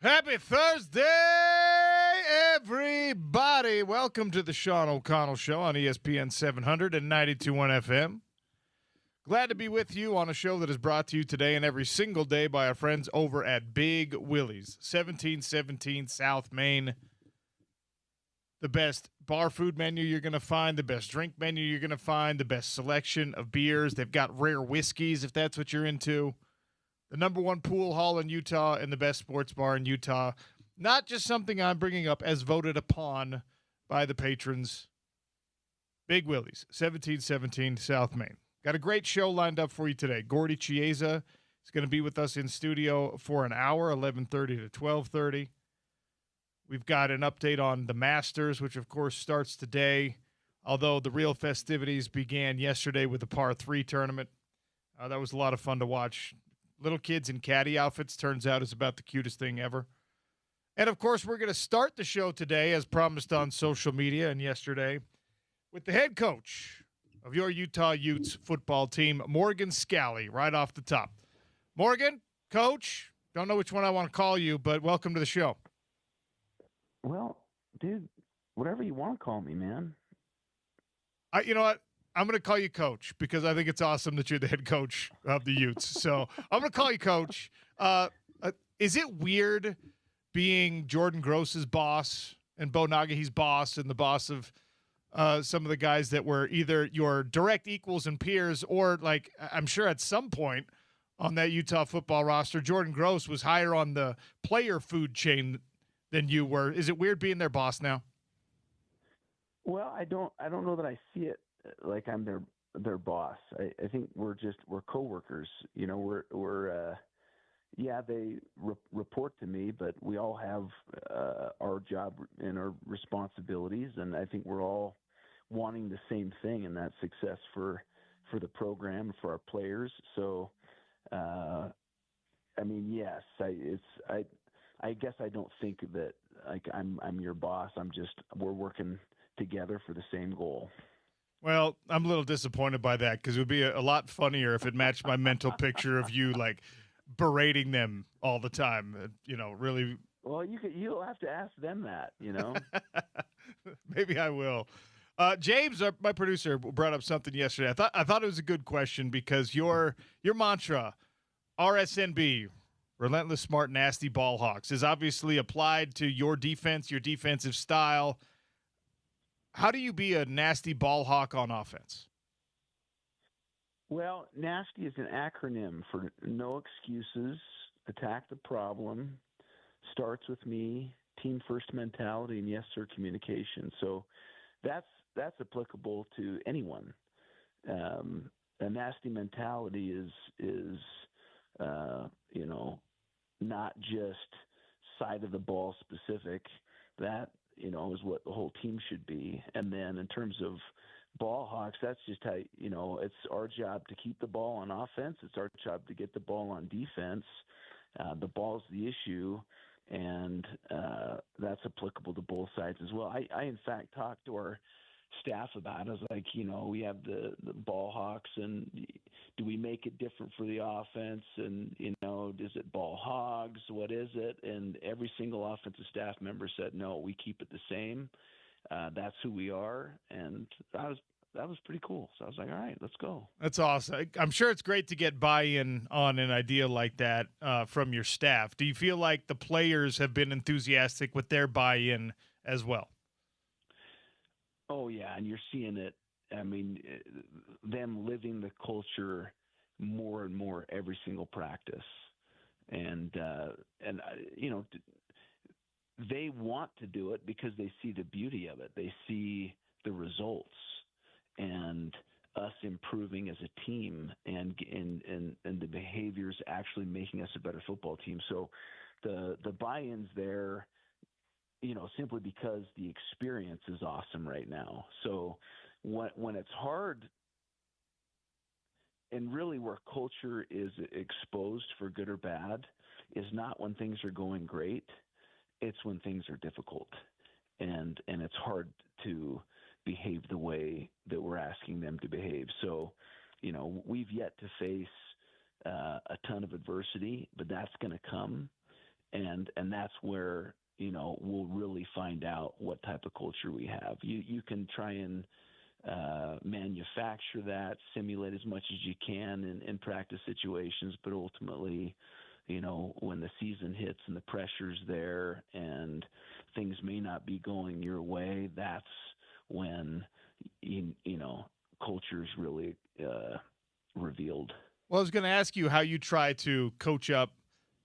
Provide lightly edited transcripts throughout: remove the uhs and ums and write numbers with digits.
Happy Thursday, everybody. Welcome to the Sean O'Connell Show on ESPN 700 and 92.1 FM. Glad to be with you on a show that is brought to you today and every single day by our friends over at Big Willie's, 1717 South Main. The best bar food menu you're going to find, the best drink menu you're going to find, the best selection of beers. They've got rare whiskeys if that's what you're into. The number one pool hall in Utah and the best sports bar in Utah. Not just something I'm bringing up, as voted upon by the patrons. Big Willie's, 1717 South Main. Got a great show lined up for you today. Gordy Chiesa is going to be with us in studio for an hour, 11:30 to 12:30. We've got an update on the Masters, which, of course, starts today, although the real festivities began yesterday with the par 3 tournament. That was a lot of fun to watch. Little kids in caddy outfits, turns out, is about the cutest thing ever. And, of course, we're going to start the show today, as promised on social media and yesterday, with the head coach of your Utah Utes football team, Morgan Scalley, right off the top. Morgan, coach, don't know which one I want to call you, but welcome to the show. Well, dude, whatever you want to call me, man. You know what? I'm going to call you coach because I think it's awesome that you're the head coach of the Utes. So I'm going to call you coach. Is it weird being Jordan Gross's boss and Bo Nagahi's boss and the boss of some of the guys that were either your direct equals and peers or, like, I'm sure at some point on that Utah football roster, Jordan Gross was higher on the player food chain than you were. Is it weird being their boss now? Well, I don't know that I see it like I'm their boss. I think we're coworkers. You know, they report to me, but we all have our job and our responsibilities, and I think we're all wanting the same thing, and that's success for the program, for our players. So, I mean, yes, I guess I don't think that like I'm your boss. We're working together for the same goal. Well, I'm a little disappointed by that because it would be a lot funnier if it matched my mental picture of you, like, berating them all the time. Really. Well, you'll have to ask them that. Maybe I will. James, my producer, brought up something yesterday. I thought it was a good question because your mantra, RSNB, Relentless, Smart, Nasty Ball Hawks, is obviously applied to your defense, your defensive style. How do you be a nasty ball hawk on offense? Well, nasty is an acronym for no excuses, attack the problem, starts with me, team first mentality, and yes, sir, communication. So that's applicable to anyone. A nasty mentality is not just side of the ball specific. That is what the whole team should be. And then in terms of ball hawks, that's just how, it's our job to keep the ball on offense. It's our job to get the ball on defense. The ball's the issue, and that's applicable to both sides as well. I in fact talked to our staff about it. I was like, we have the ball hawks, and do we make it different for the offense? And, is it ball hogs? What is it? And every single offensive staff member said, no, we keep it the same. That's who we are. And that was pretty cool. So I was like, all right, let's go. That's awesome. I'm sure it's great to get buy-in on an idea like that from your staff. Do you feel like the players have been enthusiastic with their buy-in as well? Oh, yeah, and you're seeing it. I mean, them living the culture more and more every single practice. And they want to do it because they see the beauty of it. They see the results and us improving as a team and the behaviors actually making us a better football team. So the buy-in's there, simply because the experience is awesome right now. So when it's hard, and really where culture is exposed for good or bad, is not when things are going great. It's when things are difficult, and it's hard to behave the way that we're asking them to behave. So, we've yet to face a ton of adversity, but that's going to come. and that's where we'll really find out what type of culture we have. You can try and manufacture that, simulate as much as you can in practice situations, but ultimately, when the season hits and the pressure's there and things may not be going your way, that's when culture's really revealed. Well, I was going to ask you how you try to coach up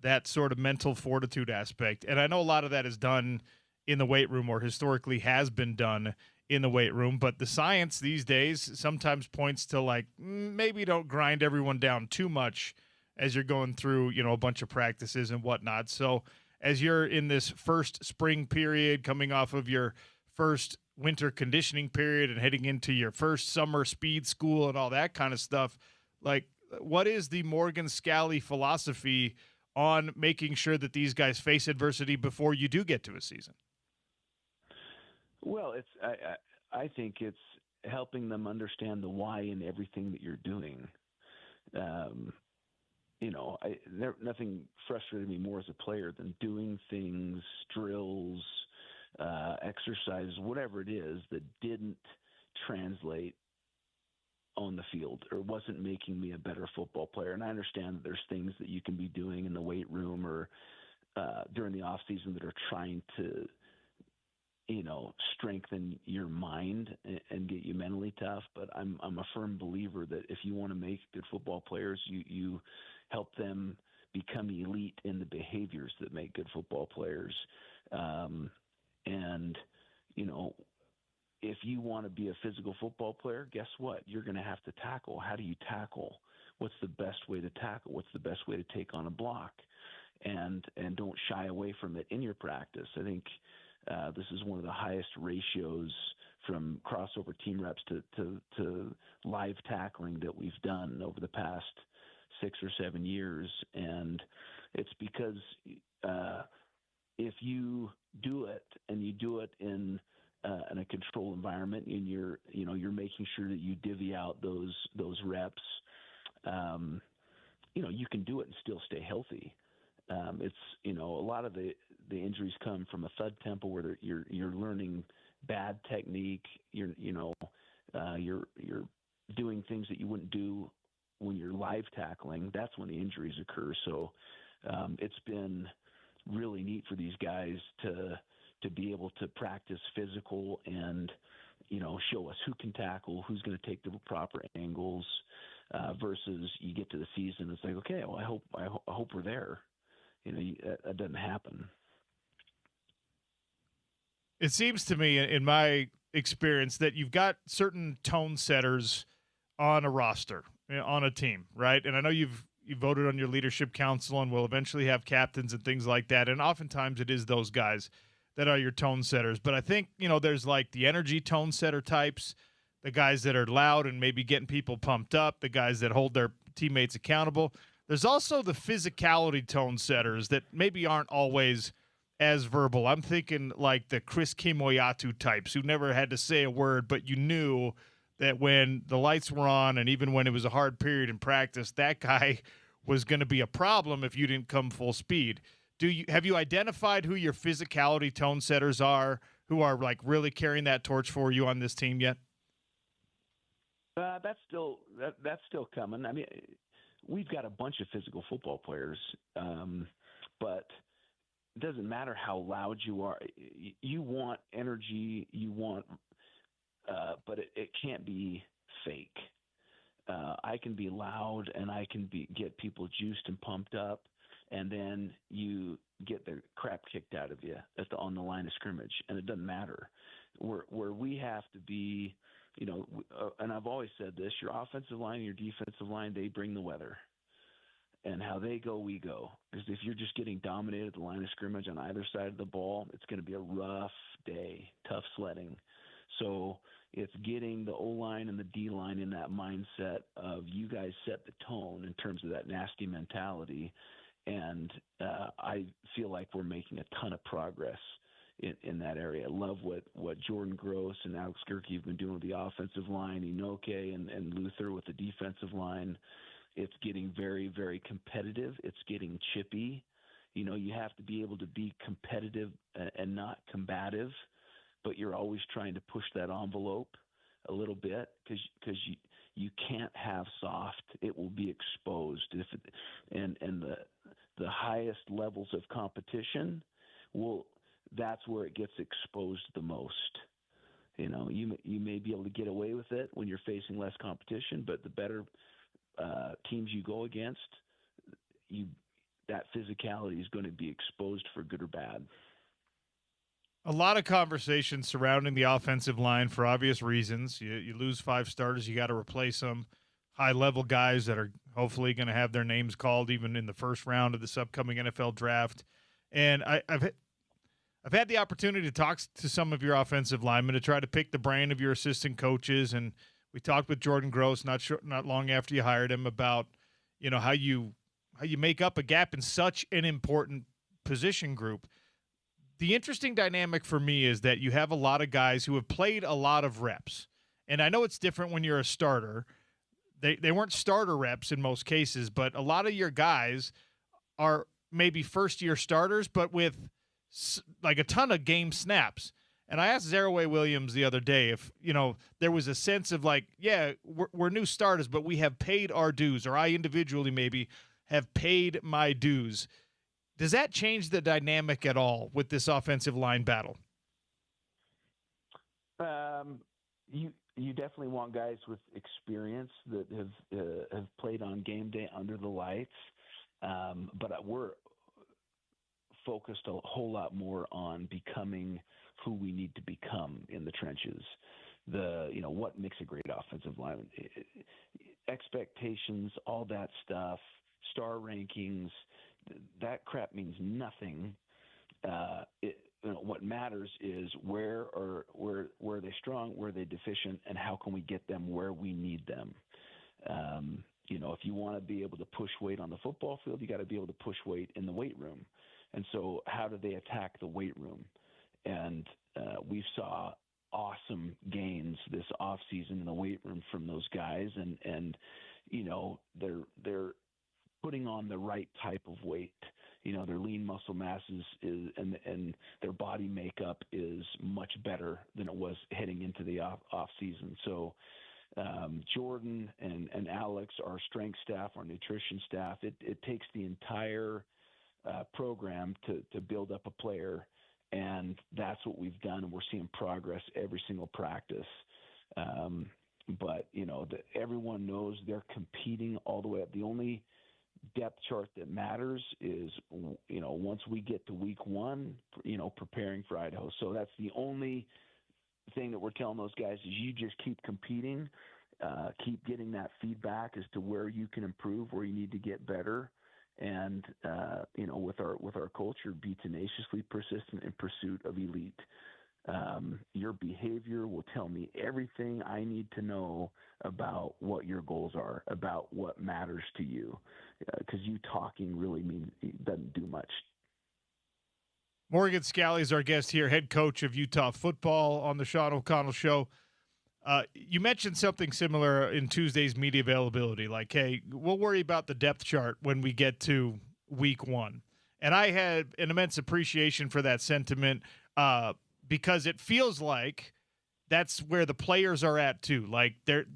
that sort of mental fortitude aspect. And I know a lot of that is done in the weight room, or historically has been done in the weight room, but the science these days sometimes points to like, maybe don't grind everyone down too much as you're going through, a bunch of practices and whatnot. So as you're in this first spring period, coming off of your first winter conditioning period and heading into your first summer speed school and all that kind of stuff, like, what is the Morgan Scalley philosophy on making sure that these guys face adversity before you do get to a season? Well, I think it's helping them understand the why in everything that you're doing. Nothing frustrated me more as a player than doing things, drills, exercises, whatever it is, that didn't translate on the field or wasn't making me a better football player. And I understand that there's things that you can be doing in the weight room or during the off season that are trying to, strengthen your mind and get you mentally tough. But I'm a firm believer that if you want to make good football players, you help them become elite in the behaviors that make good football players. If you want to be a physical football player, guess what? You're going to have to tackle. How do you tackle? What's the best way to tackle? What's the best way to take on a block? And don't shy away from it in your practice. I think this is one of the highest ratios from crossover team reps to live tackling that we've done over the past 6 or 7 years. And it's because if you do it and you do it in a controlled environment, and you're making sure that you divvy out those reps, you can do it and still stay healthy. It's a lot of the injuries come from a thud tempo where you're learning bad technique. You're doing things that you wouldn't do when you're live tackling. That's when the injuries occur. So it's been really neat for these guys to be able to practice physical and, show us who can tackle, who's going to take the proper angles, versus you get to the season. It's like, okay, well, I hope we're there. That doesn't happen. It seems to me, in my experience, that you've got certain tone setters on a roster, on a team, right? And I know you voted on your leadership council and will eventually have captains and things like that. And oftentimes it is those guys that are your tone setters. But I think, there's like the energy tone setter types, the guys that are loud and maybe getting people pumped up, the guys that hold their teammates accountable. There's also the physicality tone setters that maybe aren't always as verbal. I'm thinking like the Chris Kimoyatu types who never had to say a word, but you knew that when the lights were on and even when it was a hard period in practice, that guy was going to be a problem if you didn't come full speed. Have you identified who your physicality tone setters are, who are like really carrying that torch for you on this team yet? That's still coming. I mean, we've got a bunch of physical football players, but it doesn't matter how loud you are. You want energy, but it can't be fake. I can be loud and I can get people juiced and pumped up, and then you get the crap kicked out of you on the line of scrimmage, and it doesn't matter. Where we have to be, and I've always said this: your offensive line, your defensive line, they bring the weather. And how they go, we go. Because if you're just getting dominated at the line of scrimmage on either side of the ball, it's going to be a rough day, tough sledding. So it's getting the O-line and the D-line in that mindset of you guys set the tone in terms of that nasty mentality. And I feel like we're making a ton of progress in that area. I love what Jordan Gross and Alex Gerke have been doing with the offensive line, Inoke and Luther with the defensive line. It's getting very, very competitive. It's getting chippy. you have to be able to be competitive and not combative, but you're always trying to push that envelope a little bit because you can't have soft. It will be exposed. And the highest levels of competition that's where it gets exposed the most. You may be able to get away with it when you're facing less competition, but the better teams you go against, that physicality is going to be exposed for good or bad. A lot of conversation surrounding the offensive line for obvious reasons. You lose 5 starters, you got to replace them. High-level guys that are hopefully going to have their names called even in the first round of this upcoming NFL draft. And I've had the opportunity to talk to some of your offensive linemen to try to pick the brain of your assistant coaches, and we talked with Jordan Gross not long after you hired him about how you make up a gap in such an important position group. The interesting dynamic for me is that you have a lot of guys who have played a lot of reps, and I know it's different when you're a starter. They weren't starter reps in most cases, but a lot of your guys are maybe first-year starters, but with like a ton of game snaps. And I asked Zaraway Williams the other day if, there was a sense of like, yeah, we're new starters, but we have paid our dues, or I individually maybe have paid my dues. Does that change the dynamic at all with this offensive line battle? You definitely want guys with experience that have played on game day under the lights, but we're focused a whole lot more on becoming who we need to become in the trenches. What makes a great offensive lineman, expectations, all that stuff, star rankings, that crap means nothing. What matters is where are they strong, where are they deficient, and how can we get them where we need them. If you want to be able to push weight on the football field, you got to be able to push weight in the weight room. And so how do they attack the weight room? And we saw awesome gains this offseason in the weight room from those guys. And they're putting on the right type of weight. Their lean muscle mass is and their body makeup is much better than it was heading into the off season. So Jordan and Alex, our strength staff, our nutrition staff, it takes the entire program to build up a player, and that's what we've done, and we're seeing progress every single practice. But everyone knows they're competing all the way up. The only depth chart that matters is once we get to week 1, preparing for Idaho. So that's the only thing that we're telling those guys is you just keep competing, keep getting that feedback as to where you can improve, where you need to get better. And, with our culture, be tenaciously persistent in pursuit of elite. Your behavior will tell me everything I need to know about what your goals are, about what matters to you, because you talking really doesn't do much. Morgan Scalley is our guest here, head coach of Utah football on the Sean O'Connell Show. You mentioned something similar in Tuesday's media availability, like, hey, we'll worry about the depth chart when we get to week 1. And I had an immense appreciation for that sentiment because it feels like that's where the players are at too. Like it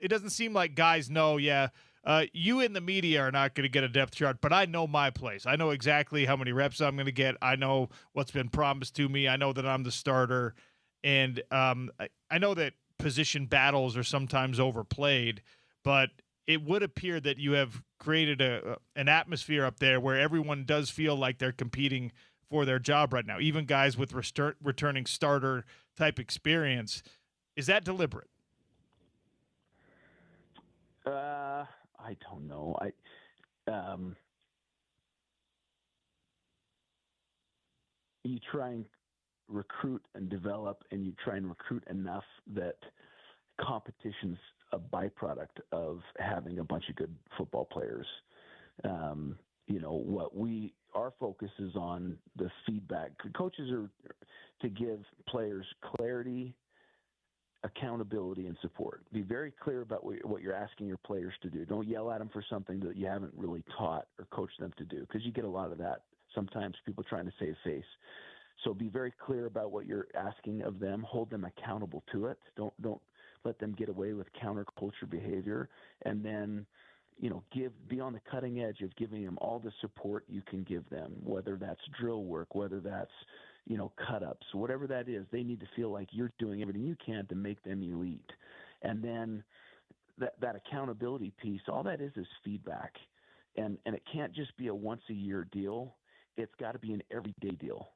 doesn't seem like guys know, you in the media are not going to get a depth chart, but I know my place. I know exactly how many reps I'm going to get. I know what's been promised to me. I know that I'm the starter. And I know that position battles are sometimes overplayed, but it would appear that you have created an atmosphere up there where everyone does feel like they're competing for their job right now, even guys with returning starter type experience. Is that deliberate? I don't know. You try and recruit and develop, and you try and recruit enough that competition's a byproduct of having a bunch of good football players. Our focus is on the feedback. Coaches are to give players clarity, accountability and support. Be very clear about what you're asking your players to do. Don't yell at them for something that you haven't really taught or coached them to do, because you get a lot of that sometimes, people trying to save face. So be very clear about what you're asking of them. Hold them accountable to it. Don't let them get away with counterculture behavior. And then, be on the cutting edge of giving them all the support you can give them, whether that's drill work, whether that's, cut-ups, whatever that is. They need to feel like you're doing everything you can to make them elite. And then that accountability piece, all that is feedback. And it can't just be a once-a-year deal. It's got to be an everyday deal.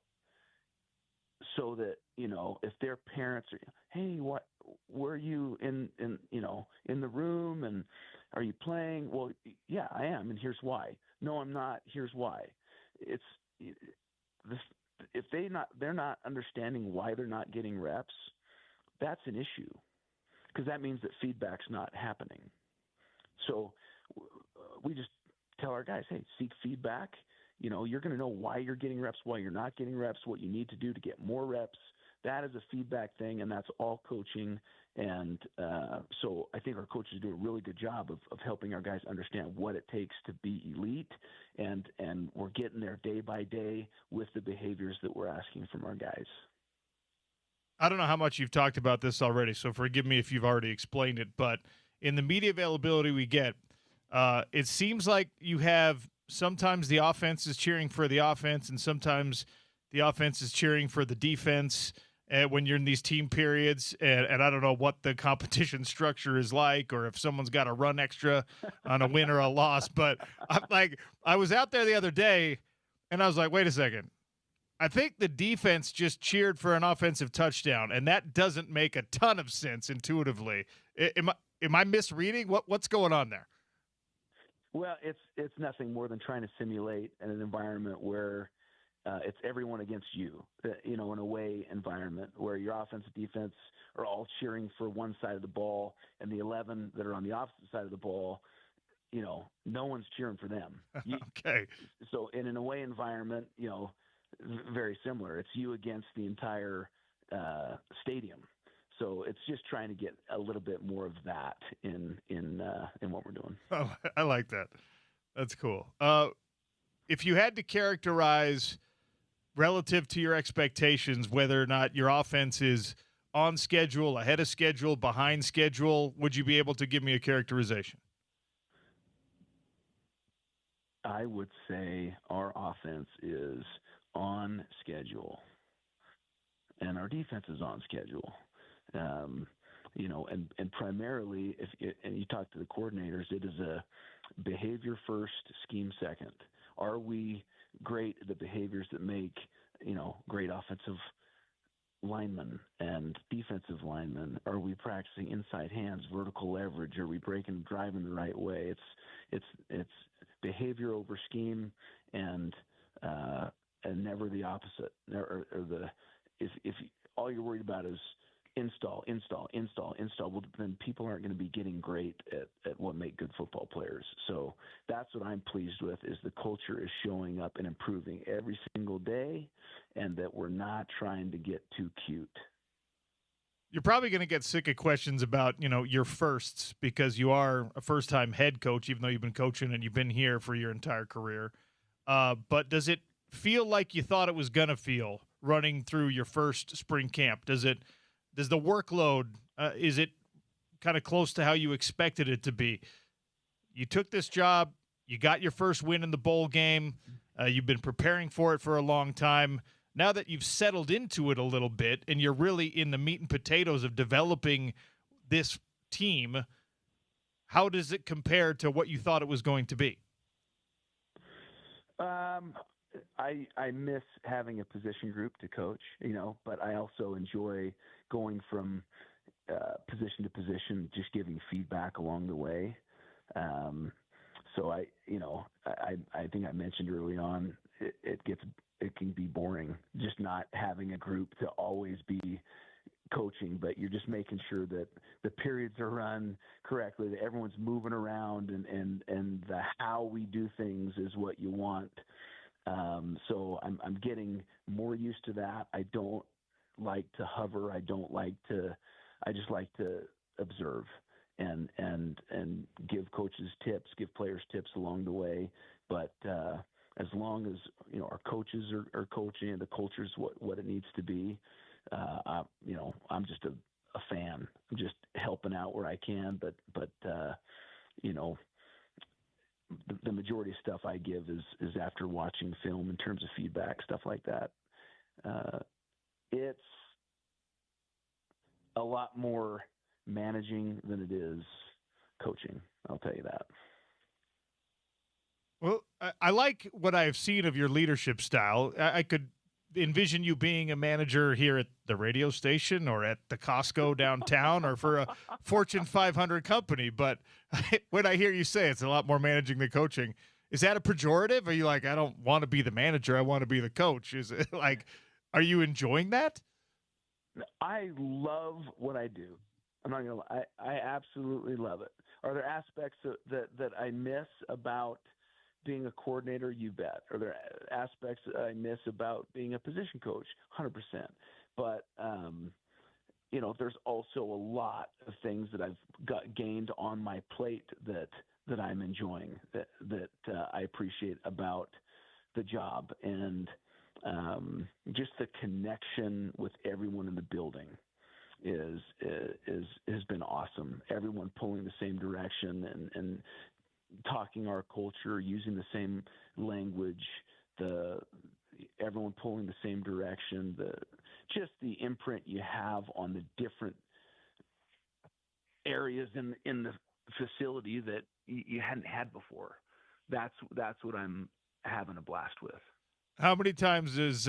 So that, if their parents are, hey, what were you in the room, and are you playing? Well, yeah, I am, and here's why. No, I'm not. Here's why. It's this. If they're not understanding why they're not getting reps, that's an issue, because that means that feedback's not happening. So we just tell our guys, hey, seek feedback. You're going to know why you're getting reps, why you're not getting reps, what you need to do to get more reps. That is a feedback thing, and that's all coaching. And so I think our coaches do a really good job of helping our guys understand what it takes to be elite, and we're getting there day by day with the behaviors that we're asking from our guys. I don't know how much you've talked about this already, so forgive me if you've already explained it, but in the media availability we get, it seems like you have sometimes the offense is cheering for the offense, and sometimes the offense is cheering for the defense when you're in these team periods. And I don't know what the competition structure is like, or if someone's got to run extra on a win or a loss. But I was out there the other day, and I was like, wait a second. I think the defense just cheered for an offensive touchdown, and that doesn't make a ton of sense intuitively. Am I misreading? What's going on there? Well, it's nothing more than trying to simulate an environment where it's everyone against you, in a away environment where your offense and defense are all cheering for one side of the ball, and the 11 that are on the opposite side of the ball, no one's cheering for them. Okay. So in an away environment, very similar. It's you against the entire stadium. So it's just trying to get a little bit more of that in what we're doing. Oh, I like that. That's cool. If you had to characterize relative to your expectations whether or not your offense is on schedule, ahead of schedule, behind schedule, would you be able to give me a characterization? I would say our offense is on schedule, and our defense is on schedule. And primarily, and you talk to the coordinators, it is a behavior first, scheme second. Are we great at the behaviors that make, great offensive linemen and defensive linemen? Are we practicing inside hands, vertical leverage? Are we breaking, driving the right way? It's behavior over scheme, and never the opposite. If all you're worried about is install, well, then people aren't going to be getting great at what make good football players. So that's what I'm pleased with, is the culture is showing up and improving every single day, and that we're not trying to get too cute. You're probably going to get sick of questions about, your firsts, because you are a first-time head coach, even though you've been coaching and you've been here for your entire career. But does it feel like you thought it was going to feel running through your first spring camp? Does the workload, is it kind of close to how you expected it to be? You took this job, you got your first win in the bowl game, you've been preparing for it for a long time. Now that you've settled into it a little bit and you're really in the meat and potatoes of developing this team, how does it compare to what you thought it was going to be? I miss having a position group to coach, but I also enjoy going from position to position, just giving feedback along the way. So I think I mentioned early on, it can be boring just not having a group to always be coaching, but you're just making sure that the periods are run correctly, that everyone's moving around, and the how we do things is what you want. So I'm getting more used to that. I don't like to hover. I don't like to I just like to observe and give coaches tips, give players tips along the way. But as long as our coaches are coaching and the culture is what it needs to be, I'm just a fan. I'm just helping out where I can. But the majority of stuff I give is after watching film in terms of feedback, stuff like that. It's a lot more managing than it is coaching. I'll tell you that. Well, I like what I've seen of your leadership style. I could envision you being a manager here at the radio station or at the Costco downtown or for a Fortune 500 company. But when I hear you say it's a lot more managing than coaching, is that a pejorative? Are you like, I don't want to be the manager, I want to be the coach? Is it like, are you enjoying that? I love what I do. I'm not going to lie. I absolutely love it. Are there aspects that I miss about being a coordinator? You bet. Are there aspects that I miss about being a position coach? 100%. But, there's also a lot of things that I've gained on my plate that I'm enjoying, that I appreciate about the job. And just the connection with everyone in the building has been awesome. Everyone pulling the same direction and talking our culture, using the same language, everyone pulling the same direction, just the imprint you have on the different areas in the facility that you hadn't had before. That's what I'm having a blast with. How many times has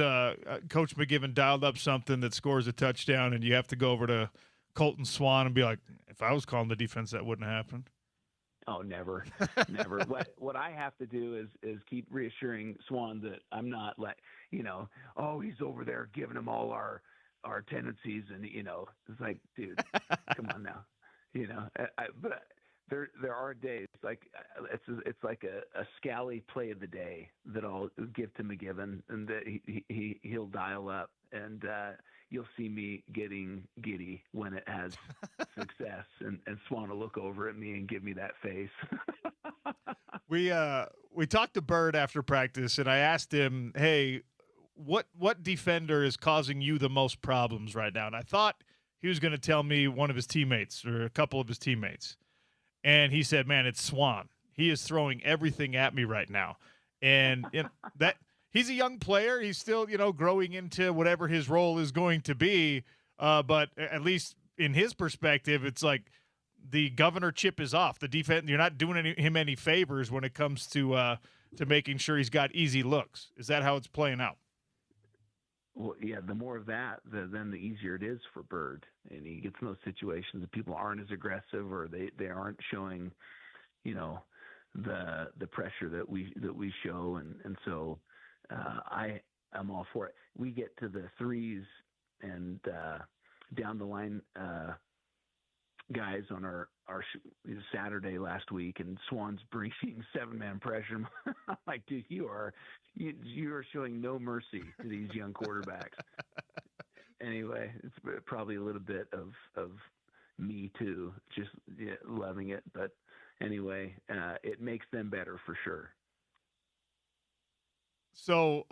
Coach McGiven dialed up something that scores a touchdown and you have to go over to Colton Swan and be like, if I was calling the defense, that wouldn't happen? Oh, never, never. What I have to do is keep reassuring Swan that I'm not like, he's over there giving him all our tendencies, and it's like, dude, come on now, but there are days like it's like a scally play of the day that I'll give to McGiven, and that he'll dial up, and you'll see me getting giddy when it has success, and Swan will look over at me and give me that face. We talked to Bird after practice, and I asked him, hey, what defender is causing you the most problems right now? And I thought he was going to tell me one of his teammates or a couple of his teammates. And he said, man, it's Swan. He is throwing everything at me right now. And that he's a young player. He's still, growing into whatever his role is going to be. But at least in his perspective, it's like the governor chip is off. The defense, you're not doing him any favors when it comes to making sure he's got easy looks. Is that how it's playing out? Well, yeah, the more of that, then the easier it is for Bird. And he gets in those situations that people aren't as aggressive, or they aren't showing, the pressure that we show. And so I'm all for it. We get to the threes and down the line guys on our Saturday last week, and Swan's bringing 7-man pressure. I'm like, dude, you are showing no mercy to these young quarterbacks. Anyway, it's probably a little bit of me too, just loving it. But anyway, it makes them better for sure. So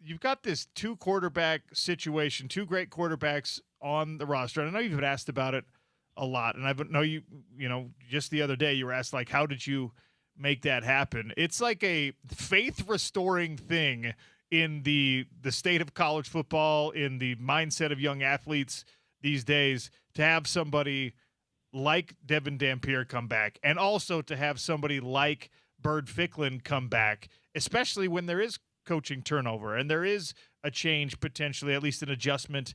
you've got this 2-quarterback situation, 2 great quarterbacks on the roster. And I know you've been asked about it a lot. And I know just the other day you were asked, like, how did you make that happen? It's like a faith restoring thing in the state of college football, in the mindset of young athletes these days, to have somebody like Devin Dampier come back, and also to have somebody like Bird Ficklin come back, especially when there is coaching turnover and there is a change, potentially, at least an adjustment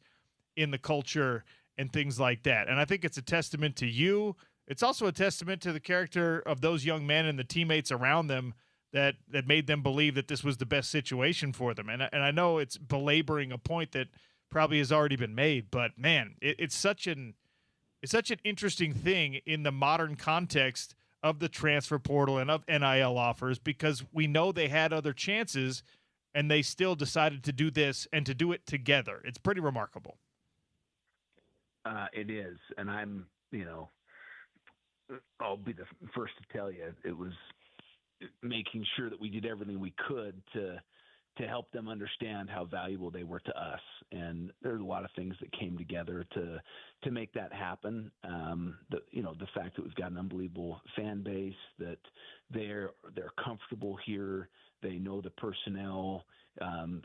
in the culture and things like that. And I think it's a testament to you. It's also a testament to the character of those young men and the teammates around them that made them believe that this was the best situation for them. And I know it's belaboring a point that probably has already been made, but man, it's such an interesting thing in the modern context of the transfer portal and of NIL offers, because we know they had other chances and they still decided to do this and to do it together. It's pretty remarkable. It is, and I'll be the first to tell you, it was making sure that we did everything we could to help them understand how valuable they were to us. And there's a lot of things that came together to make that happen. The fact that we've got an unbelievable fan base, that they're comfortable here, they know the personnel,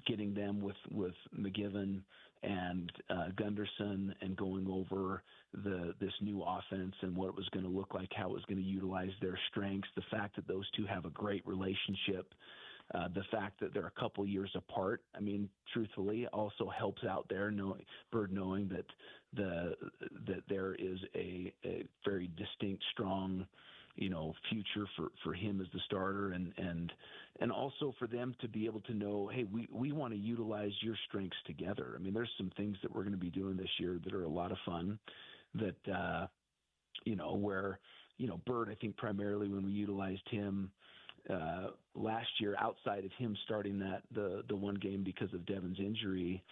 getting them with McGivern and Gunderson, and going over this new offense and what it was going to look like, how it was going to utilize their strengths. The fact that those two have a great relationship. The fact that they're a couple years apart, I mean, truthfully, also helps out there. Knowing that there is a very distinct, strong, future for him as the starter, and also for them to be able to know, hey, we want to utilize your strengths together. I mean, there's some things that we're going to be doing this year that are a lot of fun. That where Bird, I think primarily when we utilized him last year, outside of him starting the one game because of Devin's injury,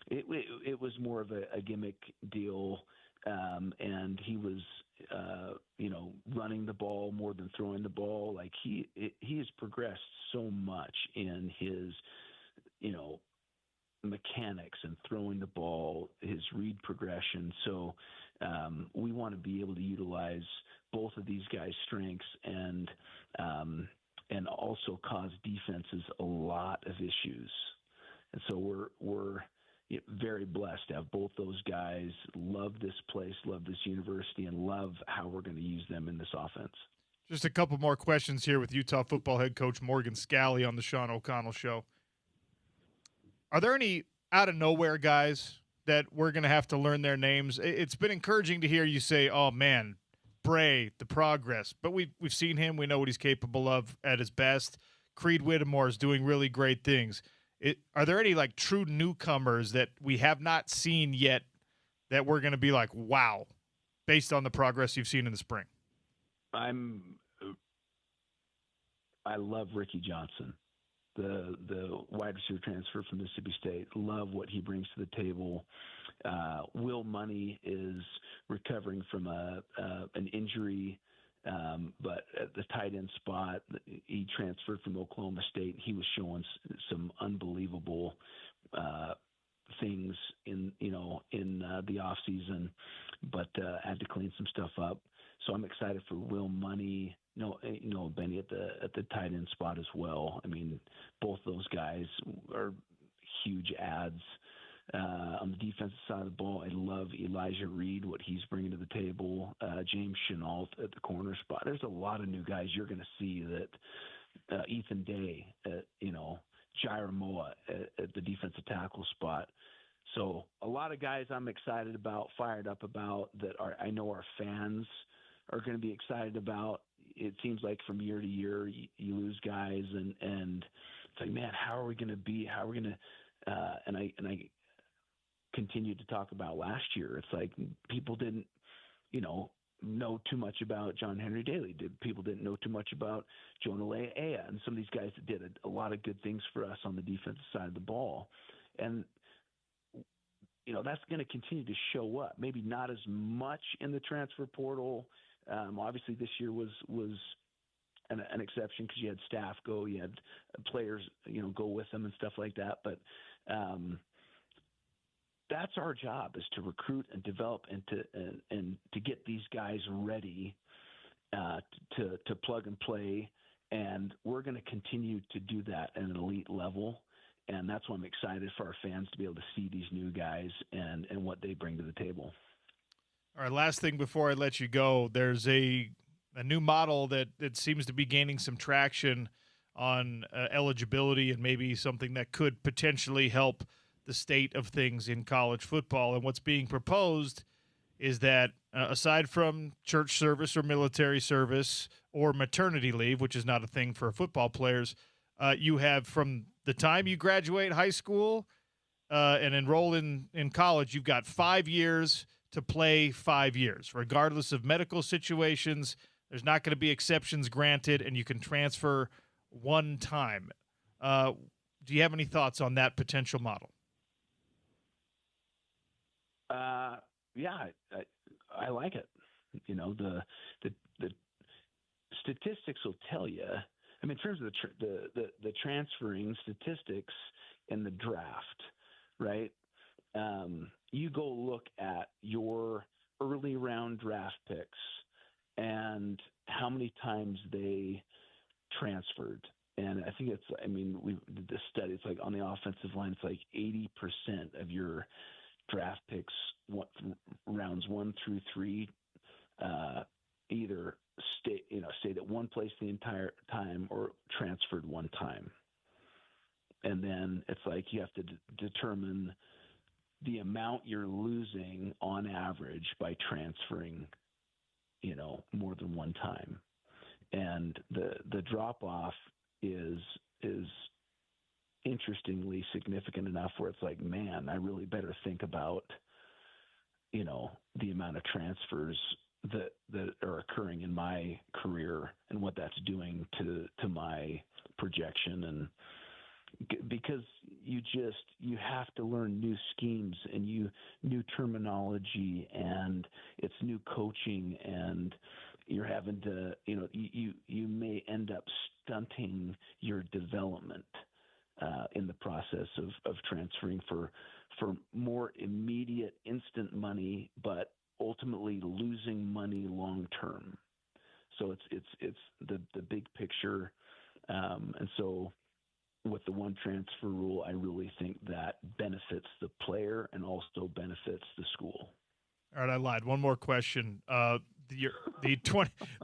it was more of a gimmick deal, and he was running the ball more than throwing the ball. Like he has progressed so much in his mechanics and throwing the ball, his read progression. So we want to be able to utilize both of these guys' strengths and also cause defenses a lot of issues. And so we're very blessed to have both those guys, love this place, love this university, and love how we're going to use them in this offense. Just a couple more questions here with Utah football head coach Morgan Scalley on the Sean O'Connell Show. Are there any out-of-nowhere guys that we're going to have to learn their names? It's been encouraging to hear you say, oh, man, Bray, the progress. But we've seen him. We know what he's capable of at his best. Creed Whittemore is doing really great things. Are there any, true newcomers that we have not seen yet that we're going to be like, wow, based on the progress you've seen in the spring? I love Ricky Johnson, the wide receiver transfer from Mississippi State. Love what he brings to the table. Will Money is recovering from an injury, but at the tight end spot, he transferred from Oklahoma State. He was showing some unbelievable things in the off season, but had to clean some stuff up. So I'm excited for Will Money. Benny at the tight end spot as well. I mean, both those guys are huge adds. On the defensive side of the ball, I love Elijah Reed, what he's bringing to the table. James Chenault at the corner spot. There's a lot of new guys you're going to see that Ethan Day, Jair Moa at the defensive tackle spot. So a lot of guys I'm excited about, fired up about, that I know our fans are going to be excited about. It seems like from year to year you lose guys, and it's like, man, how are we going to and I continued to talk about last year. It's like people didn't know too much about John Henry Daly. People didn't know too much about Jonah Aya and some of these guys that did a lot of good things for us on the defensive side of the ball. And that's going to continue to show up. Maybe not as much in the transfer portal. Obviously, this year was an exception because you had staff go, you had players, go with them and stuff like that. But that's our job, is to recruit and develop and to get these guys ready to plug and play. And we're going to continue to do that at an elite level. And that's why I'm excited for our fans to be able to see these new guys and what they bring to the table. All right, last thing before I let you go, there's a new model that seems to be gaining some traction on eligibility, and maybe something that could potentially help the state of things in college football. And what's being proposed is that aside from church service or military service or maternity leave, which is not a thing for football players, you have from the time you graduate high school and enroll in college, you've got 5 years to play 5 years, regardless of medical situations. There's not going to be exceptions granted, and you can transfer one time. Do you have any thoughts on that potential model? yeah, I like it. You know, the statistics will tell you. I mean, in terms of the transferring statistics in the draft, right? You go look at your early round draft picks and how many times they transferred. And I think we did this study. It's like on the offensive line, it's like 80% of your draft picks, rounds 1 through 3, either stayed at one place the entire time or transferred one time. And then it's like you have to determine the amount you're losing on average by transferring, more than one time. And the drop off is interestingly significant enough where it's like, man, I really better think about, the amount of transfers that are occurring in my career and what that's doing to my projection. And because you have to learn new schemes and new terminology, and it's new coaching, and you're having to, you may end up stunting your development in the process of transferring for more immediate, instant money, but ultimately losing money long term. So it's the big picture, and so with the one transfer rule, I really think that benefits the player and also benefits the school. All right, I lied. One more question. The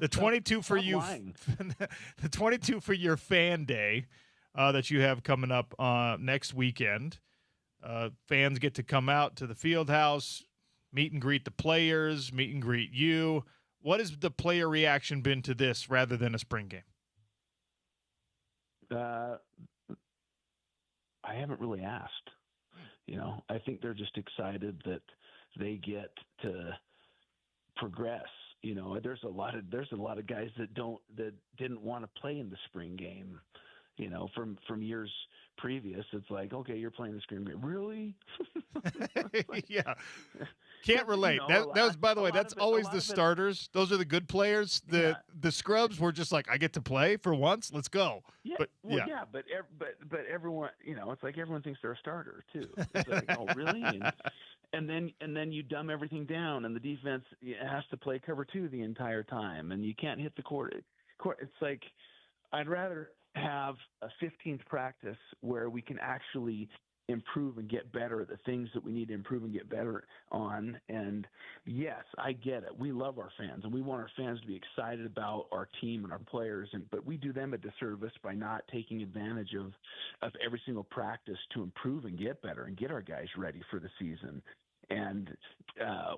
22 for you, the 22 for your fan day that you have coming up next weekend. Fans get to come out to the field house, meet and greet the players, meet and greet you. What has the player reaction been to this rather than a spring game? I haven't really asked. I think they're just excited that they get to progress. There's a lot of guys that didn't want to play in the spring game. From years previous, it's like, okay, you're playing the spring game, really? Like, yeah, can't relate. That was, by the way, that's always the starters. Those are the good players. The scrubs were just like, I get to play for once. Let's go. Yeah, but everyone, it's like everyone thinks they're a starter too. It's like, oh, really? And then you dumb everything down, and the defense has to play cover 2 the entire time, and you can't hit the court. It's like, I'd rather have a 15th practice where we can actually improve and get better at the things that we need to improve and get better on. And yes, I get it. We love our fans, and we want our fans to be excited about our team and our players. But we do them a disservice by not taking advantage of every single practice to improve and get better and get our guys ready for the season. And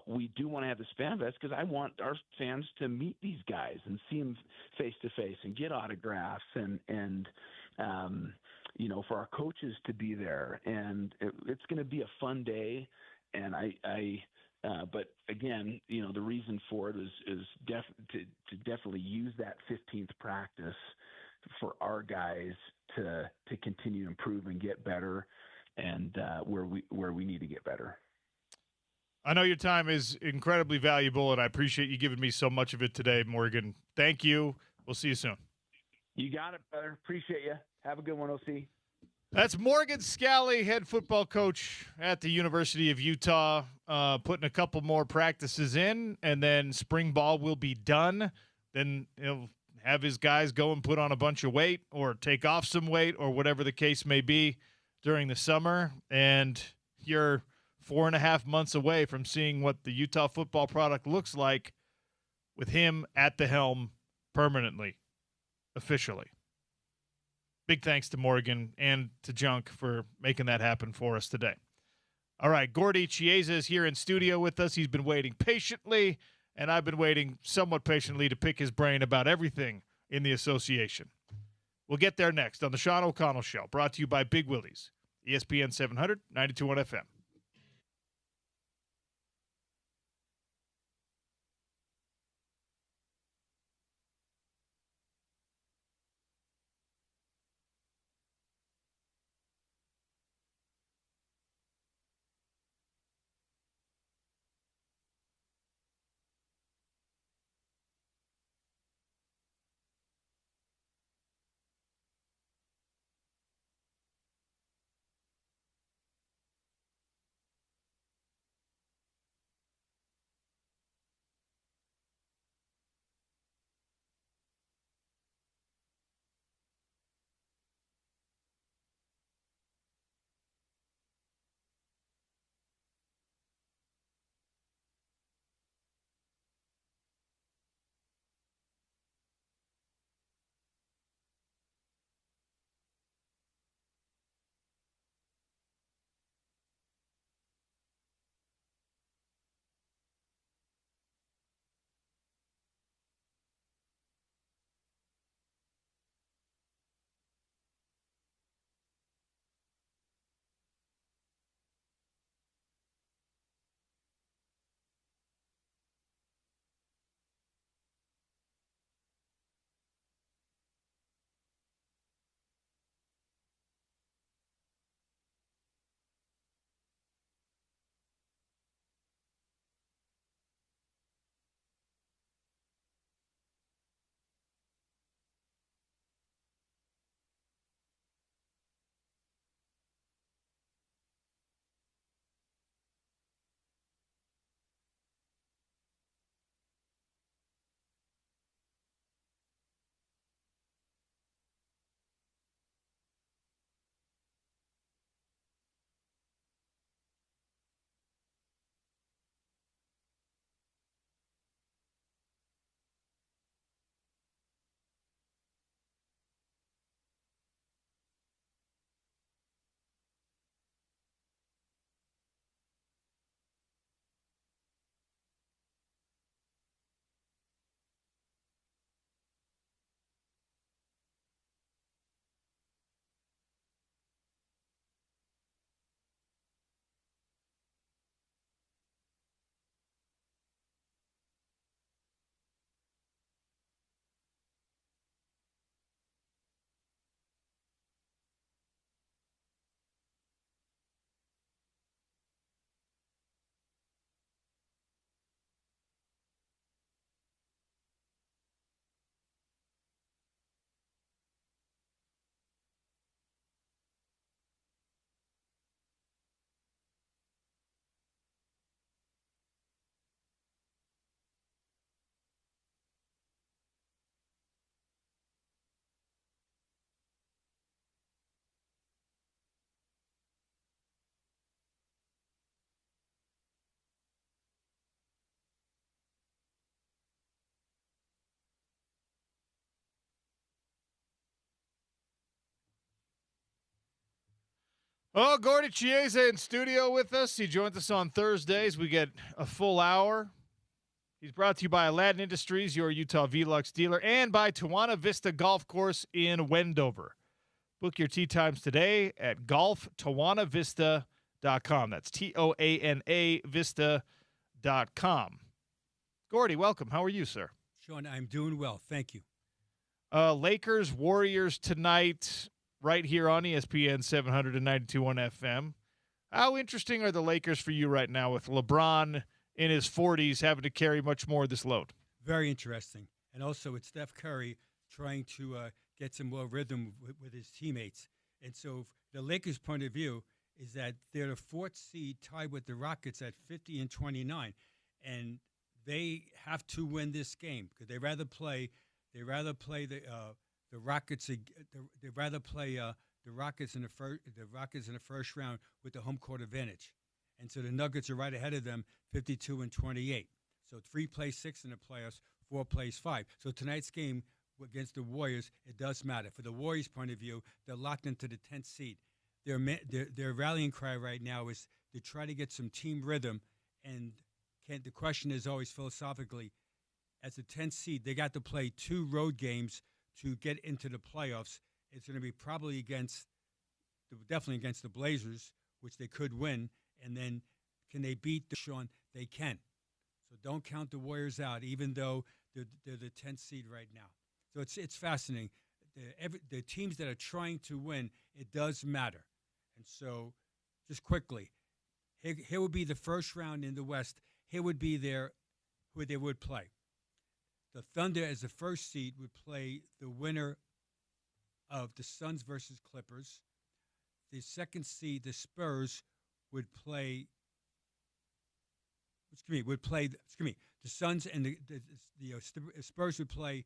we do want to have this fan fest because I want our fans to meet these guys and see them face to face and get autographs and for our coaches to be there. And it's going to be a fun day. And but again, the reason for it is to definitely use that 15th practice for our guys to continue to improve and get better, and where we need to get better. I know your time is incredibly valuable, and I appreciate you giving me so much of it today, Morgan. Thank you. We'll see you soon. You got it, brother. Appreciate you. Have a good one, OC. That's Morgan Scally, head football coach at the University of Utah, putting a couple more practices in, and then spring ball will be done. Then he'll have his guys go and put on a bunch of weight or take off some weight or whatever the case may be during the summer. And you're 4.5 months away from seeing what the Utah football product looks like with him at the helm permanently, officially. Big thanks to Morgan and to Junk for making that happen for us today. All right, Gordy Chiesa is here in studio with us. He's been waiting patiently, and I've been waiting somewhat patiently to pick his brain about everything in the association. We'll get there next on the Sean O'Connell Show, brought to you by Big Willie's, ESPN 700, 92.1 FM. Oh, Gordy Chiesa in studio with us. He joins us on Thursdays. We get a full hour. He's brought to you by Aladdin Industries, your Utah Velux dealer, and by Tawana Vista Golf Course in Wendover. Book your tee times today at golftawanavista.com. That's TOANA Vista.com. Gordy, welcome. How are you, sir? Sean, I'm doing well. Thank you. Lakers, Warriors tonight, right here on ESPN 792.1 FM. How interesting are the Lakers for you right now with LeBron in his 40s having to carry much more of this load? Very interesting. And also with Steph Curry trying to get some more rhythm with his teammates. And so the Lakers' point of view is that they're the fourth seed tied with the Rockets at 50-29. And they have to win this game because they rather play the Rockets. They rather play the Rockets in the first round with the home court advantage, and so the Nuggets are right ahead of them, 52-28. So 3 plays 6 in the playoffs, 4 plays 5. So tonight's game against the Warriors, it does matter. For the Warriors' point of view, they're locked into the 10th seed. Their rallying cry right now is to try to get some team rhythm, and the question is always philosophically, as a 10th seed, they got to play 2 road games to get into the playoffs. It's going to be probably definitely against the Blazers, which they could win. And then can they beat the Sean? They can. So don't count the Warriors out, even though they're the 10th seed right now. So it's fascinating. The teams that are trying to win, it does matter. And so just quickly, here would be the first round in the West. Here would be who they would play. The Thunder, as the first seed, would play the winner of the Suns versus Clippers. The second seed, the Spurs, would play. The Suns and the Spurs would play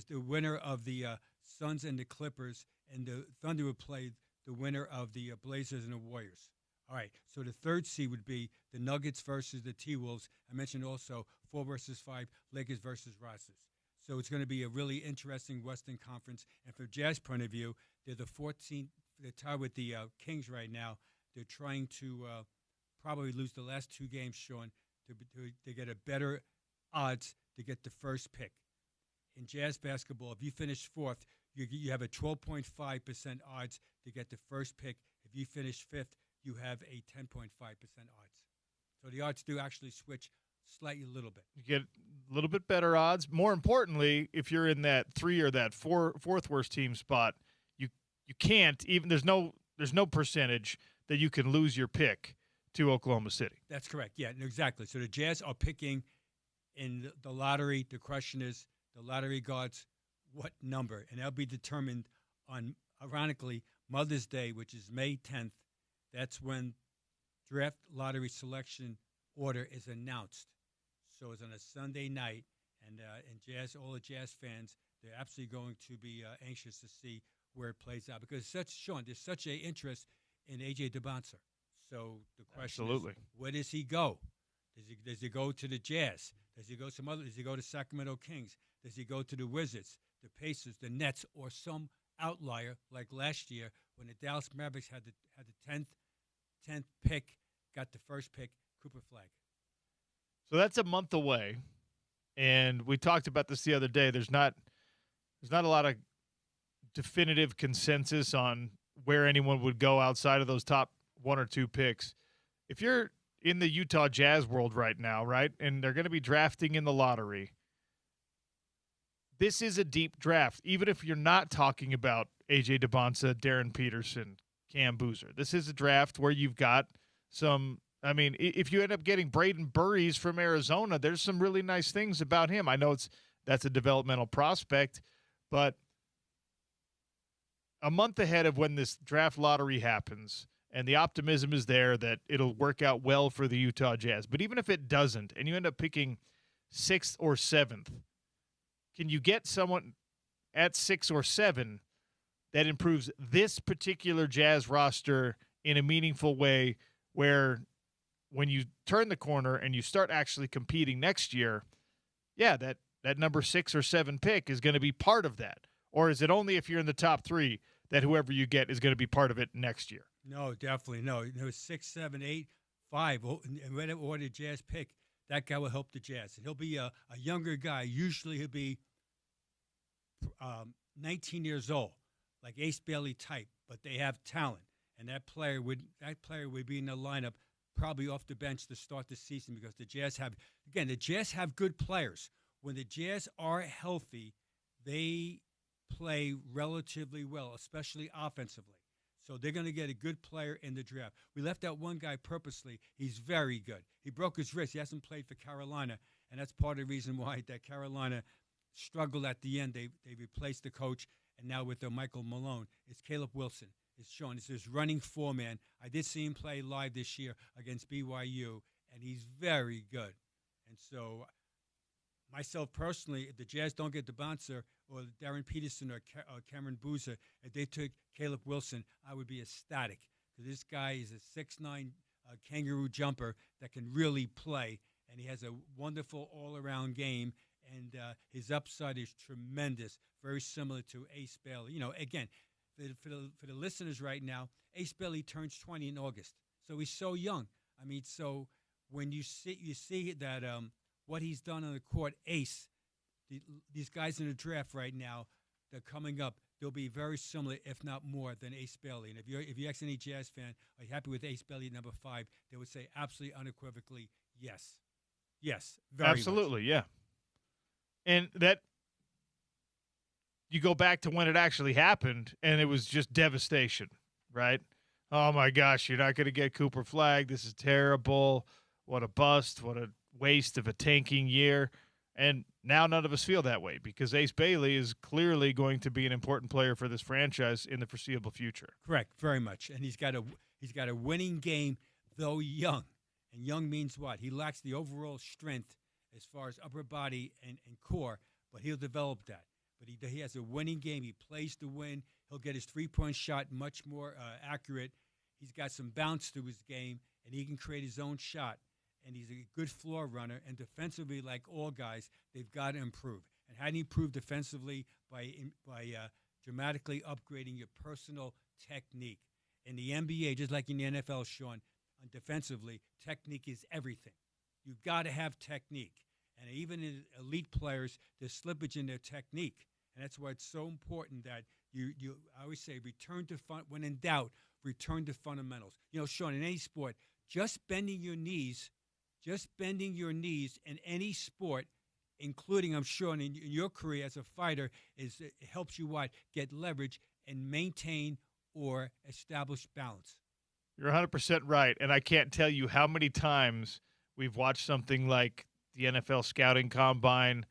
the winner of the Suns and the Clippers, and the Thunder would play the winner of the Blazers and the Warriors. All right, so the third seed would be the Nuggets versus the T-Wolves. I mentioned also 4 versus 5, Lakers versus Raptors. So it's going to be a really interesting Western Conference. And from Jazz point of view, they're the 14th. They're tied with the Kings right now. They're trying to probably lose the last 2 games, Sean, to get a better odds to get the first pick. In Jazz basketball, if you finish 4th, you have a 12.5% odds to get the first pick. If you finish 5th, you have a 10.5% odds. So the odds do actually switch slightly a little bit. You get a little bit better odds. More importantly, if you're in that 3 or that fourth worst team spot, you can't even there's no percentage that you can lose your pick to Oklahoma City. That's correct. Yeah, exactly. So the Jazz are picking in the lottery. The question is, the lottery gods what number? And that'll be determined on, ironically, Mother's Day, which is May 10th. That's when draft lottery selection order is announced. So it's on a Sunday night, and all the Jazz fans, they're absolutely going to be anxious to see where it plays out because there's such an interest in A.J. DeBoncer. So the question is, where does he go? Does he go to the Jazz? Does he go Does he go to Sacramento Kings? Does he go to the Wizards, the Pacers, the Nets, or some outlier like last year when the Dallas Mavericks had the 10th pick, got the first pick, Cooper Flagg? So that's a month away, and we talked about this the other day. There's not a lot of definitive consensus on where anyone would go outside of those top 1 or 2 picks. If you're in the Utah Jazz world right now, right, and they're going to be drafting in the lottery, this is a deep draft, even if you're not talking about A.J. DeBonca, Darren Peterson, Cam Boozer. This is a draft where you've got some – I mean, if you end up getting Braden Burries from Arizona, there's some really nice things about him. I know that's a developmental prospect, but a month ahead of when this draft lottery happens, and the optimism is there that it'll work out well for the Utah Jazz. But even if it doesn't, and you end up picking 6th or 7th, can you get someone at 6 or 7 that improves this particular Jazz roster in a meaningful way where when you turn the corner and you start actually competing next year, yeah, that number 6 or 7 pick is going to be part of that? Or is it only if you're in the top 3 that whoever you get is going to be part of it next year? No, definitely no. There was 6, 7, 8, 5, and whatever order Jazz pick, that guy will help the Jazz. And he'll be a younger guy. Usually he'll be 19 years old, like Ace Bailey type, but they have talent. And that player would be in the lineup probably off the bench to start the season because the Jazz have good players. When the Jazz are healthy, they play relatively well, especially offensively. So they're going to get a good player in the draft. We left out one guy purposely. He's very good. He broke his wrist. He hasn't played for Carolina, and that's part of the reason why that Carolina struggled at the end. They replaced the coach, and now with Michael Malone, it's Caleb Wilson. It's Sean. It's his running four-man. I did see him play live this year against BYU, and he's very good. And so myself personally, if the Jazz don't get the bouncer or Darren Peterson or Cameron Boozer, if they took Caleb Wilson, I would be ecstatic because this guy is a 6'9" kangaroo jumper that can really play, and he has a wonderful all-around game, and his upside is tremendous, very similar to Ace Bailey. You know, again, for the listeners right now, Ace Bailey turns 20 in August, so he's so young. I mean, so when you see that what he's done on the court, Ace, these guys in the draft right now, they're coming up. They'll be very similar, if not more, than Ace Bailey. And if you ask any Jazz fan, are you happy with Ace Bailey at number 5? They would say absolutely unequivocally yes. Yes, very Absolutely, much. Yeah. And that you go back to when it actually happened, and it was just devastation, right? Oh, my gosh, you're not going to get Cooper Flagg. This is terrible. What a bust. What a waste of a tanking year. And now none of us feel that way because Ace Bailey is clearly going to be an important player for this franchise in the foreseeable future. Correct, very much. And he's got a winning game, though young. And young means what? He lacks the overall strength as far as upper body and core, but he'll develop that. But he has a winning game. He plays to win. He'll get his three-point shot much more accurate. He's got some bounce to his game, and he can create his own shot. And he's a good floor runner. And defensively, like all guys, they've got to improve. And how do you improve defensively? By dramatically upgrading your personal technique. In the NBA, just like in the NFL, Sean, defensively, technique is everything. You've got to have technique. And even in elite players, there's slippage in their technique. And that's why it's so important that I always say, when in doubt, return to fundamentals. You know, Sean, in any sport, just bending your knees in any sport, including, I'm sure, in your career as a fighter, it helps you get leverage and maintain or establish balance. You're 100% right, and I can't tell you how many times we've watched something like the NFL scouting combine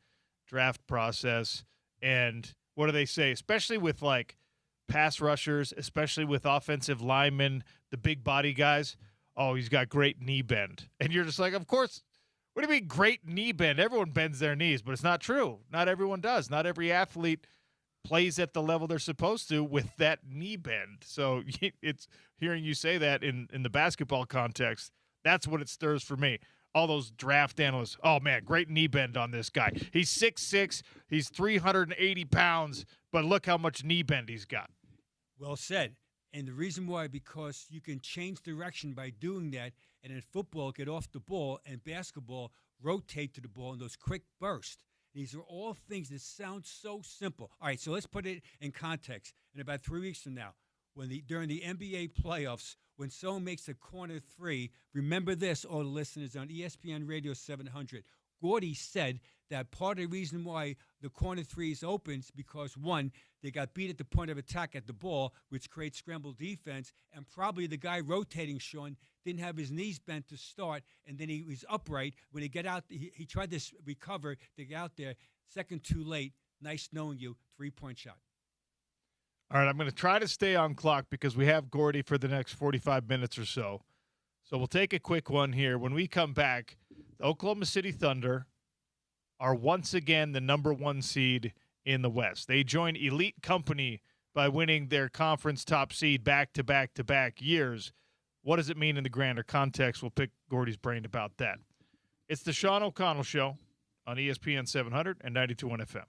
draft process, and what do they say? Especially with like pass rushers, especially with offensive linemen, the big body guys. Oh, he's got great knee bend. And you're just like, of course, what do you mean great knee bend? Everyone bends their knees, but it's not true. Not everyone does. Not every athlete plays at the level they're supposed to with that knee bend. So it's hearing you say that in the basketball context, that's what it stirs for me. All those draft analysts, oh, man, great knee bend on this guy. He's 6'6", he's 380 pounds, but look how much knee bend he's got. Well said. And the reason why, because you can change direction by doing that, and in football, get off the ball, and basketball, rotate to the ball in those quick bursts. These are all things that sound so simple. All right, so let's put it in context. In about 3 weeks from now, during the NBA playoffs, when someone makes a corner three, remember this, all the listeners on ESPN Radio 700. Gordy said that part of the reason why the corner three is open is because, one, they got beat at the point of attack at the ball, which creates scramble defense, and probably the guy rotating, Sean, didn't have his knees bent to start, and then he was upright. When he got out, he tried to recover to get out there. Second too late. Nice knowing you. 3-point shot. All right, I'm going to try to stay on clock because we have Gordy for the next 45 minutes or so. So we'll take a quick one here. When we come back, the Oklahoma City Thunder are once again the number 1 seed in the West. They join elite company by winning their conference top seed back-to-back-to-back years. What does it mean in the grander context? We'll pick Gordy's brain about that. It's the Sean O'Connell Show on ESPN 700 and 92.1 FM.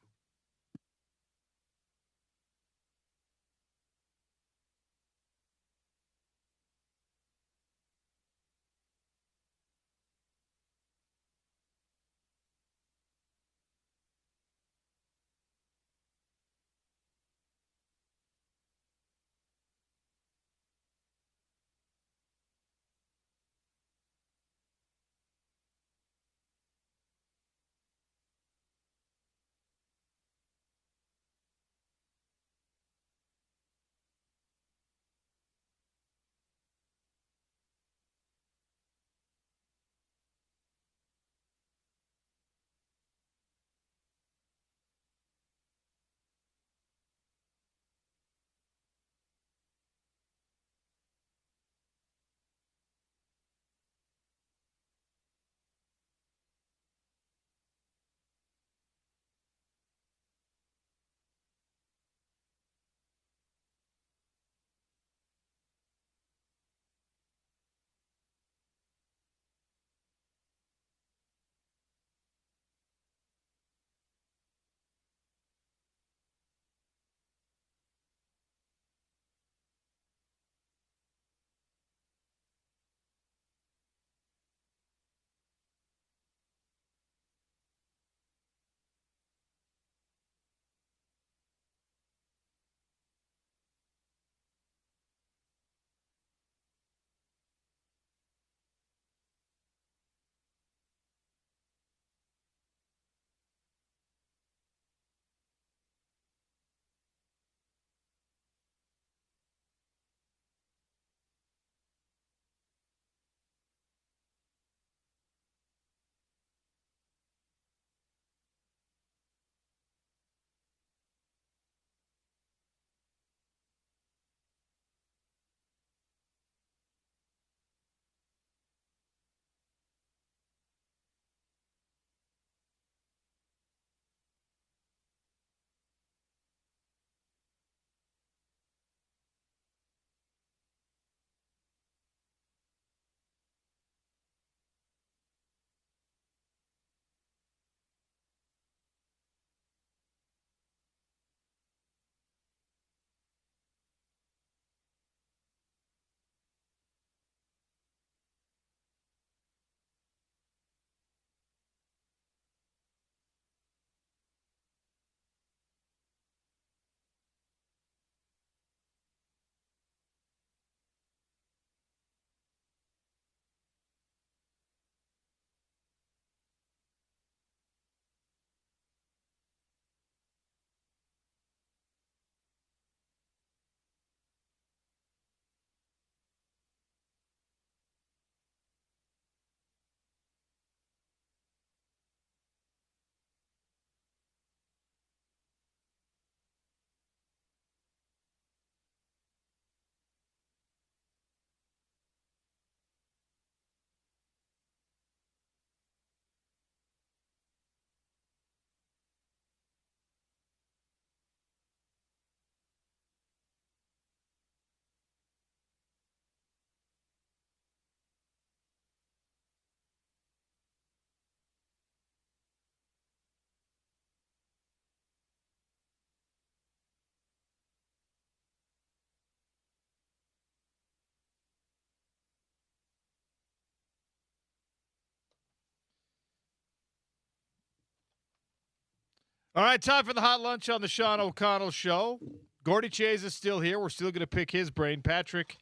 All right, time for the hot lunch on the Sean O'Connell Show. Gordy Chase is still here. We're still going to pick his brain. Patrick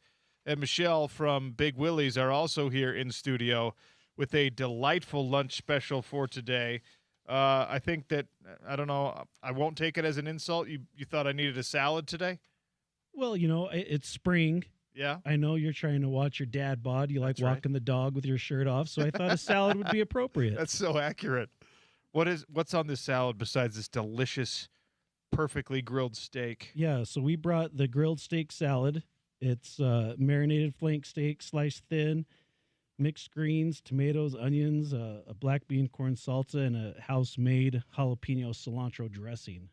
and Michelle from Big Willie's are also here in studio with a delightful lunch special for today. I think that, I don't know, I won't take it as an insult. You thought I needed a salad today? Well, it's spring. Yeah. I know you're trying to watch your dad bod. You like That's right. walking the dog with your shirt off, so I thought a salad would be appropriate. That's so accurate. What's on this salad besides this delicious, perfectly grilled steak? Yeah, so we brought the grilled steak salad. It's marinated flank steak, sliced thin, mixed greens, tomatoes, onions, a black bean corn salsa, and a house-made jalapeno cilantro dressing.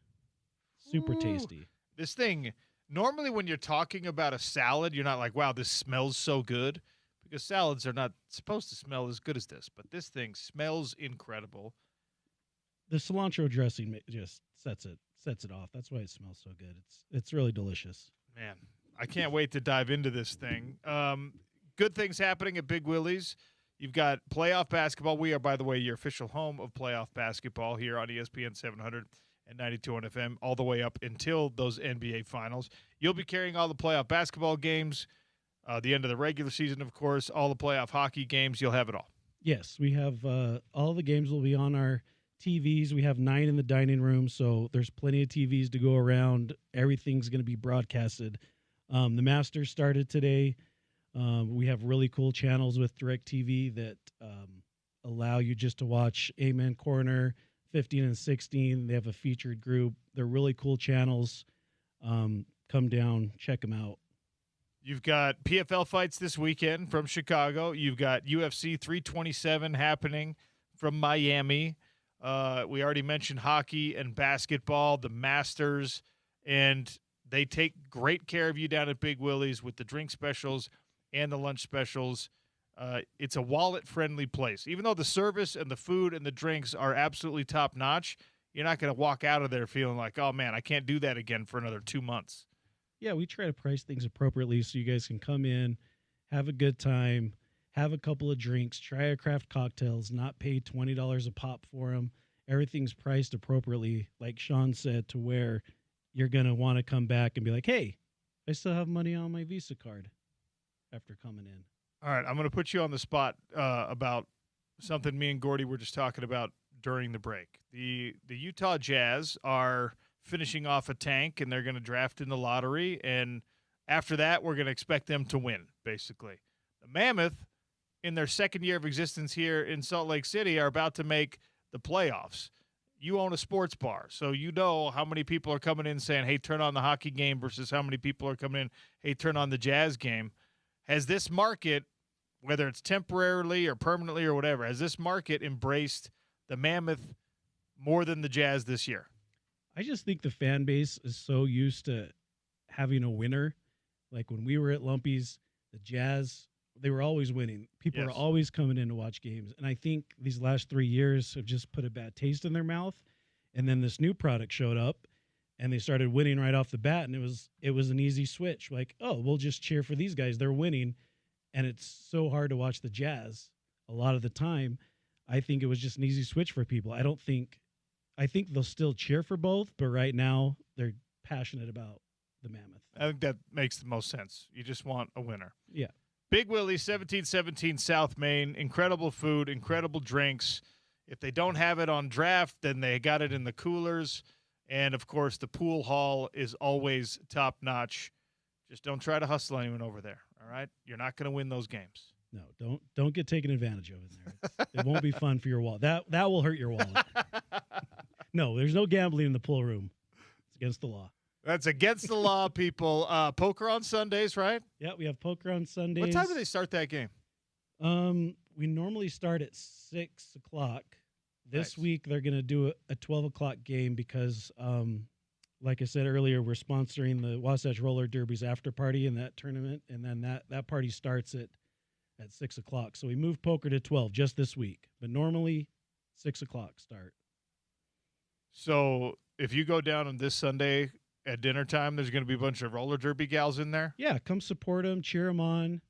Super tasty. This thing, normally when you're talking about a salad, you're not like, wow, this smells so good, because salads are not supposed to smell as good as this, but this thing smells incredible. The cilantro dressing just sets it off. That's why it smells so good. It's really delicious. Man, I can't wait to dive into this thing. Good things happening at Big Willie's. You've got playoff basketball. We are, by the way, your official home of playoff basketball here on ESPN 700 and 92 on FM, all the way up until those NBA finals. You'll be carrying all the playoff basketball games, the end of the regular season, of course, all the playoff hockey games. You'll have it all. Yes, we have all the games will be on our TVs. We have 9 in the dining room, so there's plenty of TVs to go around. Everything's going to be broadcasted. The Masters started today. We have really cool channels with DirecTV that allow you just to watch Amen Corner, 15 and 16. They have a featured group. They're really cool channels. Come down, check them out. You've got PFL fights this weekend from Chicago. You've got UFC 327 happening from Miami. We already mentioned hockey and basketball, the Masters, and they take great care of you down at Big Willie's with the drink specials and the lunch specials. It's a wallet-friendly place. Even though the service and the food and the drinks are absolutely top-notch, you're not going to walk out of there feeling like, oh, man, I can't do that again for another 2 months. Yeah, we try to price things appropriately so you guys can come in, have a good time, have a couple of drinks, try our craft cocktails, not pay $20 a pop for them. Everything's priced appropriately, like Sean said, to where you're going to want to come back and be like, hey, I still have money on my Visa card after coming in. All right, I'm going to put you on the spot about something me and Gordy were just talking about during the break. The Utah Jazz are finishing off a tank, and they're going to draft in the lottery, and after that, we're going to expect them to win, basically. The Mammoth, in their second year of existence here in Salt Lake City, are about to make the playoffs. You own a sports bar, so you know how many people are coming in saying, hey, turn on the hockey game versus how many people are coming in, hey, turn on the Jazz game. Has this market, whether it's temporarily or permanently or whatever, has this market embraced the Mammoth more than the Jazz this year? I just think the fan base is so used to having a winner. Like when we were at Lumpy's, the Jazz, they were always winning. People are always coming in to watch games. And I think these last 3 years have just put a bad taste in their mouth. And then this new product showed up and they started winning right off the bat. And it was an easy switch. Like, oh, we'll just cheer for these guys. They're winning. And it's so hard to watch the Jazz a lot of the time. I think it was just an easy switch for people. I think they'll still cheer for both, but right now they're passionate about the Mammoth. I think that makes the most sense. You just want a winner. Yeah. Big Willie, 1717 South Main. Incredible food, incredible drinks. If they don't have it on draft, then they got it in the coolers. And, of course, the pool hall is always top-notch. Just don't try to hustle anyone over there, all right? You're not going to win those games. No, don't get taken advantage of in there. It won't be fun for your wallet. That will hurt your wallet. No, there's no gambling in the pool room. It's against the law. That's against the law, people. Poker on Sundays, right? Yeah, we have poker on Sundays. What time do they start that game? We normally start at 6 o'clock. This Nice. week they're going to do a 12 o'clock game because, like I said earlier, we're sponsoring the Wasatch Roller Derby's after party in that tournament, and then that party starts at 6 o'clock. So we moved poker to 12 just this week, but normally 6 o'clock start. So if you go down on this Sunday at dinner time, there's going to be a bunch of roller derby gals in there? Yeah, come support them, cheer them on.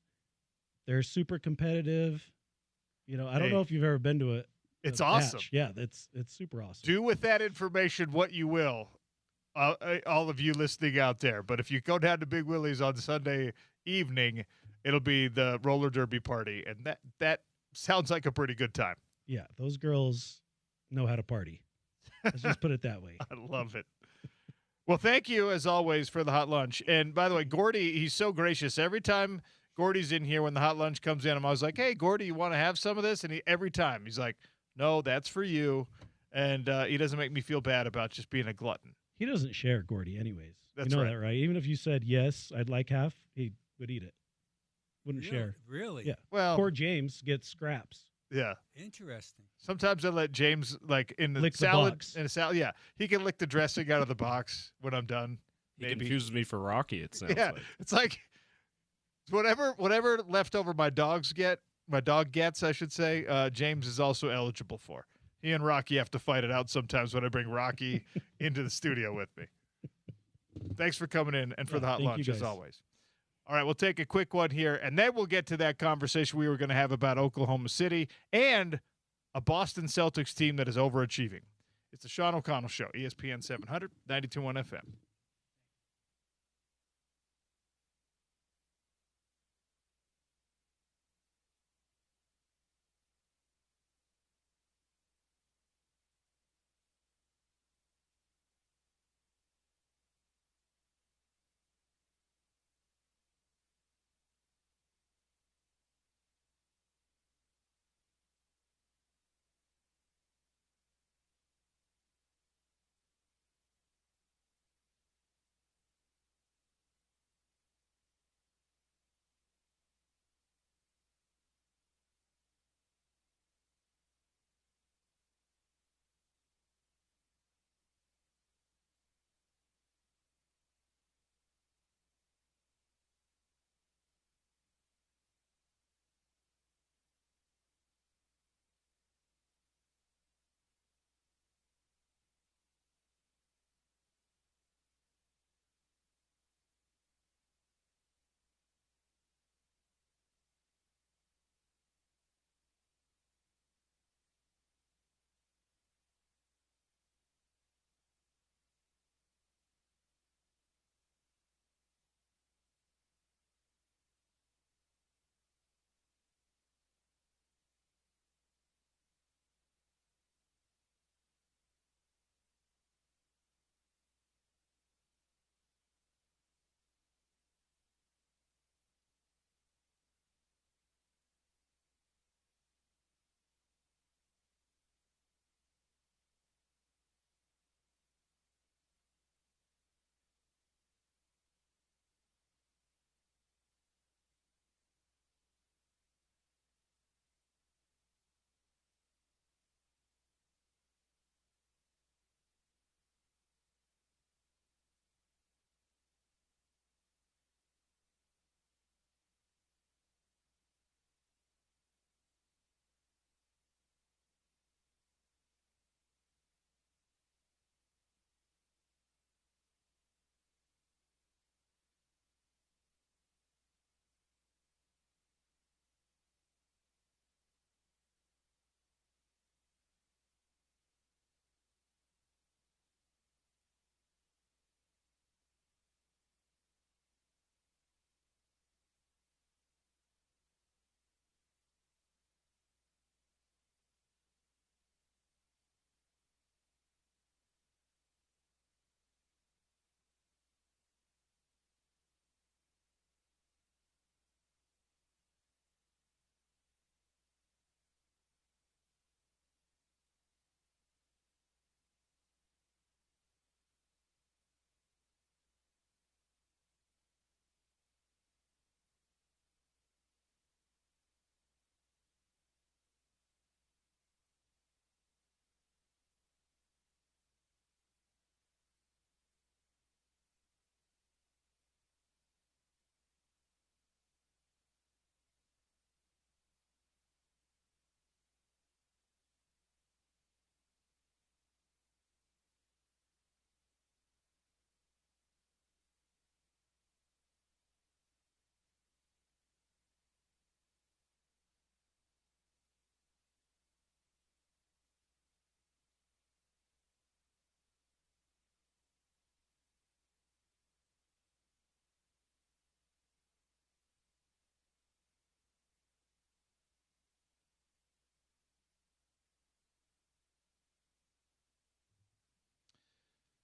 They're super competitive. I don't know if you've ever been to It's the awesome. batch. Yeah, it's super awesome. Do with that information what you will, all of you listening out there. But if you go down to Big Willie's on Sunday evening, it'll be the roller derby party, and that sounds like a pretty good time. Yeah, those girls know how to party. Let's just put it that way. I love it. Well, thank you, as always, for the hot lunch. And by the way, Gordy, he's so gracious. Every time Gordy's in here when the hot lunch comes in, I'm always like, hey, Gordy, you want to have some of this? And every time he's like, no, that's for you. And he doesn't make me feel bad about just being a glutton. He doesn't share, Gordy, anyways. That's you know right. that, right? Even if you said, yes, I'd like half, he would eat it. Wouldn't share. Really? Yeah. Well, Poor James gets scraps. yeah. Interesting. Sometimes I let James, like, in the Lick the salad. box. In a salad, yeah. He can lick the dressing out of the box when I'm done. He Maybe. confuses me for Rocky, it sounds Yeah. like. It's like whatever leftover my dog gets, I should say, James is also eligible for. He and Rocky have to fight it out sometimes when I bring Rocky into the studio with me. Thanks for coming in and for the hot thank you, lunch, as guys. always. All right, we'll take a quick one here, and then we'll get to that conversation we were going to have about Oklahoma City and a Boston Celtics team that is overachieving. It's the Sean O'Connell Show, ESPN 700, 92.1 FM.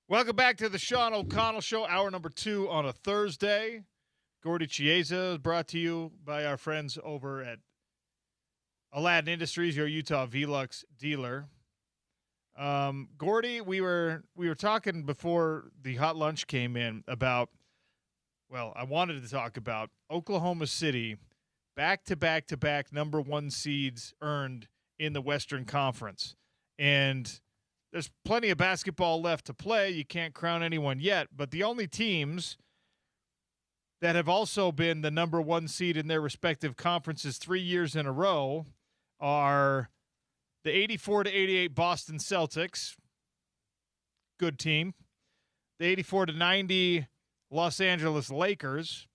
Welcome back to the Sean O'Connell Show, hour number 2 on a Thursday. Gordy Chiesa is brought to you by our friends over at Aladdin Industries, your Utah Velux dealer. Gordy, we were talking before the hot lunch came in about, well, I wanted to talk about Oklahoma City, back-to-back-to-back number 1 seeds earned in the Western Conference. And there's plenty of basketball left to play. You can't crown anyone yet, but the only teams that have also been the number 1 seed in their respective conferences 3 years in a row are the 84-88 Boston Celtics, good team. The 84-90 Los Angeles Lakers,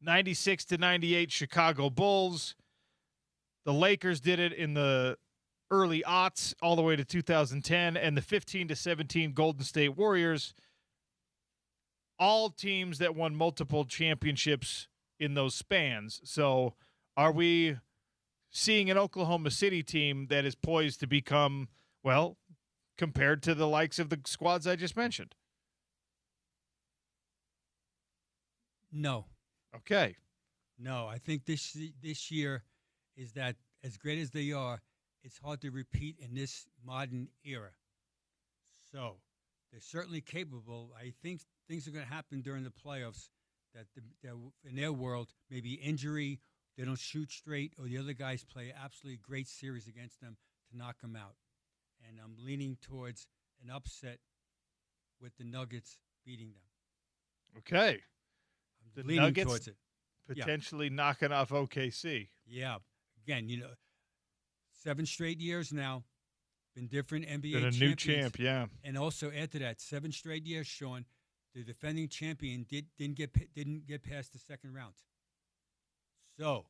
96-98 Chicago Bulls. The Lakers did it in the early aughts all the way to 2010, and the 15-17 Golden State Warriors, all teams that won multiple championships in those spans. So are we seeing an Oklahoma City team that is poised to become, well, compared to the likes of the squads I just mentioned? No. Okay. No, I think this year is that as great as they are, it's hard to repeat in this modern era. So they're certainly capable. I think things are going to happen during the playoffs that in their world, maybe injury, they don't shoot straight, or the other guys play an absolutely great series against them to knock them out. And I'm leaning towards an upset with the Nuggets beating them. Okay. I'm leaning Nuggets towards it. potentially knocking off OKC. Yeah. Again, 7 straight years now, been different NBA Been a champions. new champ, yeah. And also after that, 7 straight years, Sean, the defending champion didn't get past the second round. So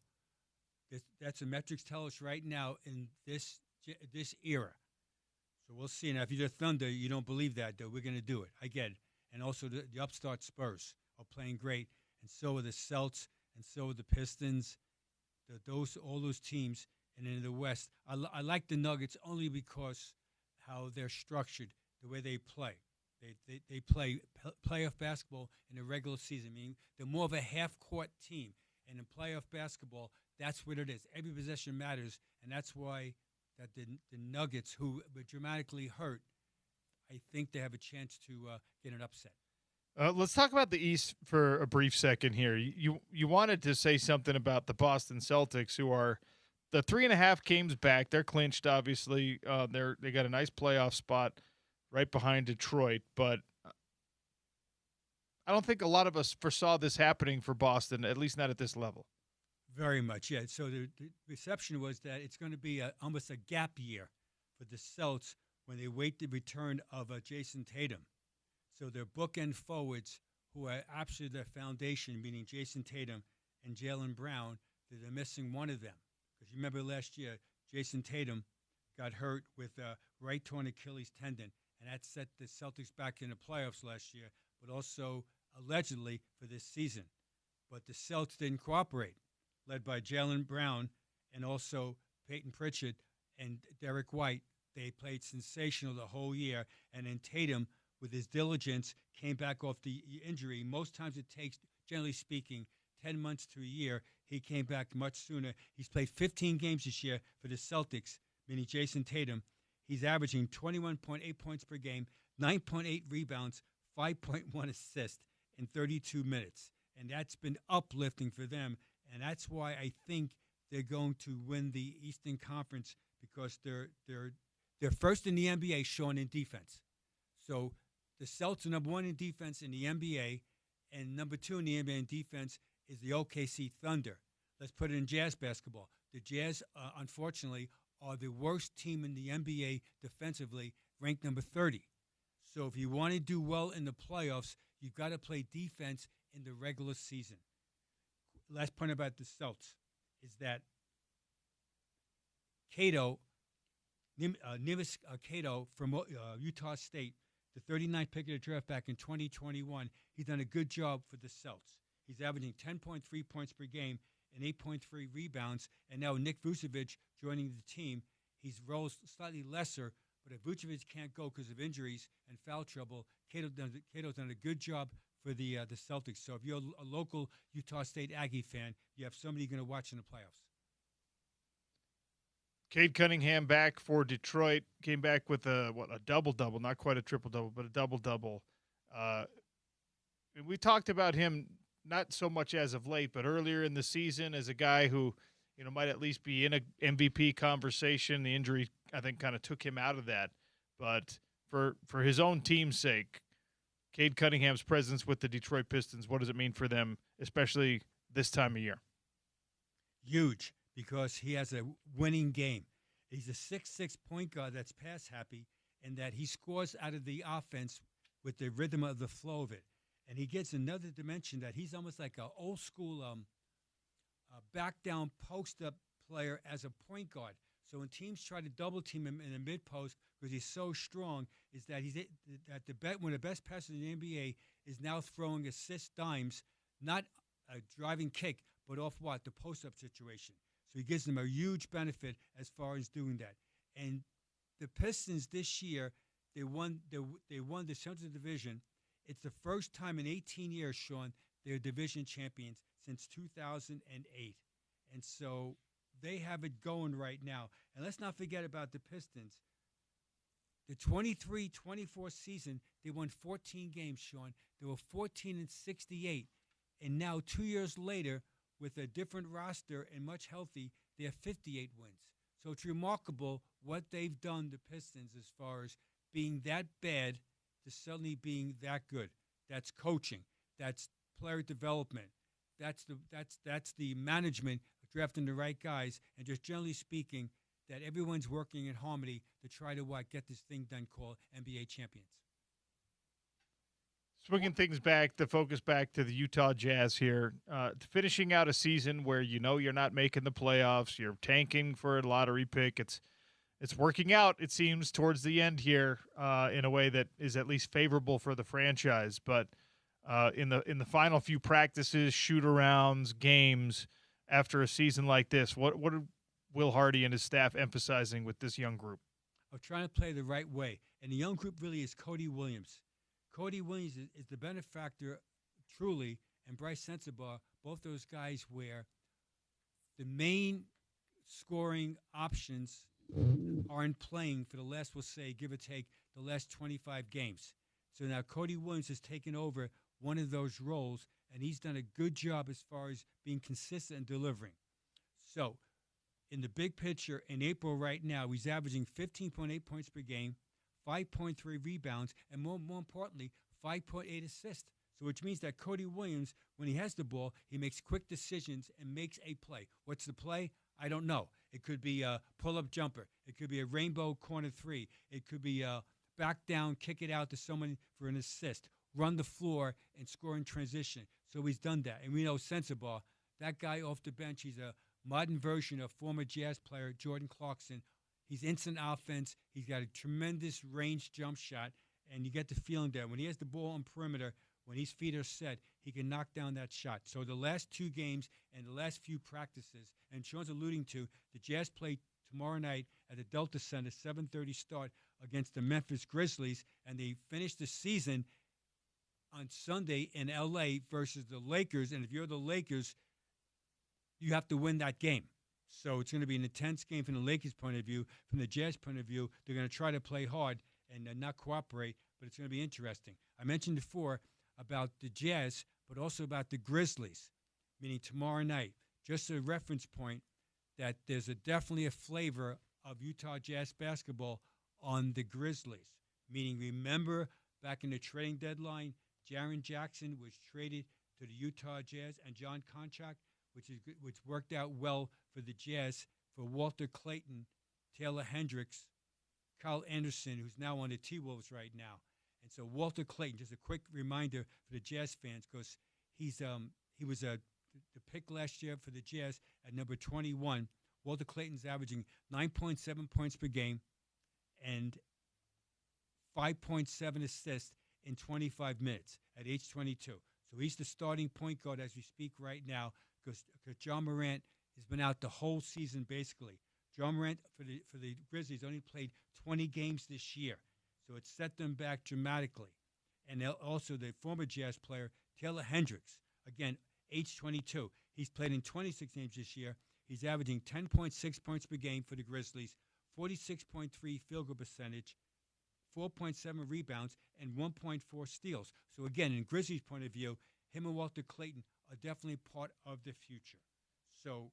that's what metrics tell us right now in this era. So we'll see. Now, if you're the Thunder, you don't believe that, though. We're going to do it. I get it. And also the upstart Spurs are playing great, and so are the Celts, and so are the Pistons. All those teams. And in the West, I like the Nuggets only because how they're structured, the way they play. They play playoff basketball in the regular season, meaning they're more of a half-court team. And in playoff basketball, that's what it is. Every possession matters, and that's why that the Nuggets, who were dramatically hurt, I think they have a chance to get an upset. Let's talk about the East for a brief second here. You wanted to say something about the Boston Celtics, who are the 3.5 games back. They're clinched, obviously. They got a nice playoff spot right behind Detroit, but I don't think a lot of us foresaw this happening for Boston, at least not at this level. Very much, yeah. So the reception was that it's going to be almost a gap year for the Celts when they wait the return of Jason Tatum. So their bookend forwards, who are absolutely their foundation, meaning Jason Tatum and Jaylen Brown, they're missing one of them. Because you remember last year, Jason Tatum got hurt with a right torn Achilles tendon, and that set the Celtics back in the playoffs last year, but also allegedly for this season. But the Celts didn't cooperate, led by Jaylen Brown and also Peyton Pritchard and Derek White. They played sensational the whole year, and then Tatum, with his diligence, came back off the injury. Most times it takes, generally speaking, 10 months to a year. He came back much sooner. He's played 15 games this year for the Celtics, meaning Jason Tatum. He's averaging 21.8 points per game, 9.8 rebounds, 5.1 assists in 32 minutes. And that's been uplifting for them. And that's why I think they're going to win the Eastern Conference, because they're first in the NBA, Sean, in defense. So the Celtics are number 1 in defense in the NBA, and number 2 in the NBA in defense is the OKC Thunder. Let's put it in Jazz basketball. The Jazz, unfortunately, are the worst team in the NBA defensively, ranked number 30. So if you want to do well in the playoffs, you've got to play defense in the regular season. Last point about the Celtics is that Nevis Cato from Utah State, the 39th pick of the draft back in 2021, he's done a good job for the Celtics. He's averaging 10.3 points per game and 8.3 rebounds. And now Nick Vucevic joining the team, he's roles slightly lesser, But if Vucevic can't go because of injuries and foul trouble, Cato's done a good job for the Celtics. So if you're a local Utah State Aggie fan, you have somebody you're going to watch in the playoffs. Cade Cunningham back for Detroit. Came back with a double-double, not quite a triple-double, but a double-double. We talked about him not so much as of late, but earlier in the season as a guy who, might at least be in a MVP conversation. The injury, I think, kind of took him out of that. But for his own team's sake, Cade Cunningham's presence with the Detroit Pistons, what does it mean for them, especially this time of year? Huge, because he has a winning game. He's a 6'6" point guard that's pass happy, and that he scores out of the offense with the rhythm of the flow of it. And he gets another dimension that he's almost like an old school back down post up player as a point guard. So when teams try to double team him in the mid post because he's so strong, is that one of the best passers in the NBA is now throwing assist dimes, not a driving kick, but off the post up situation. So he gives them a huge benefit as far as doing that. And the Pistons this year, they won the Central Division. It's the first time in 18 years, Sean, they're division champions since 2008. And so they have it going right now. And let's not forget about the Pistons. The 23-24 season, they won 14 games, Sean. They were 14-68. And now 2 years later, with a different roster and much healthy, they have 58 wins. So it's remarkable what they've done, the Pistons, as far as being that bad to suddenly being that good. That's coaching. That's player development. That's the management drafting the right guys, and just generally speaking, that everyone's working in harmony to try to get this thing done called NBA champions. Swinging things back, the focus back to the Utah Jazz here, finishing out a season where you're not making the playoffs, you're tanking for a lottery pick. It's working out, it seems, towards the end here in a way that is at least favorable for the franchise. But in the final few practices, shoot-arounds, games, after a season like this, what are Will Hardy and his staff emphasizing with this young group? Of trying to play the right way. And the young group really is Cody Williams. Cody Williams is the benefactor, truly, and Bryce Sensabaugh, both those guys where the main scoring options aren't playing for the last, we'll say, give or take, the last 25 games. So now Cody Williams has taken over one of those roles, and he's done a good job as far as being consistent and delivering. So in the big picture, in April right now, he's averaging 15.8 points per game, 5.3 rebounds, and more importantly, 5.8 assists. So which means that Cody Williams, when he has the ball, he makes quick decisions and makes a play. What's the play? I don't know. It could be a pull-up jumper. It could be a rainbow corner three. It could be a back down, kick it out to someone for an assist, run the floor, and score in transition. So he's done that. And we know Sensabaugh, that guy off the bench, he's a modern version of former Jazz player Jordan Clarkson. He's instant offense. He's got a tremendous range jump shot, and you get the feeling that when he has the ball on perimeter, when his feet are set, he can knock down that shot. So the last two games and the last few practices, and Sean's alluding to, the Jazz play tomorrow night at the Delta Center, 7:30 start against the Memphis Grizzlies, and they finish the season on Sunday in L.A. versus the Lakers. And if you're the Lakers, you have to win that game. So it's going to be an intense game from the Lakers' point of view. From the Jazz point of view, they're going to try to play hard and not cooperate, but it's going to be interesting. I mentioned before about the Jazz, but also about the Grizzlies, meaning tomorrow night. Just a reference point that there's definitely a flavor of Utah Jazz basketball on the Grizzlies, meaning remember back in the trading deadline, Jaren Jackson was traded to the Utah Jazz and John Konchak, which worked out well for the Jazz, for Walter Clayton, Taylor Hendricks, Kyle Anderson, who's now on the T-Wolves right now. And so Walter Clayton, just a quick reminder for the Jazz fans, because he was the pick last year for the Jazz at number 21. Walter Clayton's averaging 9.7 points per game and 5.7 assists in 25 minutes at age 22. So he's the starting point guard as we speak right now, because John Morant has been out the whole season basically. John Morant for the Grizzlies only played 20 games this year, so it set them back dramatically. And also the former Jazz player Taylor Hendricks, again, age 22. He's played in 26 games this year. He's averaging 10.6 points per game for the Grizzlies, 46.3 field goal percentage, 4.7 rebounds, and 1.4 steals. So again, in Grizzlies' point of view, him and Walter Clayton are definitely part of the future. So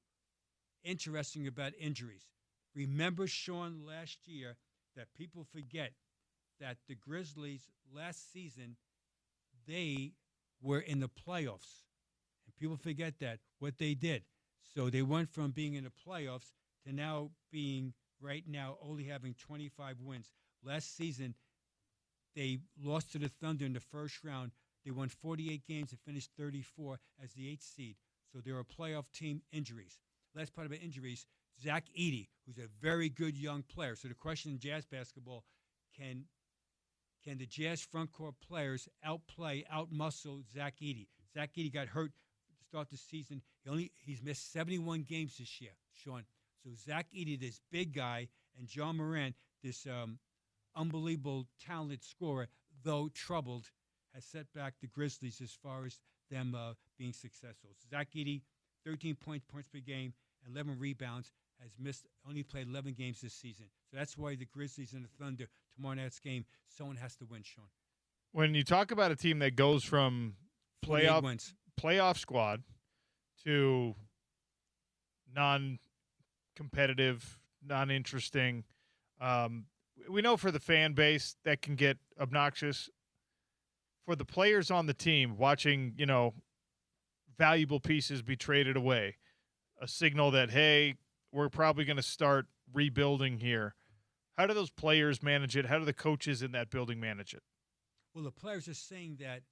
interesting about injuries. Remember, Sean, last year that people forget that the Grizzlies last season, they were in the playoffs. And people forget that, what they did. So they went from being in the playoffs to now being, right now, only having 25 wins. Last season, they lost to the Thunder in the first round. They won 48 games and finished 34 as the 8th seed. So they're a playoff team. Injuries. Last part about injuries, Zach Edey, who's a very good young player. So the question in Jazz basketball, can the Jazz front court players outmuscle Zach Edey? Zach Edey got hurt to start the season. He's missed 71 games this year, Sean. So Zach Edey, this big guy, and John Morant, this unbelievable talented scorer, though troubled, has set back the Grizzlies as far as them being successful. Zach Edey, 13 points per game, 11 rebounds, has only played 11 games this season. So that's why the Grizzlies and the Thunder, tomorrow night's game, someone has to win, Sean. When you talk about a team that goes from playoff squad to non-competitive, non-interesting, we know for the fan base that can get obnoxious. For the players on the team, watching, valuable pieces be traded away, a signal that, hey, we're probably going to start rebuilding here. How do those players manage it? How do the coaches in that building manage it? Well, the players are saying that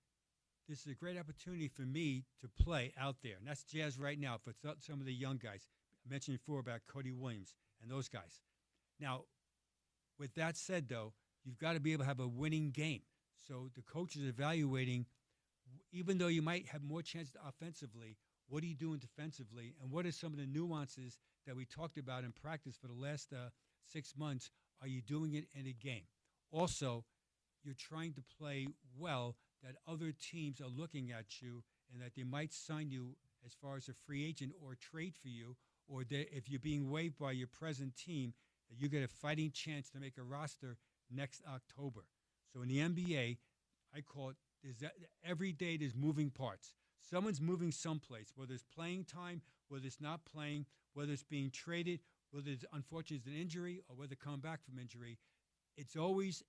this is a great opportunity for me to play out there. And that's Jazz right now for some of the young guys. I mentioned before about Cody Williams and those guys. Now, with that said, though, you've got to be able to have a winning game. So the coach is evaluating, even though you might have more chances offensively, what are you doing defensively? And what are some of the nuances that we talked about in practice for the last 6 months? Are you doing it in a game? Also, you're trying to play well that other teams are looking at you and that they might sign you as far as a free agent or trade for you, or that if you're being waived by your present team, that you get a fighting chance to make a roster next October. So in the NBA, I call it, every day there's moving parts. Someone's moving someplace, whether it's playing time, whether it's not playing, whether it's being traded, whether it's unfortunately an injury, or whether coming back from injury. It's always,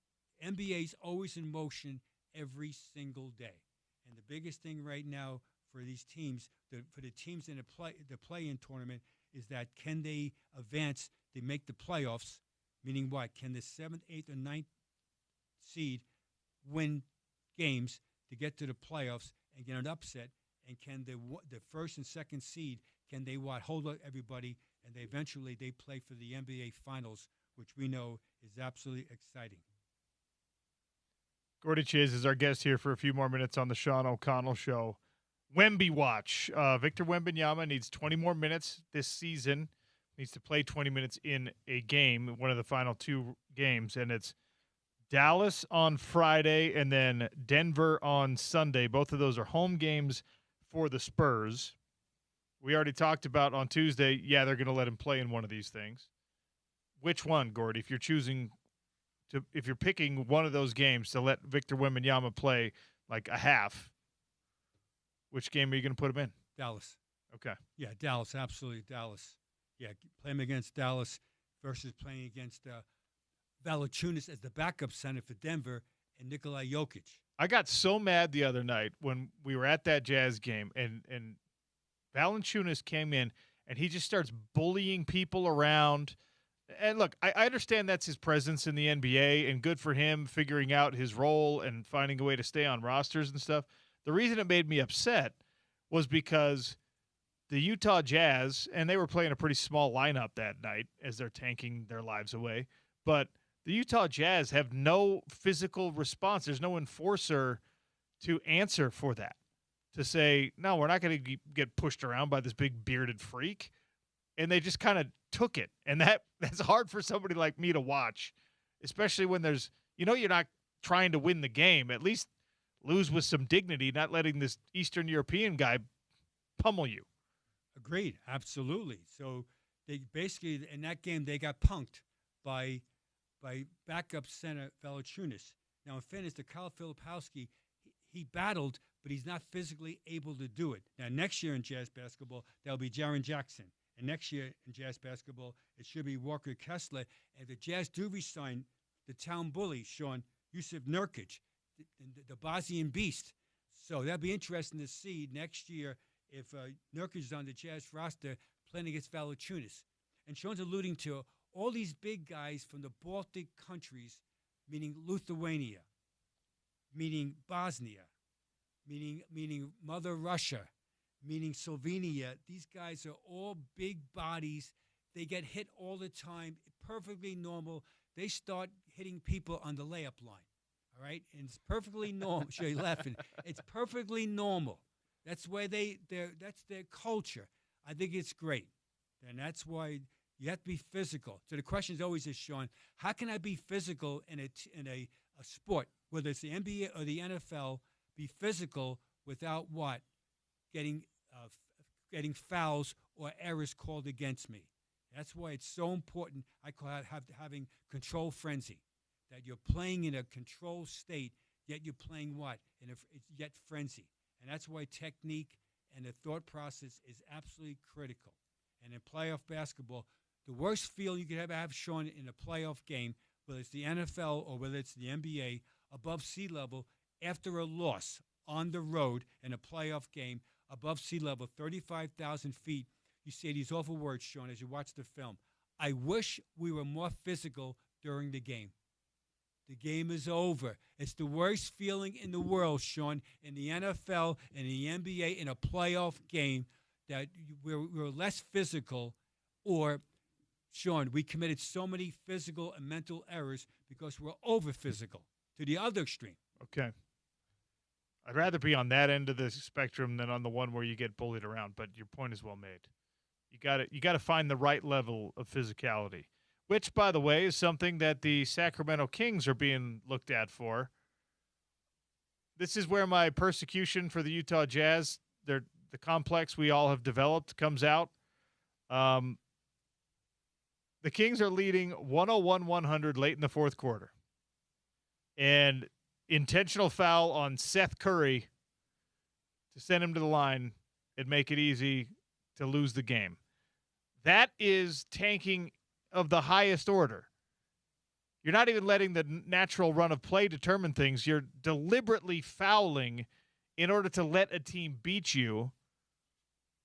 NBA's always in motion every single day. And the biggest thing right now for these teams, for the teams in the play-in tournament, is that can they advance to make the playoffs, meaning what? Can the 7th, 8th, or 9th seed win games to get to the playoffs and get an upset? And can the first and second seed, can they hold up everybody, and they eventually play for the NBA Finals, which we know is absolutely exciting. Gordy Chase is our guest here for a few more minutes on the Sean O'Connell Show. Wemby watch. Victor Wembanyama needs 20 more minutes this season. Needs to play 20 minutes in a game, one of the final 2 games, and it's Dallas on Friday and then Denver on Sunday. Both of those are home games for the Spurs. We already talked about on Tuesday, they're going to let him play in one of these things. Which one, Gordy? If you're picking one of those games to let Victor Wembanyama play like a half, which game are you going to put him in? Dallas. Okay. Yeah, Dallas, absolutely Dallas. Yeah, play him against Dallas versus playing against Valanciunas as the backup center for Denver and Nikola Jokic. I got so mad the other night when we were at that Jazz game and Valanciunas came in and he just starts bullying people around. And look, I understand that's his presence in the NBA and good for him figuring out his role and finding a way to stay on rosters and stuff. The reason it made me upset was because the Utah Jazz, and they were playing a pretty small lineup that night as they're tanking their lives away, but the Utah Jazz have no physical response. There's no enforcer to answer for that, to say, no, we're not going to get pushed around by this big bearded freak. and they just kind of took it. And that's hard for somebody like me to watch, especially when there's, you're not trying to win the game. At least lose with some dignity, not letting this Eastern European guy pummel you. Agreed. Absolutely. So they basically, in that game, they got punked by backup center Valanciunas. Now, in fairness to Kyle Filipowski, he battled, but he's not physically able to do it. Now, next year in Jazz basketball, that'll be Jaren Jackson. And next year in Jazz basketball, it should be Walker Kessler. And the Jazz do resign the town bully, Sean, Yusuf Nurkic, the Bosnian beast. So that'll be interesting to see next year if Nurkic is on the Jazz roster playing against Valanciunas. And Sean's alluding to all these big guys from the Baltic countries, meaning Lithuania, meaning Bosnia, meaning Mother Russia, meaning Slovenia. These guys are all big bodies. They get hit all the time, perfectly normal. They start hitting people on the layup line, all right? And it's perfectly normal. Sure, you're laughing. It's perfectly normal. That's why that's their culture. I think it's great. And that's why you have to be physical. So the question is always this, Sean, how can I be physical in a sport, whether it's the NBA or the NFL, be physical without what? Getting fouls or errors called against me. That's why it's so important. I call it having control frenzy, that you're playing in a control state, yet you're playing what? Yet frenzy. And that's why technique and the thought process is absolutely critical. And in playoff basketball, the worst feeling you could ever have, Sean, in a playoff game, whether it's the NFL or whether it's the NBA, above sea level, after a loss on the road in a playoff game, above sea level, 35,000 feet, you say these awful words, Sean, as you watch the film. I wish we were more physical during the game. The game is over. It's the worst feeling in the world, Sean, in the NFL and the NBA, in a playoff game, that we're less physical, or, Sean, we committed so many physical and mental errors because we're over physical to the other extreme. Okay. I'd rather be on that end of the spectrum than on the one where you get bullied around, but your point is well made. You got to find the right level of physicality, which, by the way, is something that the Sacramento Kings are being looked at for. This is where my persecution for the Utah Jazz, the complex we all have developed, comes out. The Kings are leading 101-100 late in the fourth quarter. And intentional foul on Seth Curry to send him to the line and make it easy to lose the game. That is tanking of the highest order. You're not even letting the natural run of play determine things. You're deliberately fouling in order to let a team beat you.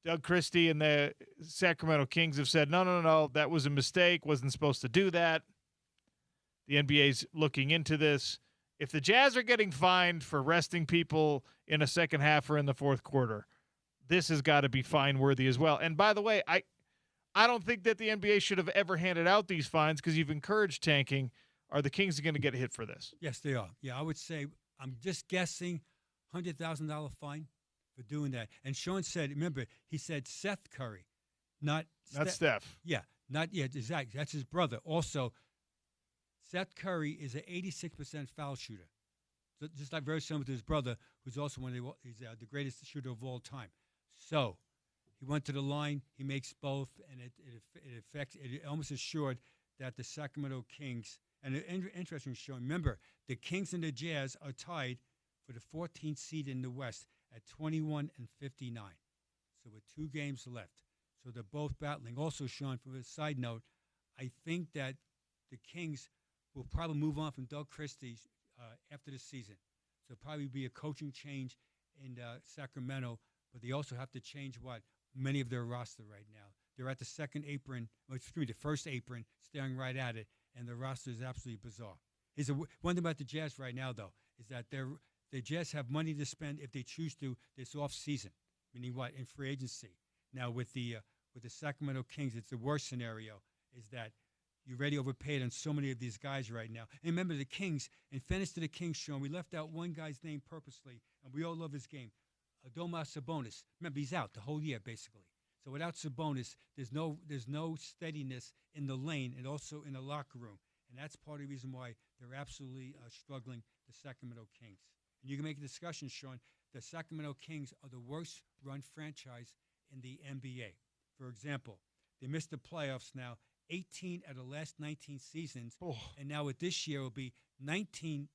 Doug Christie and the Sacramento Kings have said, no, that was a mistake, wasn't supposed to do that. The NBA's looking into this. If the Jazz are getting fined for resting people in a second half or in the fourth quarter, this has got to be fine-worthy as well. And by the way, I don't think that the NBA should have ever handed out these fines because you've encouraged tanking. Are the Kings going to get hit for this? Yes, they are. Yeah, I would say, I'm just guessing, $100,000 fine for doing that. And Sean said, remember, he said Seth Curry, not Steph. Yeah, exactly. That's his brother. Also, Seth Curry is an 86% foul shooter. So just like very similar to his brother, who's also he's the greatest shooter of all time. So he went to the line, he makes both, and it almost assured that the Sacramento Kings, and interesting, Sean, remember, the Kings and the Jazz are tied for the 14th seed in the West at 21-59. So with 2 games left. So they're both battling. Also, Sean, from a side note, I think that the Kings will probably move on from Doug Christie after the season. So probably be a coaching change in Sacramento, but they also have to change many of their roster right now. They're at the the first apron, staring right at it, and the roster is absolutely bizarre. One thing about the Jazz right now, though, is that the Jazz have money to spend if they choose to this off-season, meaning in free agency. Now with the Sacramento Kings, it's the worst scenario, is that you're already overpaid on so many of these guys right now. And remember, the Kings, in fairness to the Kings, Sean, we left out one guy's name purposely, and we all love his game, Domas Sabonis. Remember, he's out the whole year, basically. So without Sabonis, there's no steadiness in the lane and also in the locker room. And that's part of the reason why they're absolutely struggling, the Sacramento Kings. And you can make a discussion, Sean. The Sacramento Kings are the worst run franchise in the NBA. For example, they missed the playoffs now 18 out of the last 19 seasons. Oh. And now with this year, it will be 19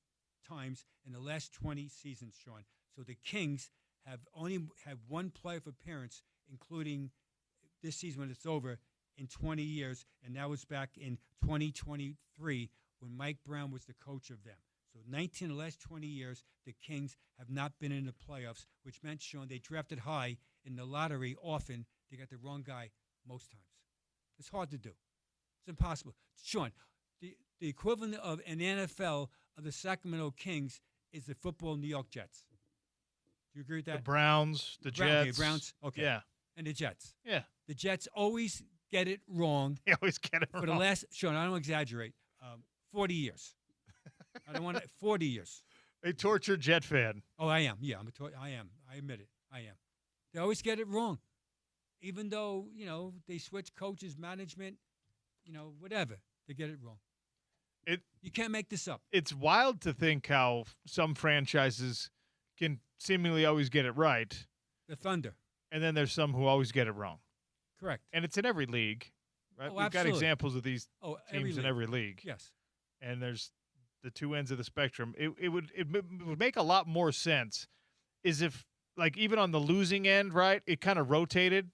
times in the last 20 seasons, Sean. So the Kings have only had one playoff appearance, including this season when it's over, in 20 years. And that was back in 2023 when Mike Brown was the coach of them. So 19 of the last 20 years, the Kings have not been in the playoffs, which meant, Sean, they drafted high in the lottery often. They got the wrong guy most times. It's hard to do. It's impossible. Sean, the equivalent of an NFL of the Sacramento Kings is the football New York Jets. Do you agree with that? The Browns, the Jets. Okay, Browns. Okay. Yeah. And the Jets. Yeah. The Jets always get it wrong. They always get it wrong. For the last, Sean, I don't exaggerate, 40 years. I don't want to, 40 years. A tortured Jet fan. Oh, I am. Yeah, I am. I admit it. I am. They always get it wrong. Even though, they switch coaches, management, whatever. They get it wrong. You can't make this up. It's wild to think how some franchises can seemingly always get it right. The Thunder. And then there's some who always get it wrong. Correct. And it's in every league, right? Oh, We've got absolutely. examples of these teams in every league. Yes. And there's the two ends of the spectrum. It would make a lot more sense is if, like, even on the losing end, right, it kind of rotated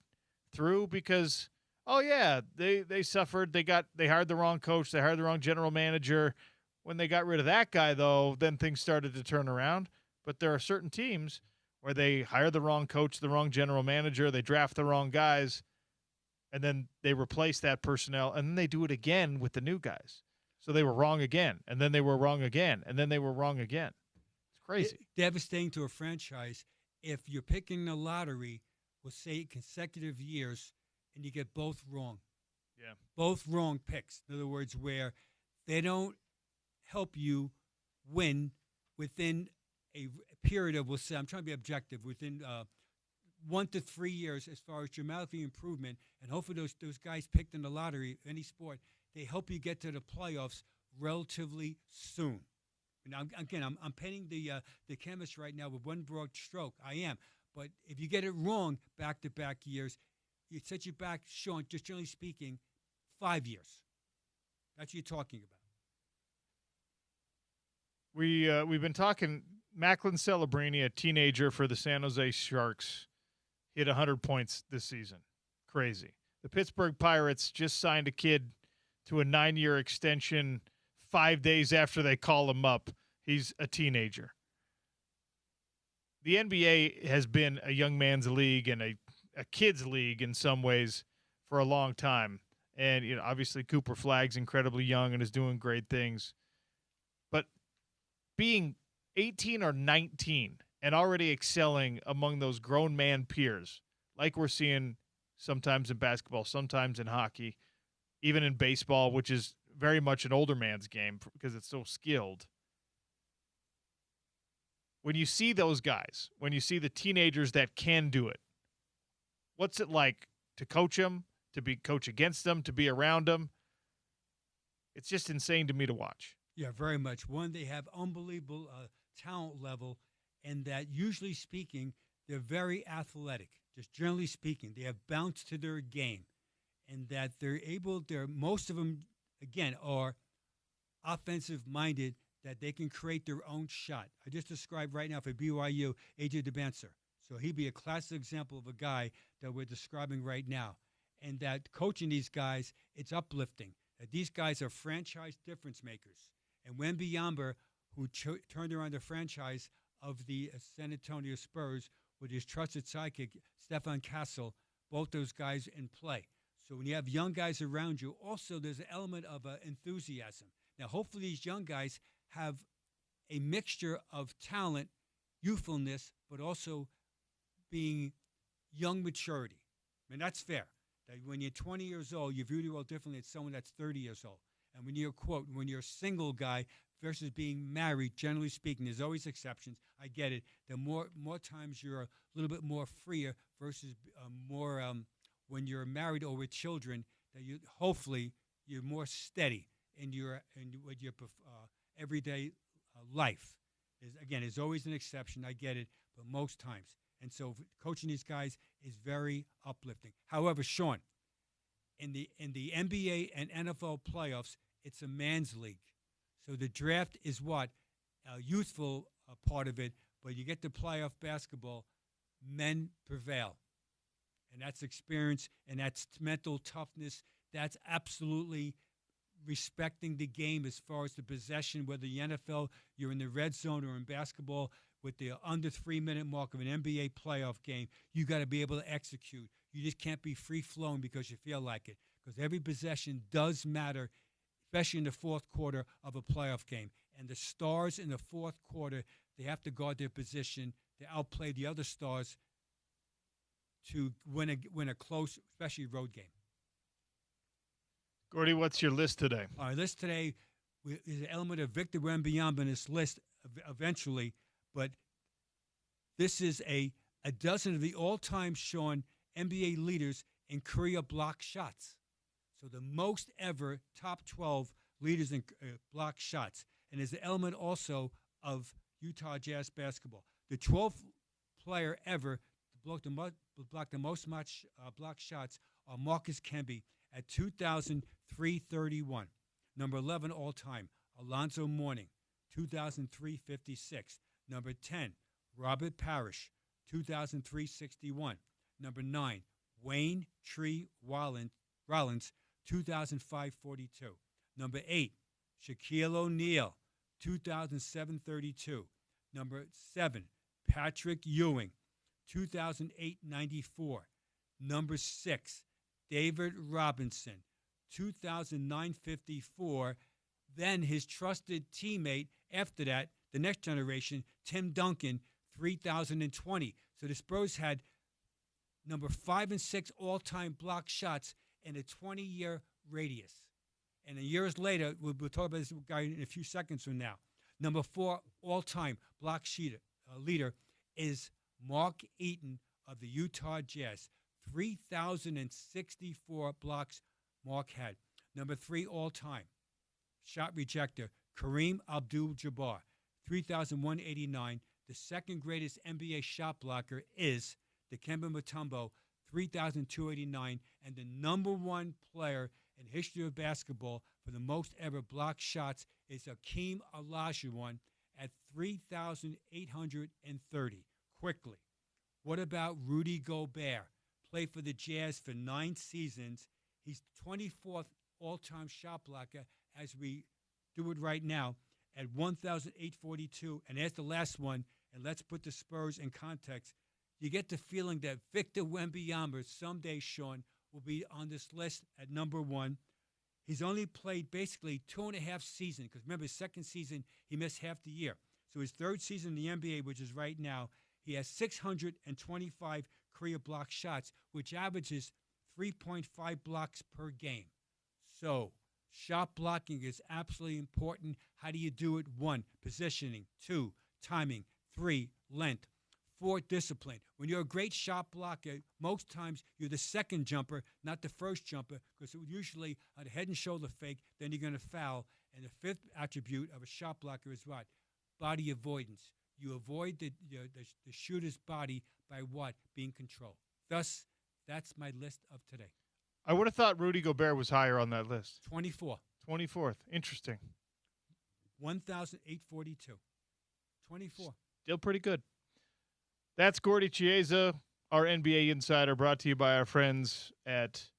through because, oh, yeah, they suffered. They hired the wrong coach. They hired the wrong general manager. When they got rid of that guy, though, then things started to turn around. But there are certain teams where they hire the wrong coach, the wrong general manager, they draft the wrong guys, and then they replace that personnel, and then they do it again with the new guys. So they were wrong again, and then they were wrong again, and then they were wrong again. It's crazy. It's devastating to a franchise if you're picking the lottery, we'll say consecutive years, and you get both wrong. Yeah. Both wrong picks. In other words, where they don't help you win within a period of, we'll say, I'm trying to be objective, within 1 to 3 years as far as dramatically improvement, and hopefully those guys picked in the lottery, any sport, they help you get to the playoffs relatively soon. Now, again, I'm painting the canvas right now with one broad stroke. I am. But if you get it wrong back-to-back years, it sets you back, Sean, just generally speaking, 5 years. That's what you're talking about. We've been talking. Macklin Celebrini, a teenager for the San Jose Sharks, hit 100 points this season. Crazy. The Pittsburgh Pirates just signed a kid to a 9-year extension 5 days after they call him up. He's a teenager. The NBA has been a young man's league and a kid's league in some ways for a long time. And obviously Cooper Flagg's incredibly young and is doing great things. But being 18 or 19 and already excelling among those grown man peers, like we're seeing sometimes in basketball, sometimes in hockey, even in baseball, which is very much an older man's game because it's so skilled. When you see those guys, when you see the teenagers that can do it, what's it like to coach them, to be coach against them, to be around them? It's just insane to me to watch. Yeah, very much. One, they have unbelievable talent level, and that usually speaking, they're very athletic. Just generally speaking, they have bounce to their game, and that most of them, again, are offensive minded, that they can create their own shot. I just described right now for BYU, AJ DeBancer. So he'd be a classic example of a guy that we're describing right now. And that coaching these guys, it's uplifting. That these guys are franchise difference makers. And Wemby Yamba, who turned around the franchise of the San Antonio Spurs with his trusted sidekick, Stefan Castle, both those guys in play. So when you have young guys around you, also there's an element of enthusiasm. Now, hopefully these young guys have a mixture of talent, youthfulness, but also being young maturity. I mean, that's fair. That when you're 20 years old, you view the world differently than someone that's 30 years old. And when you're a single guy versus being married, generally speaking, there's always exceptions. I get it. The more times you're a little bit more freer versus more when you're married or with children that you hopefully you're more steady in your everyday life. There's always an exception. I get it, but most times. And so coaching these guys is very uplifting. However, Sean, in the NBA and NFL playoffs, it's a man's league. So the draft is what? A youthful part of it, but you get to playoff basketball, men prevail. And that's experience, and that's mental toughness. That's absolutely respecting the game as far as the possession, whether the NFL, you're in the red zone or in basketball, with the under 3-minute mark of an NBA playoff game, you got to be able to execute. You just can't be free-flowing because you feel like it, because every possession does matter, especially in the fourth quarter of a playoff game. And the stars in the fourth quarter, they have to guard their position to outplay the other stars to win a close, especially road game. Gordy, what's your list today? Our list today is an element of Victor Wembanyama in this list eventually, but this is a dozen of the all-time, Sean, NBA leaders in career block shots. So the most ever top 12 leaders in block shots. And there's an element also of Utah Jazz basketball. The 12th player ever to block the most block shots are Marcus Camby at 2,331. Number 11 all-time, Alonzo Mourning, 2,356. Number 10, Robert Parrish, 2,361. Number 9, Wayne Tree Rollins, 2,542. Number 8, Shaquille O'Neal, 2,732. Number 7, Patrick Ewing, 2,894. Number 6, David Robinson, 2,954. Then his trusted teammate after that, the next generation, Tim Duncan, 3,020. So the Spurs had number 5 and 6 all-time block shots in a 20-year radius. And years later, we'll talk about this guy in a few seconds from now. Number 4 all-time block leader is Mark Eaton of the Utah Jazz. 3,064 blocks Mark had. Number 3 all-time shot rejector, Kareem Abdul-Jabbar, 3,189. The second greatest NBA shot blocker is Dikembe Mutombo, 3,289. And the number 1 player in the history of basketball for the most ever block shots is Hakeem Olajuwon at 3,830. Quickly. What about Rudy Gobert? Played for the Jazz for 9 seasons. He's 24th all-time shot blocker as we do it right now at 1,842. And as the last one, and let's put the Spurs in context, you get the feeling that Victor Wembanyama someday, Sean, will be on this list at number 1. He's only played basically 2.5 seasons, because remember, his second season, he missed half the year. So his third season in the NBA, which is right now, he has 625 career block shots, which averages 3.5 blocks per game. So shot blocking is absolutely important. How do you do it? 1, positioning. 2, timing. 3, length. 4, discipline. When you're a great shot blocker, most times you're the second jumper, not the first jumper, because usually a head and shoulder fake, then you're going to foul. And the 5th attribute of a shot blocker is what? Body avoidance. You avoid the shooter's body by what? Being controlled. Thus, that's my list of today. I would have thought Rudy Gobert was higher on that list. 24. 24th. Interesting. 1,842. 24. Still pretty good. That's Gordy Chiesa, our NBA insider, brought to you by our friends at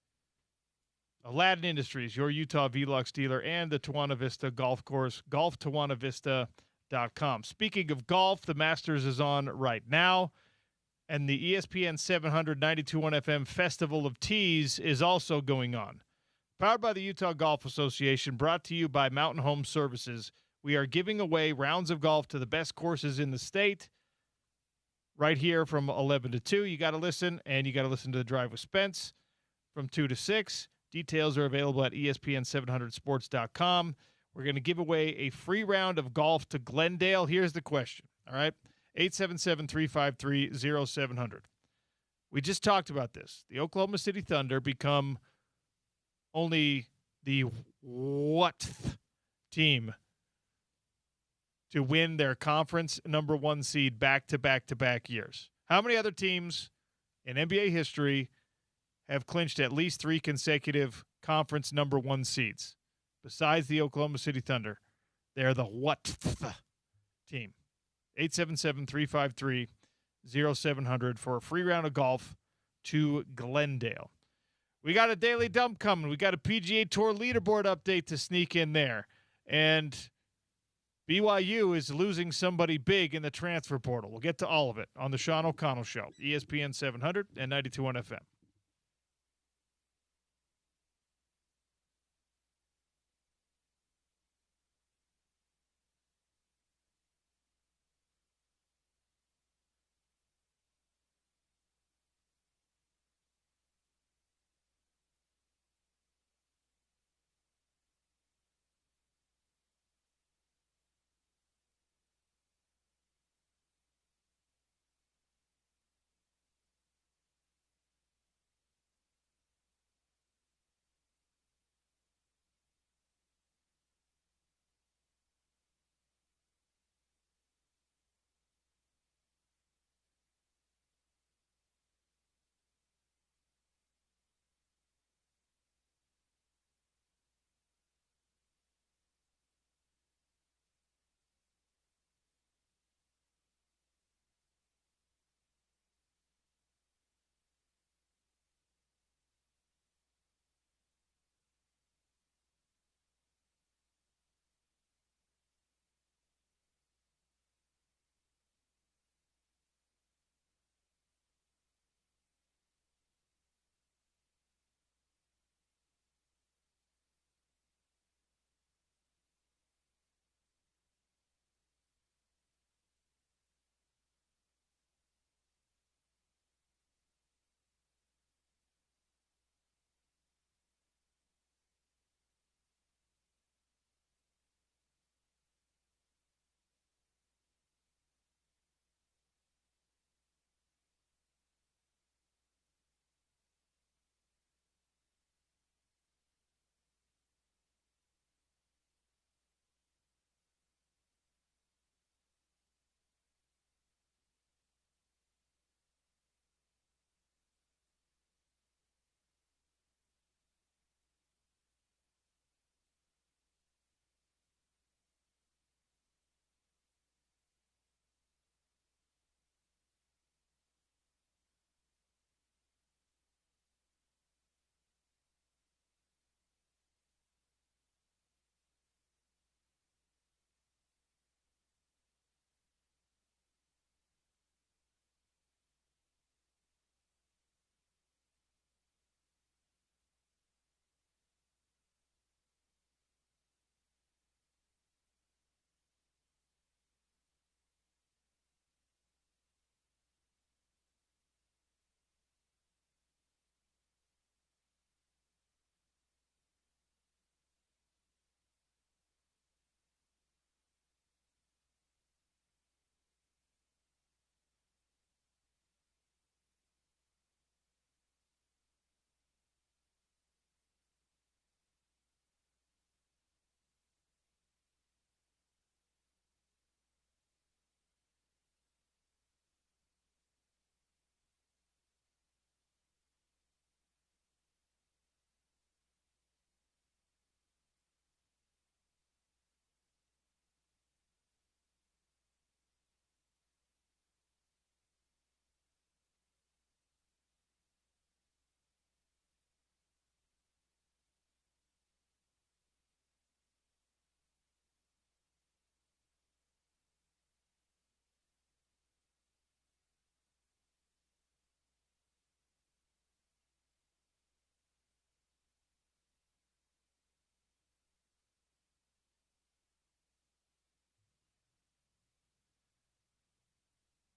Aladdin Industries, your Utah Velux dealer, and the Tawana Vista Golf Course, golftawanavista.com. Speaking of golf, the Masters is on right now, and the ESPN 792.1 FM Festival of Tees is also going on. Powered by the Utah Golf Association, brought to you by Mountain Home Services, we are giving away rounds of golf to the best courses in the state. Right here from 11 to 2, you got to listen, and you got to listen to The Drive with Spence from 2 to 6. Details are available at ESPN700sports.com. We're going to give away a free round of golf to Glendale. Here's the question, all right? 877-353-0700. We just talked about this. The Oklahoma City Thunder become only the team to win their conference number 1 seed back-to-back-to-back years. How many other teams in NBA history have clinched at least 3 consecutive conference number 1 seeds? Besides the Oklahoma City Thunder, they're the team. 877-353-0700 for a free round of golf to Glendale. We got a daily dump coming. We got a PGA Tour leaderboard update to sneak in there. And BYU is losing somebody big in the transfer portal. We'll get to all of it on the Sean O'Connell Show, ESPN 700 and 92.1 FM.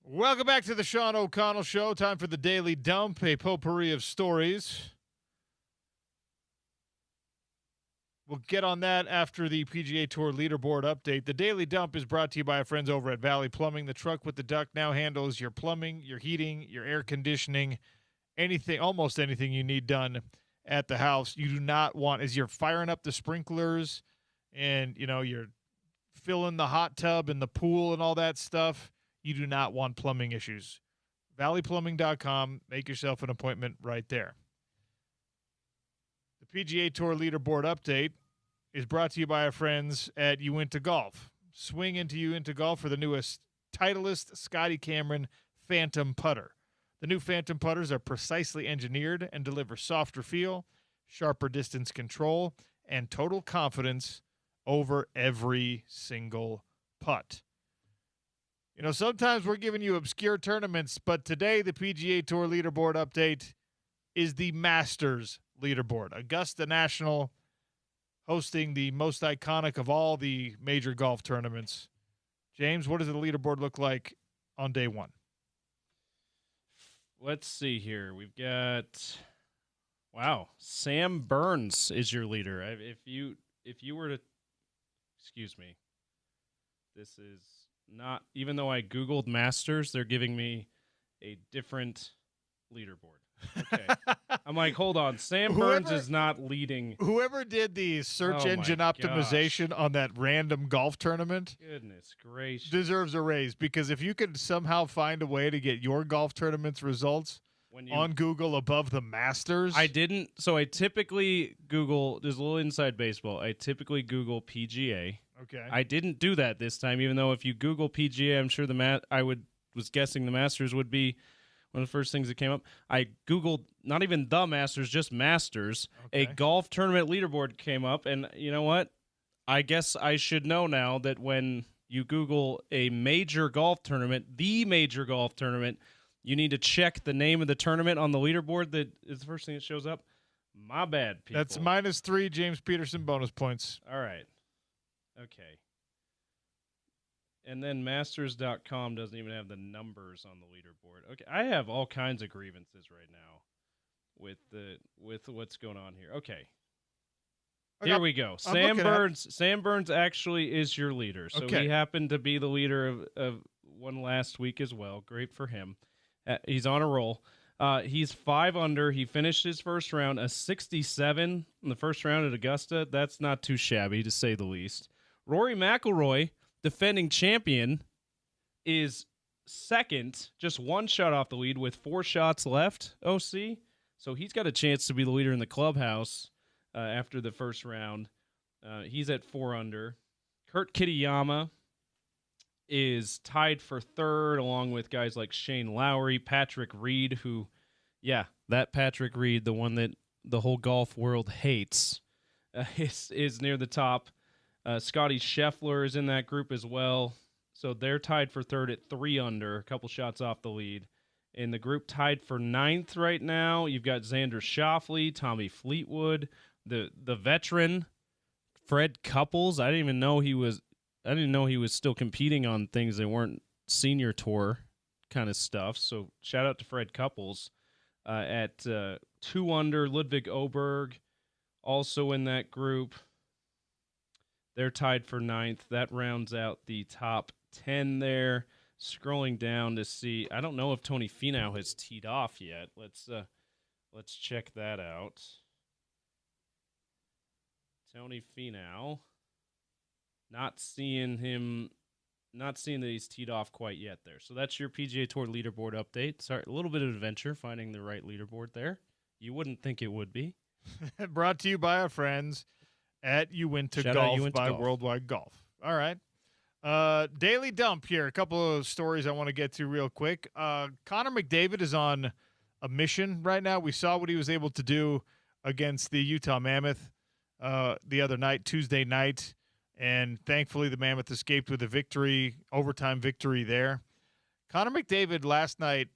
Welcome back to the Sean O'Connell Show. Time for the Daily Dump, a potpourri of stories. We'll get on that after the PGA Tour leaderboard update. The Daily Dump is brought to you by our friends over at Valley Plumbing. The truck with the duck now handles your plumbing, your heating, your air conditioning, almost anything you need done at the house. You do not want, as you're firing up the sprinklers and, you're filling the hot tub and the pool and all that stuff, you do not want plumbing issues. valleyplumbing.com. Make yourself an appointment right there. The PGA Tour leaderboard update is brought to you by our friends at Uinta Golf. Swing into Uinta Golf for the newest Titleist Scotty Cameron Phantom Putter. The new Phantom Putters are precisely engineered and deliver softer feel, sharper distance control, and total confidence over every single putt. Sometimes we're giving you obscure tournaments, but today the PGA Tour leaderboard update is the Masters leaderboard. Augusta National hosting the most iconic of all the major golf tournaments. James, what does the leaderboard look like on day one? Let's see here. We've got, Sam Burns is your leader. If you were to, excuse me, this is not, even though I Googled Masters, they're giving me a different leaderboard. Okay. I'm like, hold on. Sam Burns is not leading. Whoever did the search engine optimization on that random golf tournament, goodness gracious, deserves a raise, because if you could somehow find a way to get your golf tournament's results on Google above the Masters. I didn't. So I typically Google, there's a little inside baseball. I typically Google PGA. Okay. I didn't do that this time, even though if you Google PGA, I'm sure was guessing the Masters would be one of the first things that came up. I Googled not even the Masters, just Masters. Okay. A golf tournament leaderboard came up, and you know what? I guess I should know now that when you Google a major golf tournament, the major golf tournament, you need to check the name of the tournament on the leaderboard. That is the first thing that shows up. My bad, people. That's -3 James Peterson bonus points. All right. Okay. And then Masters.com doesn't even have the numbers on the leaderboard. Okay, I have all kinds of grievances right now with what's going on here. Okay. Here we go. Sam Burns actually is your leader. So he happened to be the leader of one last week as well. Great for him. He's on a roll. He's 5 under. He finished his first round, a 67 in the first round at Augusta. That's not too shabby, to say the least. Rory McIlroy, defending champion, is second, just one shot off the lead with 4 shots left, OC. So he's got a chance to be the leader in the clubhouse after the first round. He's at 4 under. Kurt Kitayama is tied for third, along with guys like Shane Lowry, Patrick Reed, who, that Patrick Reed, the one that the whole golf world hates, is near the top. Scotty Scheffler is in that group as well. So they're tied for third at 3 under, a couple shots off the lead. In the group tied for 9th right now, you've got Xander Schauffele, Tommy Fleetwood, the veteran Fred Couples. I didn't know he was still competing on things that weren't senior tour kind of stuff. So shout out to Fred Couples at 2 under. Ludwig Oberg also in that group. They're tied for 9th. That rounds out the top 10 there. Scrolling down to see, I don't know if Tony Finau has teed off yet. Let's check that out. Tony Finau, not seeing that he's teed off quite yet there. So that's your PGA Tour leaderboard update. Sorry, a little bit of adventure finding the right leaderboard there. You wouldn't think it would be. Brought to you by our friends at Uinta Golf by Worldwide Golf. All right. Daily dump here. A couple of stories I want to get to real quick. Connor McDavid is on a mission right now. We saw what he was able to do against the Utah Mammoth the other night, Tuesday night, and thankfully the Mammoth escaped with a victory, overtime victory there. Connor McDavid last night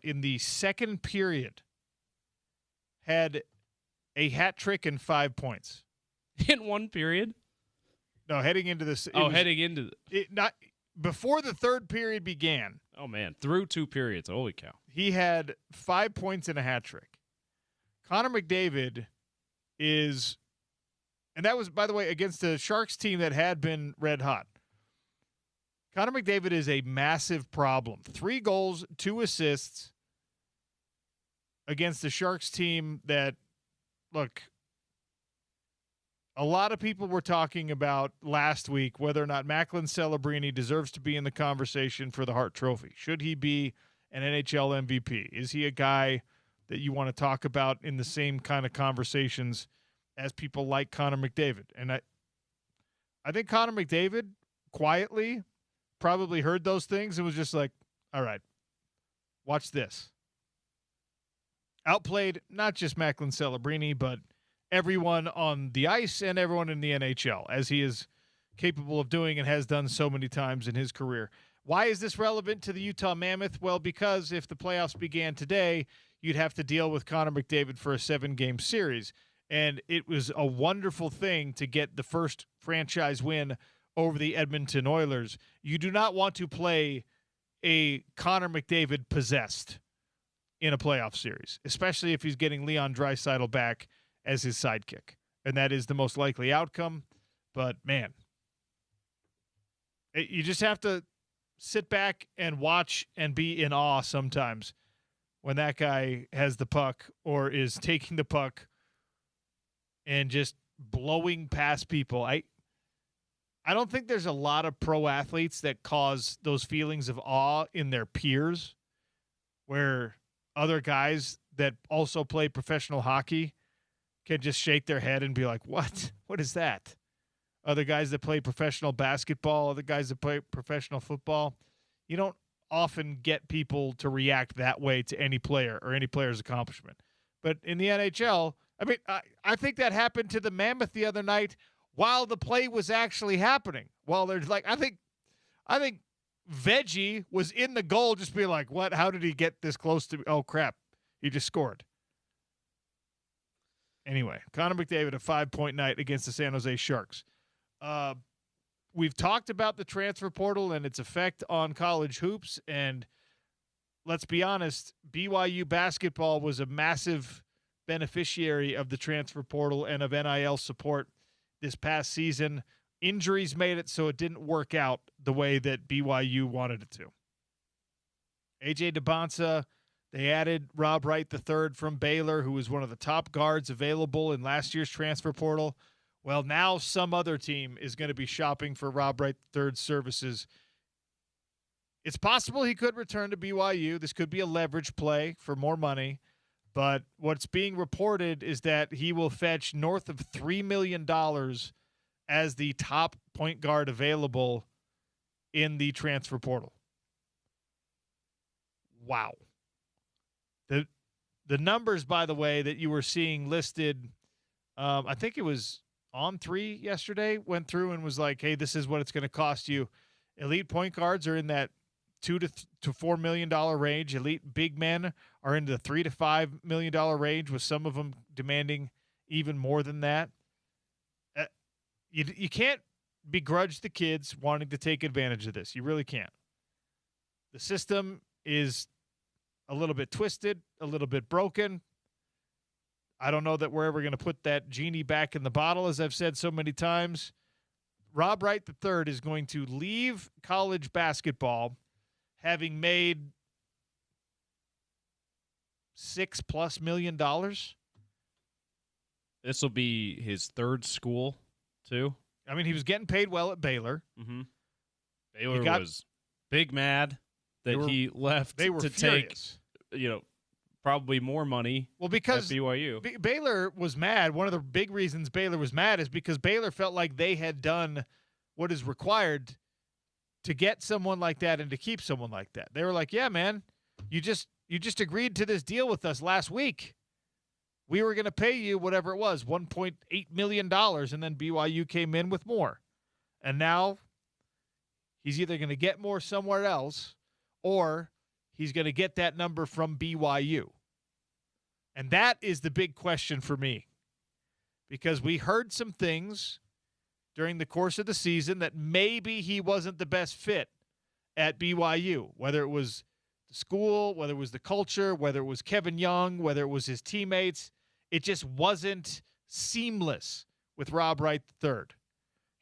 in the second period had a hat trick and 5 points. In one period? No, heading into this. Not before the third period began. Oh man, through 2 periods. Holy cow! He had 5 points and a hat trick. Connor McDavid is, and that was, by the way, against the Sharks team that had been red hot. Connor McDavid is a massive problem. 3 goals, 2 assists against the Sharks team that, look, a lot of people were talking about last week whether or not Macklin Celebrini deserves to be in the conversation for the Hart Trophy. Should he be an NHL MVP? Is he a guy that you want to talk about in the same kind of conversations as people like Connor McDavid? And I think Connor McDavid quietly probably heard those things and was just like, all right, watch this. Outplayed not just Macklin Celebrini, but everyone on the ice and everyone in the NHL, as he is capable of doing and has done so many times in his career. Why is this relevant to the Utah Mammoth? Well, because if the playoffs began today, you'd have to deal with Connor McDavid for a 7-game series. And it was a wonderful thing to get the first franchise win over the Edmonton Oilers. You do not want to play a Connor McDavid possessed in a playoff series, especially if he's getting Leon Draisaitl back as his sidekick. And that is the most likely outcome. But, man, you just have to sit back and watch and be in awe sometimes when that guy has the puck or is taking the puck and just blowing past people. I don't think there's a lot of pro athletes that cause those feelings of awe in their peers, where other guys that also play professional hockey can just shake their head and be like, what? What is that? Other guys that play professional basketball, other guys that play professional football. You don't often get people to react that way to any player or any player's accomplishment. But in the NHL, I mean, I think that happened to the Mammoth the other night while the play was actually happening. While there's like, I think Veggie was in the goal just being like, what? How did he get this close to me? Oh, crap. He just scored. Anyway, Connor McDavid, a 5-point night against the San Jose Sharks. We've talked about the transfer portal and its effect on college hoops, and let's be honest, BYU basketball was a massive beneficiary of the transfer portal and of NIL support this past season. Injuries made it so it didn't work out the way that BYU wanted it to. AJ DeBonsa, they added Rob Wright III from Baylor, who was one of the top guards available in last year's transfer portal. Well, now some other team is going to be shopping for Rob Wright III's services. It's possible he could return to BYU. This could be a leverage play for more money. But what's being reported is that he will fetch north of $3 million as the top point guard available in the transfer portal. Wow. The numbers, by the way, that you were seeing listed, I think it was On3 yesterday, went through and was like, hey, this is what it's going to cost you. Elite point guards are in that $2 to $4 million range. Elite big men are in the $3 to $5 million range, with some of them demanding even more than that. You can't begrudge the kids wanting to take advantage of this. You really can't. The system is a little bit twisted, a little bit broken. I don't know that we're ever going to put that genie back in the bottle, as I've said so many times. Rob Wright III is going to leave college basketball having made $6+ million. This will be his third school, too. I mean, he was getting paid well at Baylor. Mm-hmm. Baylor was big mad that he left to furious. Take, probably more money. Well, because at BYU. Baylor was mad. One of the big reasons Baylor was mad is because Baylor felt like they had done what is required to get someone like that and to keep someone like that. They were like, yeah, man, you just agreed to this deal with us last week. We were going to pay you whatever it was, $1.8 million, and then BYU came in with more. And now he's either going to get more somewhere else or he's going to get that number from BYU. And that is the big question for me, because we heard some things during the course of the season that maybe he wasn't the best fit at BYU, whether it was the school, whether it was the culture, whether it was Kevin Young, whether it was his teammates. It just wasn't seamless with Rob Wright III.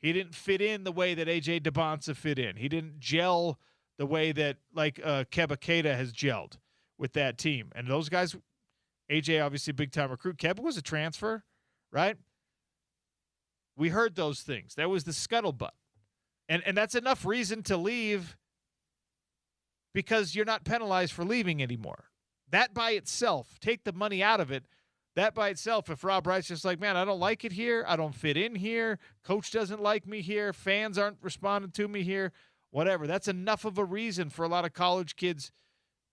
He didn't fit in the way that AJ DeBonsa fit in. He didn't gel the way that Keba Keita has gelled with that team. And those guys, AJ, obviously, big-time recruit. Kevin was a transfer, right? We heard those things. That was the scuttlebutt. And that's enough reason to leave because you're not penalized for leaving anymore. That by itself, take the money out of it, that by itself, if Rob Wright's just like, man, I don't like it here, I don't fit in here, coach doesn't like me here, fans aren't responding to me here, whatever, that's enough of a reason for a lot of college kids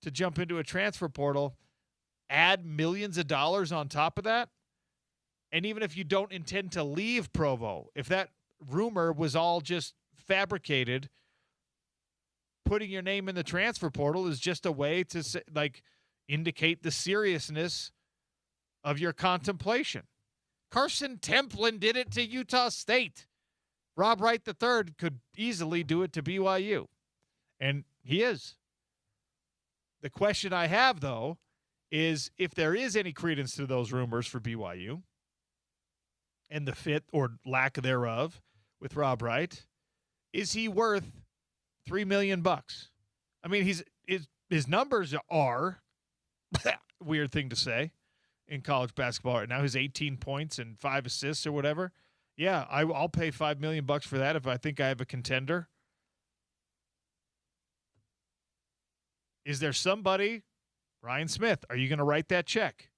to jump into a transfer portal, add millions of dollars on top of that, and even if you don't intend to leave Provo, if that rumor was all just fabricated, putting your name in the transfer portal is just a way to indicate the seriousness of your contemplation. Carson Templin did it to Utah State. Rob Wright III could easily do it to BYU. And he is. The question I have, though, is if there is any credence to those rumors for BYU and the fit or lack thereof with Rob Wright, is he worth $3 million? I mean, his numbers are weird thing to say in college basketball right now. His 18 points and 5 assists or whatever. Yeah, I'll pay $5 million for that if I think I have a contender. Is there somebody, Ryan Smith, are you going to write that check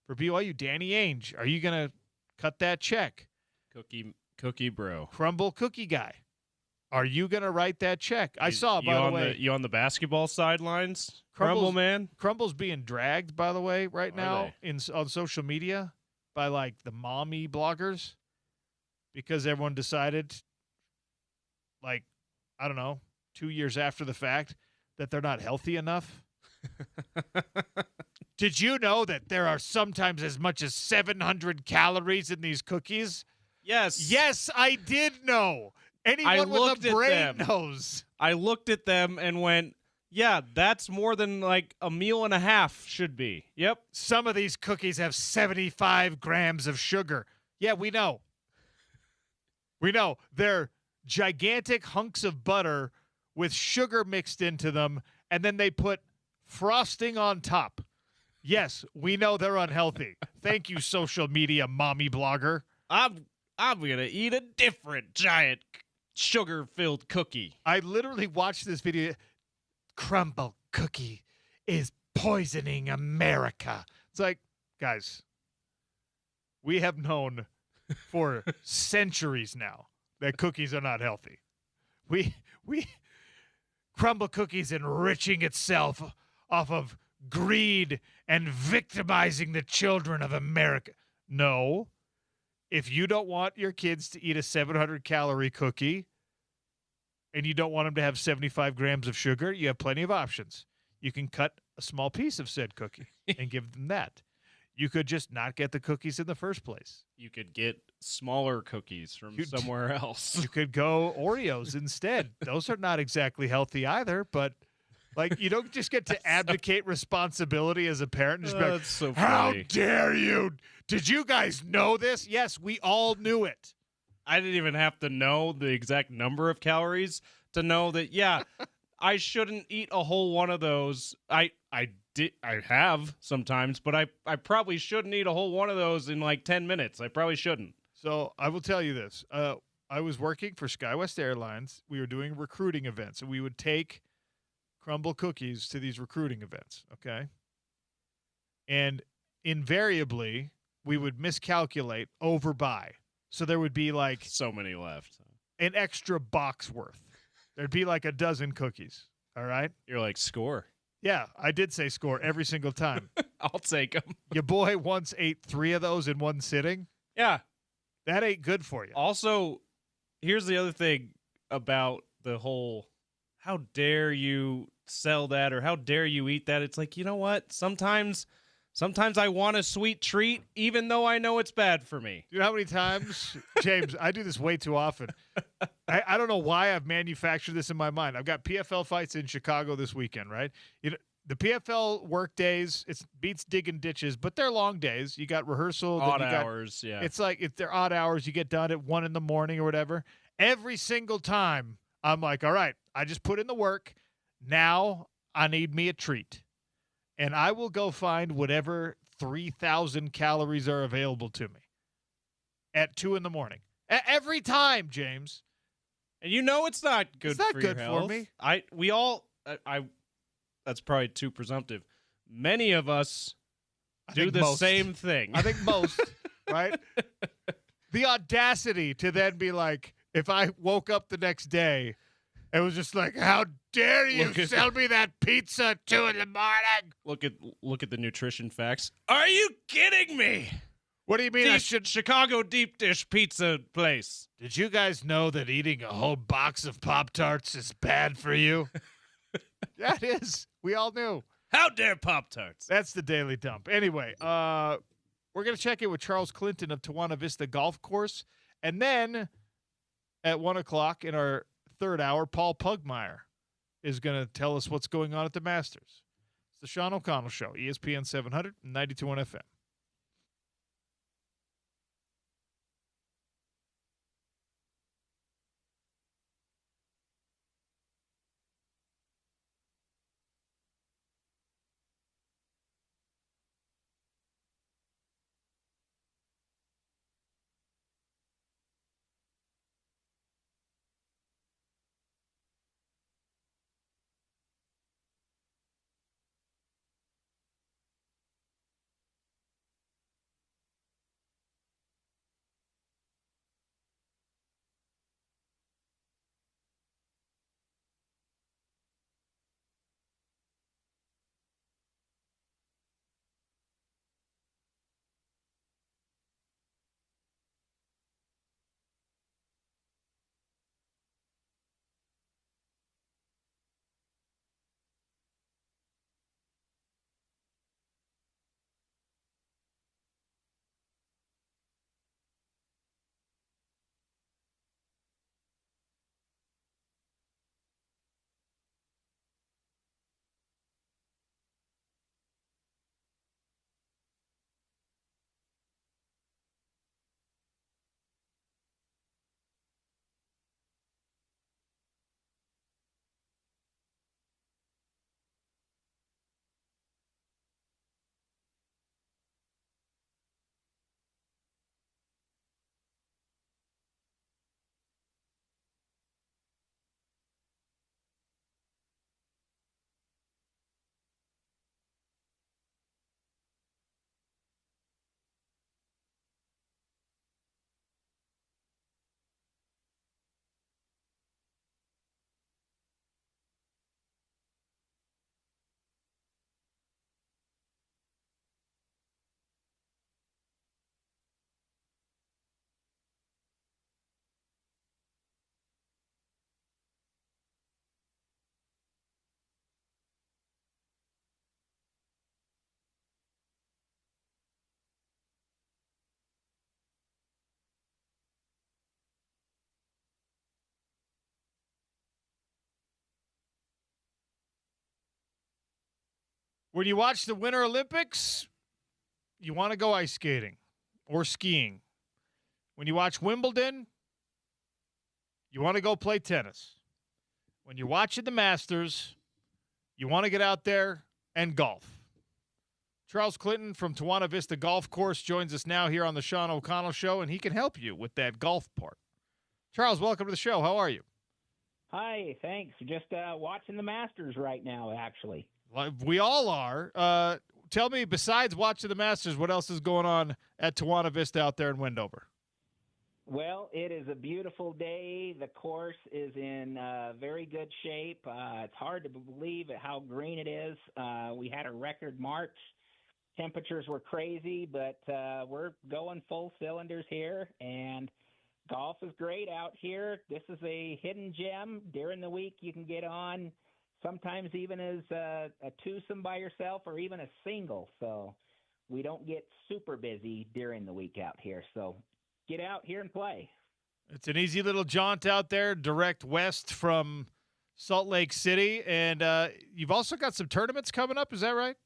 for BYU? Danny Ainge, are you going to cut that check? Cookie bro. Crumble cookie guy. Are you going to write that check? I saw, by the way. You on the basketball sidelines? Crumble, man? Crumble's being dragged, by the way, right now on social media by, the mommy bloggers because everyone decided, I don't know, 2 years after the fact that they're not healthy enough. Did you know that there are sometimes as much as 700 calories in these cookies? Yes. Yes, I did know. Anyone with a brain knows. I looked at them and went, yeah, that's more than a meal and a half should be. Yep. Some of these cookies have 75 grams of sugar. Yeah, we know. We know. They're gigantic hunks of butter with sugar mixed into them, and then they put frosting on top. Yes, we know they're unhealthy. Thank you, social media mommy blogger. I'm going to eat a different giant sugar-filled cookie. I literally watched this video. Crumble cookie is poisoning America. It's like, guys, we have known for centuries now that cookies are not healthy. We Crumble cookies enriching itself off of greed and victimizing the children of America. No. If you don't want your kids to eat a 700-calorie cookie and you don't want them to have 75 grams of sugar, you have plenty of options. You can cut a small piece of said cookie and give them that. You could just not get the cookies in the first place. You could get smaller cookies from somewhere else. You could go Oreos instead. Those are not exactly healthy either, but you don't just get to abdicate responsibility as a parent. And just be like, so how funny. dare you? Did you guys know this? Yes, we all knew it. I didn't even have to know the exact number of calories to know that, yeah, I shouldn't eat a whole one of those. I have sometimes, but I probably shouldn't eat a whole one of those in 10 minutes. I probably shouldn't. So I will tell you this. I was working for SkyWest Airlines. We were doing recruiting events, and we would take Crumble cookies to these recruiting events, okay? And invariably, we would miscalculate, overbuy. So there would be so many left. An extra box worth. There'd be a dozen cookies, all right? You're like, score. Yeah, I did say score every single time. I'll take them. Your boy once ate 3 of those in one sitting. Yeah. That ain't good for you. Also, here's the other thing about the whole, how dare you sell that or how dare you eat that? It's like, you know what? Sometimes I want a sweet treat, even though I know it's bad for me. You know how many times, James, I do this way too often. I don't know why I've manufactured this in my mind. I've got PFL fights in Chicago this weekend, right? The PFL work days, it beats digging ditches, but they're long days. You got rehearsal. Odd hours, yeah. It's if they're odd hours, you get done at 1 a.m. or whatever. Every single time, I'm like, all right, I just put in the work. Now I need me a treat. And I will go find whatever 3,000 calories are available to me at 2 in the morning. Every time, James. And you know it's not good It's not for good your for health. me. That's probably too presumptive. Many of us do the most. same thing. I think most, right? The audacity to then be like, if I woke up the next day, it was just like, how dare you sell me that pizza at 2 in the morning? Look at the nutrition facts. Are you kidding me? What do you mean Chicago deep dish pizza place. Did you guys know that eating a whole box of Pop-Tarts is bad for you? Yeah, it is. We all knew. How dare Pop-Tarts? That's the Daily Dump. Anyway, we're going to check in with Charles Clinton of Tawana Vista Golf Course. And then at 1 o'clock in our third hour, Paul Pugmire is going to tell us what's going on at the Masters. It's the Sean O'Connell Show, ESPN 700, 92.1 FM. When you watch the Winter Olympics, you want to go ice skating or skiing. When you watch Wimbledon, you want to go play tennis. When you're watching the Masters, you want to get out there and golf. Charles Clinton from Tawana Vista Golf Course joins us now here on the Sean O'Connell Show, and he can help you with that golf part. Charles, welcome to the show. How are you? Hi, thanks. Just watching the Masters right now, actually. We all are. Tell me, besides watching the Masters, what else is going on at Tawana Vista out there in Wendover? Well, it is a beautiful day. The course is in very good shape. It's hard to believe how green it is. We had a record March. Temperatures were crazy, but we're going full cylinders here, and golf is great out here. This is a hidden gem. During the week, you can get on sometimes even as a twosome by yourself or even a single. So we don't get super busy during the week out here. So get out here and play. It's an easy little jaunt out there, direct west from Salt Lake City. And you've also got some tournaments coming up. Is that right?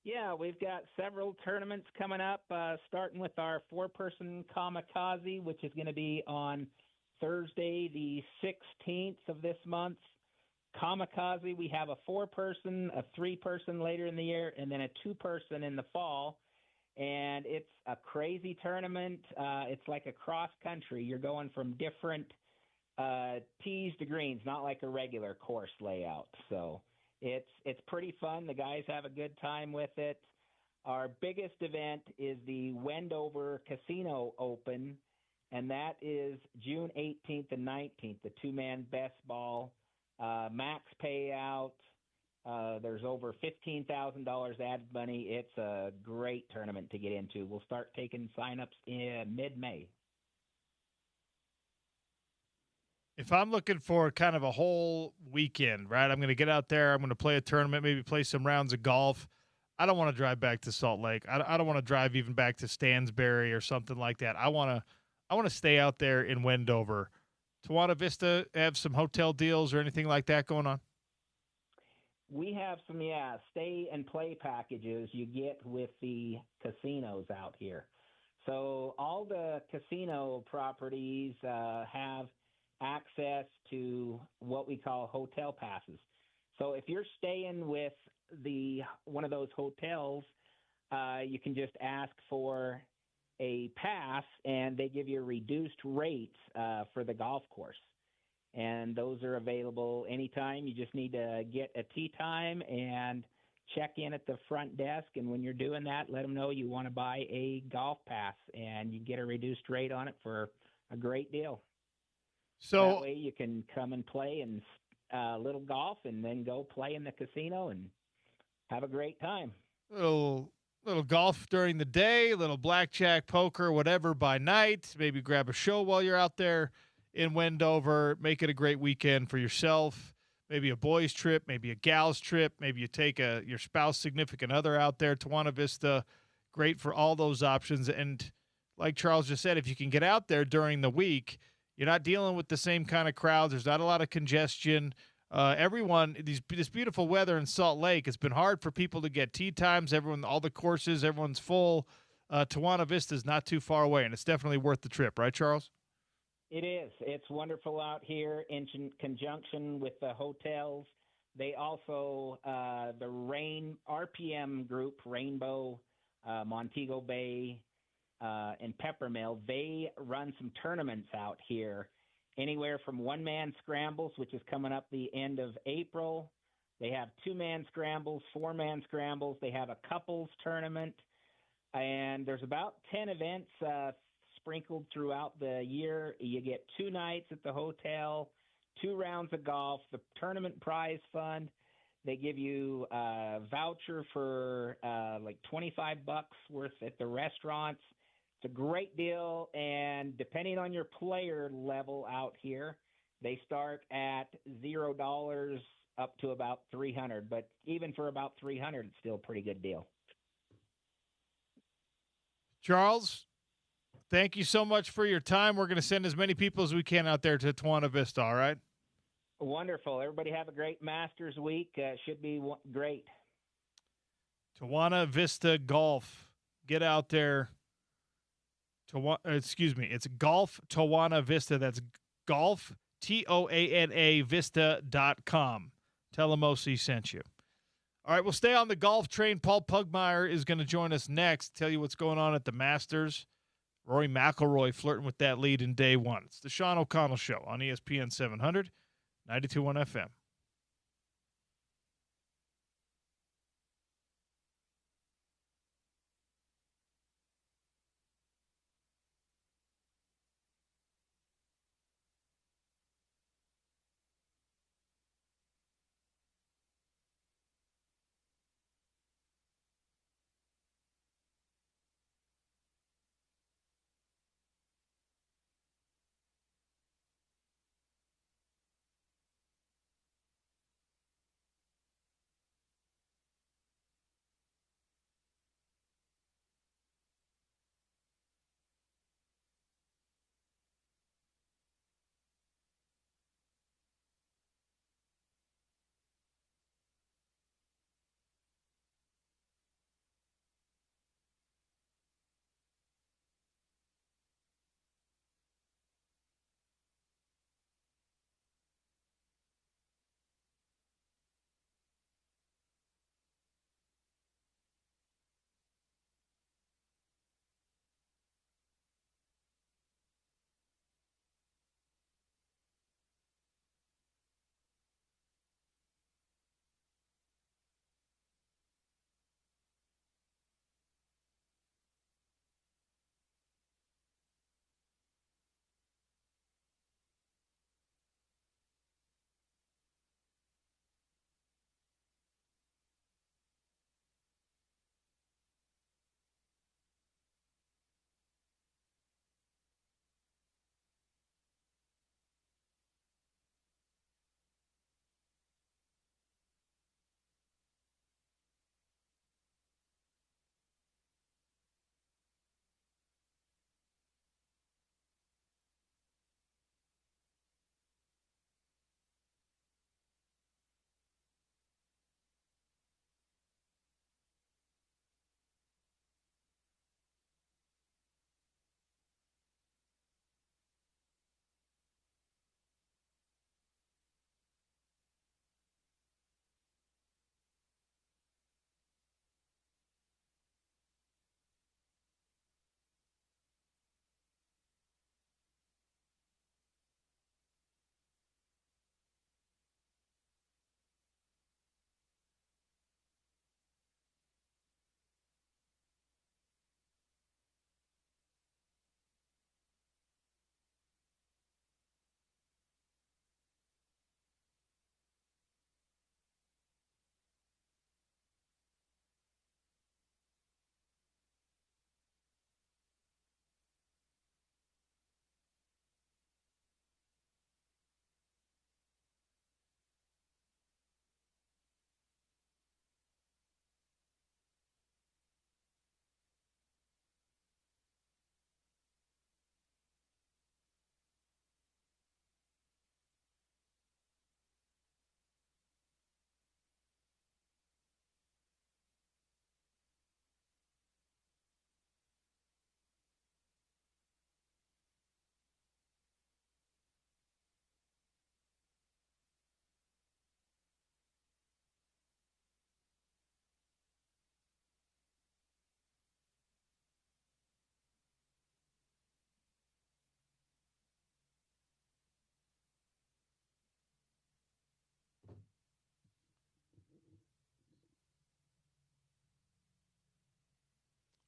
Yeah, we've got several tournaments coming up, starting with our four-person Kamikaze, which is going to be on Thursday, the 16th of this month. Kamikaze, we have a 4-person, a 3-person later in the year, and then a 2-person in the fall. And it's a crazy tournament. It's like a cross country. You're going from different tees to greens, not like a regular course layout. So it's pretty fun. The guys have a good time with it. Our biggest event is the Wendover Casino Open, and that is June 18th and 19th, the 2-man best ball, max payout. There's over $15,000 added money. It's a great tournament to get into. We'll start taking signups in mid-May. If I'm looking for kind of a whole weekend, right, I'm going to get out there, I'm going to play a tournament, maybe play some rounds of golf. I don't want to drive back to Salt Lake. I don't want to drive even back to Stansbury or something like that. I want to stay out there in Wendover. Tawana Vista have some hotel deals or anything like that going on? We have some, stay and play packages you get with the casinos out here. So all the casino properties have access to what we call hotel passes. So if you're staying with one of those hotels, you can just ask for a pass, and they give you reduced rates for the golf course. And those are available anytime. You just need to get a tee time and check in at the front desk. And when you're doing that, let them know you want to buy a golf pass, and you get a reduced rate on it for a great deal. So that way you can come and play and little golf, and then go play in the casino and have a great time. Little golf during the day, little blackjack, poker, whatever by night. Maybe grab a show while you're out there in Wendover. Make it a great weekend for yourself. Maybe a boys' trip, maybe a gals' trip. Maybe you take your spouse, significant other out there. Tawana Vista, great for all those options. And like Charles just said, if you can get out there during the week, you're not dealing with the same kind of crowds. There's not a lot of congestion. This beautiful weather in Salt Lake, it's been hard for people to get tee times. All the courses, everyone's full. Tawana Vista is not too far away, and it's definitely worth the trip, right, Charles? It is. It's wonderful out here in conjunction with the hotels. They also, the RPM group, Rainbow, Montego Bay, and Peppermill, they run some tournaments out here, anywhere from 1-man scrambles, which is coming up the end of April. They have 2-man scrambles, 4-man scrambles. They have a couples tournament, and there's about 10 events sprinkled throughout the year. You get 2 nights at the hotel, 2 rounds of golf, the tournament prize fund. They give you a voucher for like $25 worth at the restaurants. It's a great deal, and depending on your player level out here, they start at $0 up to about $300. But even for about $300, it's still a pretty good deal. Charles, thank you so much for your time. We're going to send as many people as we can out there to Tawana Vista, all right? Wonderful. Everybody have a great Masters week. Should be great. Tawana Vista Golf. Get out there. It's Golf Tawana Vista. That's golf, TOANA Vista.com. Tell them OC sent you. All right, we'll stay on the golf train. Paul Pugmire is going to join us next, tell you what's going on at the Masters. Rory McIlroy flirting with that lead in day one. It's the Sean O'Connell Show on ESPN 700, 92.1 FM.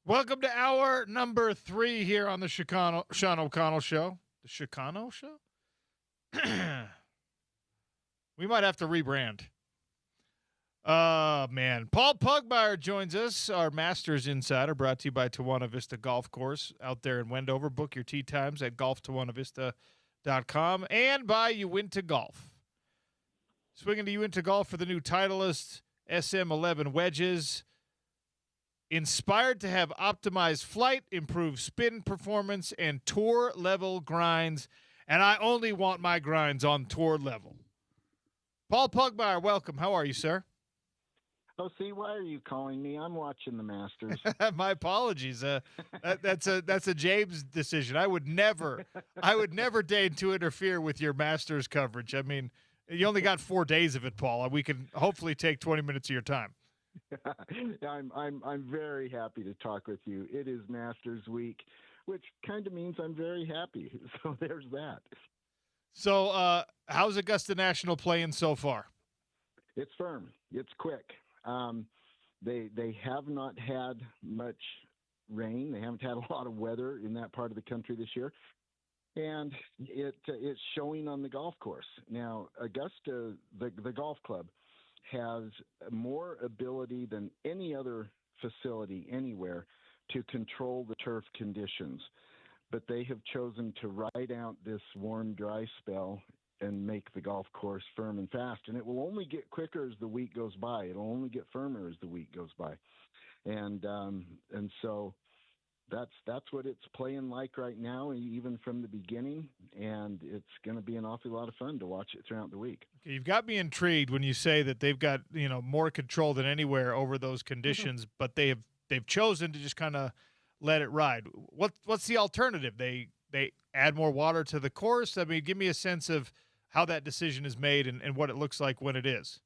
Welcome to hour number 3 here on the Sean O'Connell Show. The Chicano Show? We might have to rebrand. Man. Paul Pugmire joins us, our Masters Insider, brought to you by Tawana Vista Golf Course out there in Wendover. Book your tee times at golftawanavista.com and by Uinta Golf. Swinging to Uinta Golf for the new Titleist SM11 wedges. Inspired to have optimized flight, improved spin performance, and tour-level grinds. And I only want my grinds on tour level. Paul Pugmire, welcome. How are you, sir? Oh, see, why are you calling me? I'm watching the Masters. My apologies. That's a James decision. I would never deign to interfere with your Masters coverage. I mean, you only got 4 days of it, Paul. We can hopefully take 20 minutes of your time. I'm very happy to talk with you. It is Masters Week, which kind of means I'm very happy. So there's that. So how's Augusta National playing so far? It's firm. It's quick. They have not had much rain. They haven't had a lot of weather in that part of the country this year. And it's showing on the golf course. Now, Augusta, the golf club, has more ability than any other facility anywhere to control the turf conditions. But they have chosen to ride out this warm, dry spell and make the golf course firm and fast. And it will only get quicker as the week goes by. It'll only get firmer as the week goes by. And so that's what it's playing like right now, even from the beginning. And it's going to be an awful lot of fun to watch it throughout the week. Okay, you've got me intrigued when you say that they've got more control than anywhere over those conditions, but they've chosen to just kind of let it ride. What's the alternative? They add more water to the course? I mean, give me a sense of how that decision is made and what it looks like when it is.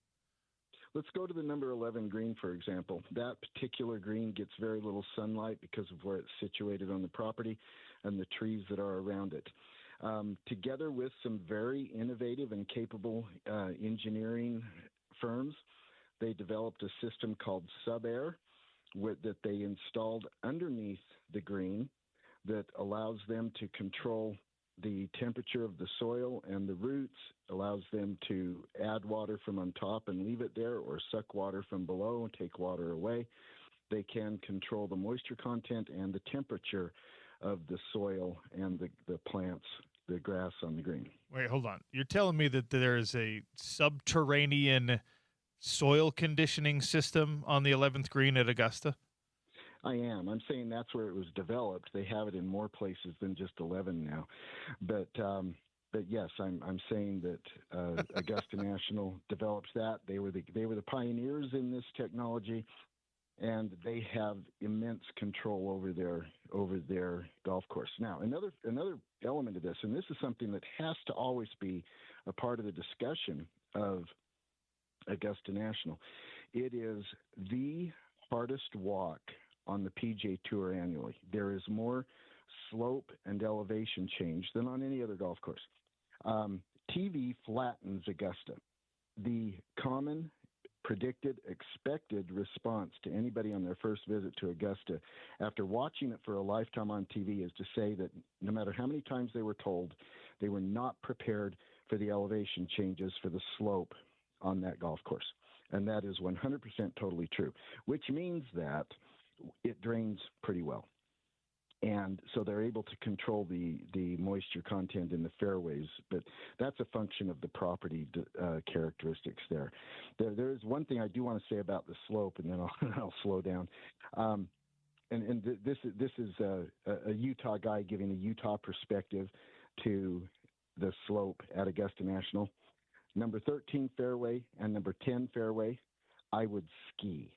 Let's go to the number 11 green, for example. That particular green gets very little sunlight because of where it's situated on the property and the trees that are around it. Together with some very innovative and capable engineering firms, they developed a system called Sub-Air that they installed underneath the green that allows them to control the temperature of the soil and the roots, allows them to add water from on top and leave it there, or suck water from below and take water away. They can control the moisture content and the temperature of the soil and the plants, the grass on the green. Wait, hold on. You're telling me that there is a subterranean soil conditioning system on the 11th green at Augusta? I am. I'm saying that's where it was developed. They have it in more places than just 11 now. But yes, I'm saying that Augusta National develops that. They were the pioneers in this technology, and they have immense control over their golf course. Now, another element of this, and this is something that has to always be a part of the discussion of Augusta National. It is the hardest walk on the PGA Tour annually. There is more slope and elevation change than on any other golf course. TV flattens Augusta. The common, predicted, expected response to anybody on their first visit to Augusta after watching it for a lifetime on TV is to say that no matter how many times they were told, they were not prepared for the elevation changes for the slope on that golf course. And that is 100% totally true, which means that it drains pretty well. And so they're able to control the moisture content in the fairways, but that's a function of the property characteristics there. There is one thing I do want to say about the slope, and then I'll slow down. This is a Utah guy giving a Utah perspective to the slope at Augusta National. Number 13 fairway and number 10 fairway, I would ski.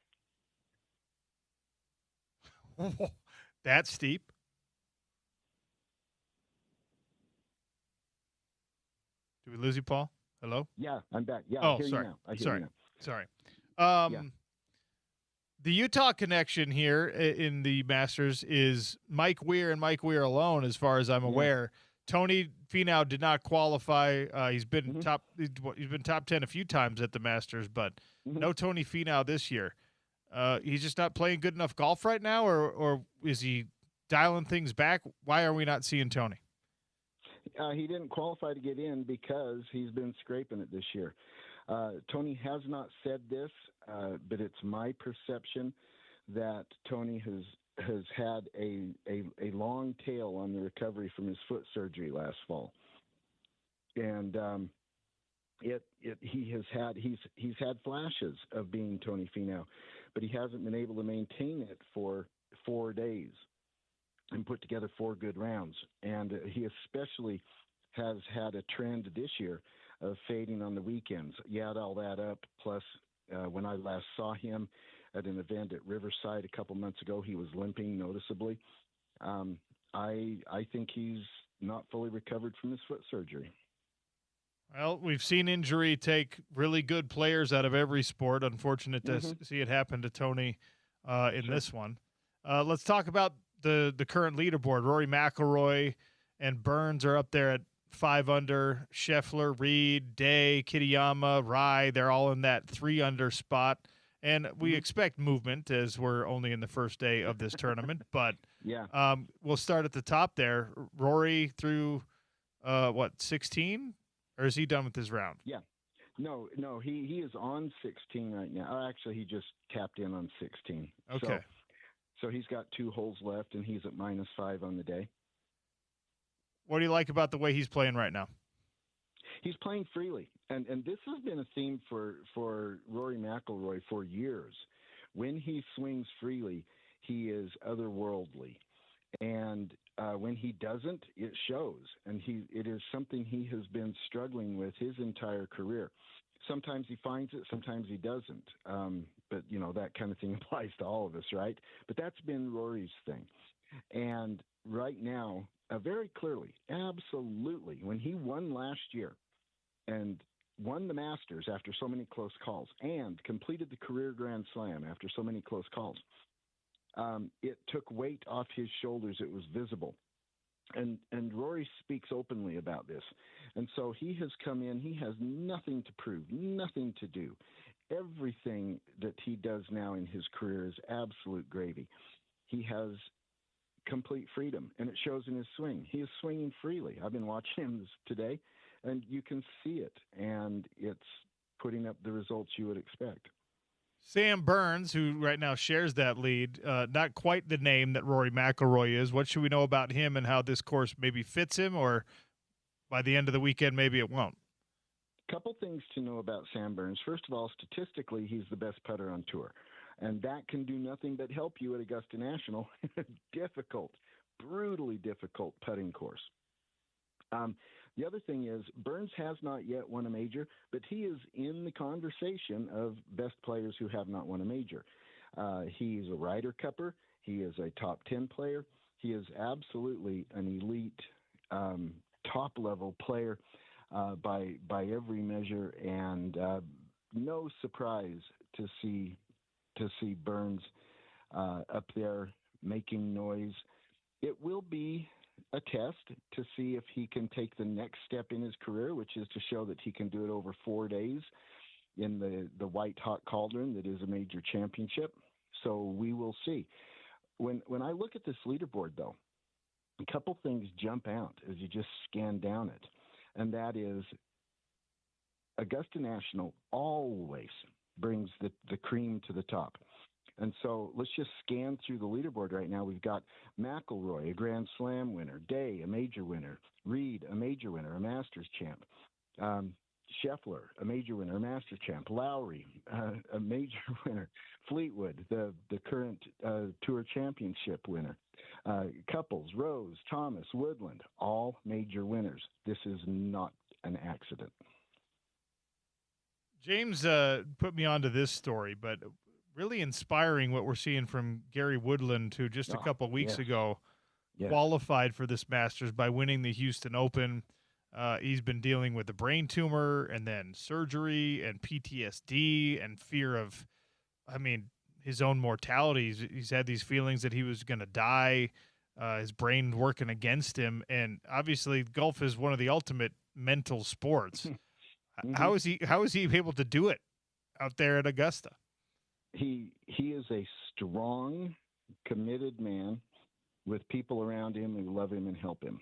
That steep? Did we lose you, Paul? Hello? Yeah, I'm back. Yeah, oh, I hear sorry. you now. I hear sorry. you now. Sorry. Yeah. The Utah connection here in the Masters is Mike Weir and Mike Weir alone, as far as I'm aware. Tony Finau did not qualify. He's been top 10 a few times at the Masters, but no Tony Finau this year. he's just not playing good enough golf right now, or is he dialing things back? Why are we not seeing Tony? He didn't qualify to get in because he's been scraping it this year. Tony has not said this, but it's my perception that Tony has had a long tail on the recovery from his foot surgery last fall, and he's had flashes of being Tony Finau, but he hasn't been able to maintain it for 4 days and put together 4 good rounds. And he especially has had a trend this year of fading on the weekends. You add all that up, plus when I last saw him at an event at Riverside a couple months ago, he was limping noticeably. I think he's not fully recovered from his foot surgery. Well, we've seen injury take really good players out of every sport. Unfortunate to see it happen to Tony in this one. Let's talk about the current leaderboard. Rory McIlroy and Burns are up there at 5 under. Scheffler, Reed, Day, Kitayama, Rai, they're all in that 3 under spot. And we expect movement as we're only in the first day of this tournament. But we'll start at the top there. Rory through, 16? Or is he done with his round? Yeah. No, he is on 16 right now. Actually, he just tapped in on 16. Okay. So he's got 2 holes left, and he's at -5 on the day. What do you like about the way he's playing right now? He's playing freely, and this has been a theme for Rory McIlroy for years. When he swings freely, he is otherworldly, and when he doesn't, it shows, and it is something he has been struggling with his entire career. Sometimes he finds it, sometimes he doesn't. But that kind of thing applies to all of us, right? But that's been Rory's thing, and right now, very clearly, absolutely, when he won last year and won the Masters after so many close calls and completed the career Grand Slam after so many close calls, it took weight off his shoulders. It was visible. And Rory speaks openly about this. And so he has come in. He has nothing to prove, nothing to do. Everything that he does now in his career is absolute gravy. He has complete freedom, and it shows in his swing. He is swinging freely. I've been watching him today, and you can see it, and it's putting up the results you would expect. Sam Burns, who right now shares that lead, not quite the name that Rory McIlroy is. What should we know about him and how this course maybe fits him, or by the end of the weekend, maybe it won't? Couple things to know about Sam Burns. First of all, statistically, he's the best putter on tour, and that can do nothing but help you at Augusta National. Difficult, brutally difficult putting course. The other thing is Burns has not yet won a major, but he is in the conversation of best players who have not won a major. He's a Ryder Cupper. He is a top 10 player. He is absolutely an elite top-level player by every measure, and no surprise to see Burns up there making noise. It will be a test to see if he can take the next step in his career, which is to show that he can do it over 4 days in the white hot cauldron that is a major championship. So we will see. When I look at this leaderboard, though, a couple things jump out as you just scan down it, and that is Augusta National always brings the cream to the top. And so let's just scan through the leaderboard right now. We've got McIlroy, a Grand Slam winner, Day, a major winner, Reed, a major winner, a Masters champ, Scheffler, a major winner, a Masters champ, Lowry, a major winner, Fleetwood, the current Tour Championship winner, Couples, Rose, Thomas, Woodland, all major winners. This is not an accident. James put me onto this story, but really inspiring what we're seeing from Gary Woodland, who just a couple weeks ago qualified for this Masters by winning the Houston Open. He's been dealing with a brain tumor and then surgery and PTSD and fear of, his own mortality. He's had these feelings that he was going to die, his brain working against him. And obviously golf is one of the ultimate mental sports. How is he able to do it out there at Augusta? he is a strong, committed man with people around him who love him and help him.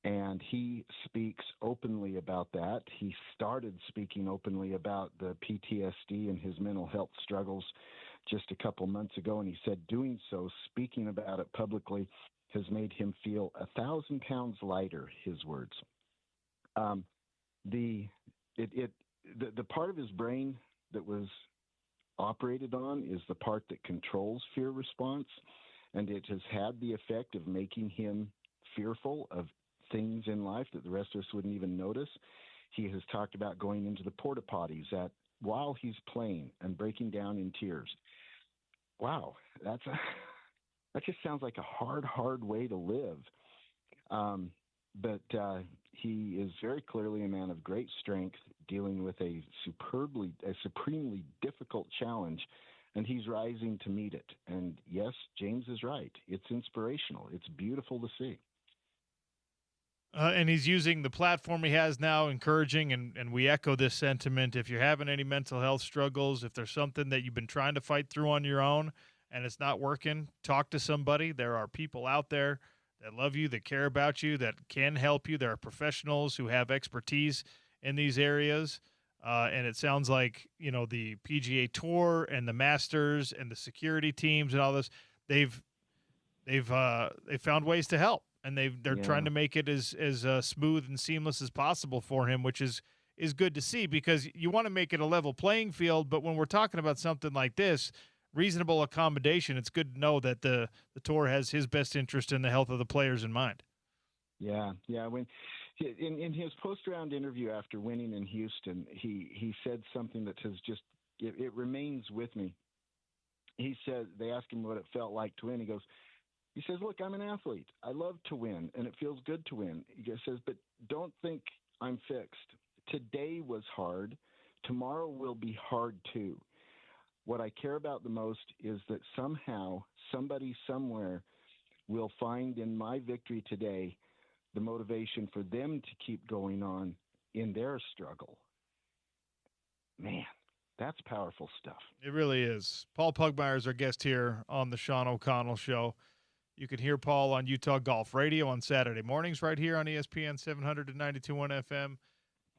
And he speaks openly about that. He started speaking openly about the PTSD and his mental health struggles just a couple months ago. And he said doing so, speaking about it publicly, has made him feel 1,000 pounds lighter, his words. The part of his brain that was operated on is the part that controls fear response, and it has had the effect of making him fearful of things in life that the rest of us wouldn't even notice. He has talked about going into the porta potties while he's playing and breaking down in tears. Wow, that just sounds like a hard way to live. But he is very clearly a man of great strength, dealing with a supremely difficult challenge, and he's rising to meet it. And yes, James is right. It's inspirational. It's beautiful to see. And he's using the platform he has now, encouraging, and we echo this sentiment. If you're having any mental health struggles, if there's something that you've been trying to fight through on your own and it's not working, talk to somebody. There are people out there that love you, that care about you, that can help you. There are professionals who have expertise in these areas. And it sounds like, the PGA Tour and the Masters and the security teams and all this, they've found ways to help. And they're trying to make it as smooth and seamless as possible for him, which is good to see, because you want to make it a level playing field. But when we're talking about something like this, reasonable accommodation, it's good to know that the tour has his best interest in the health of the players in mind. Yeah. When in his post-round interview after winning in Houston, he said something that has just it remains with me. He said, they asked him what it felt like to win. He says, look, I'm an athlete. I love to win, and it feels good to win. He just says, but don't think I'm fixed. Today was hard. Tomorrow will be hard too. What I care about the most is that somehow somebody somewhere will find in my victory today the motivation for them to keep going on in their struggle. Man, that's powerful stuff. It really is. Paul Pugmire is our guest here on the Sean O'Connell Show. You can hear Paul on Utah Golf Radio on Saturday mornings right here on ESPN 700 and 92.1 FM.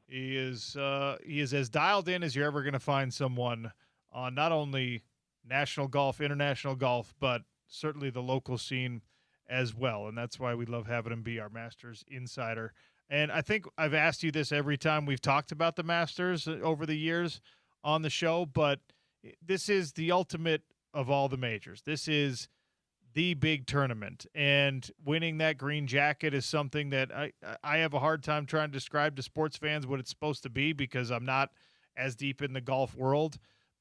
He is as dialed in as you're ever going to find someone on not only national golf, international golf, but certainly the local scene as well. And that's why we love having him be our Masters insider. And I think I've asked you this every time we've talked about the Masters over the years on the show, but this is the ultimate of all the majors. This is the big tournament, and winning that green jacket is something that I have a hard time trying to describe to sports fans what it's supposed to be, because I'm not as deep in the golf world.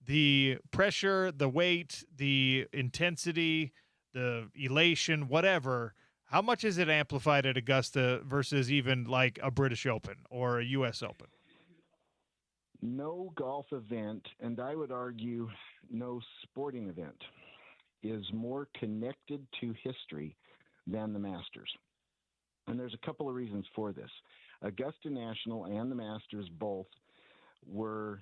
The pressure, the weight, the intensity, the elation, whatever, how much is it amplified at Augusta versus even like a British Open or a U.S. Open? No golf event, and I would argue no sporting event, is more connected to history than the Masters. And there's a couple of reasons for this. Augusta National and the Masters both were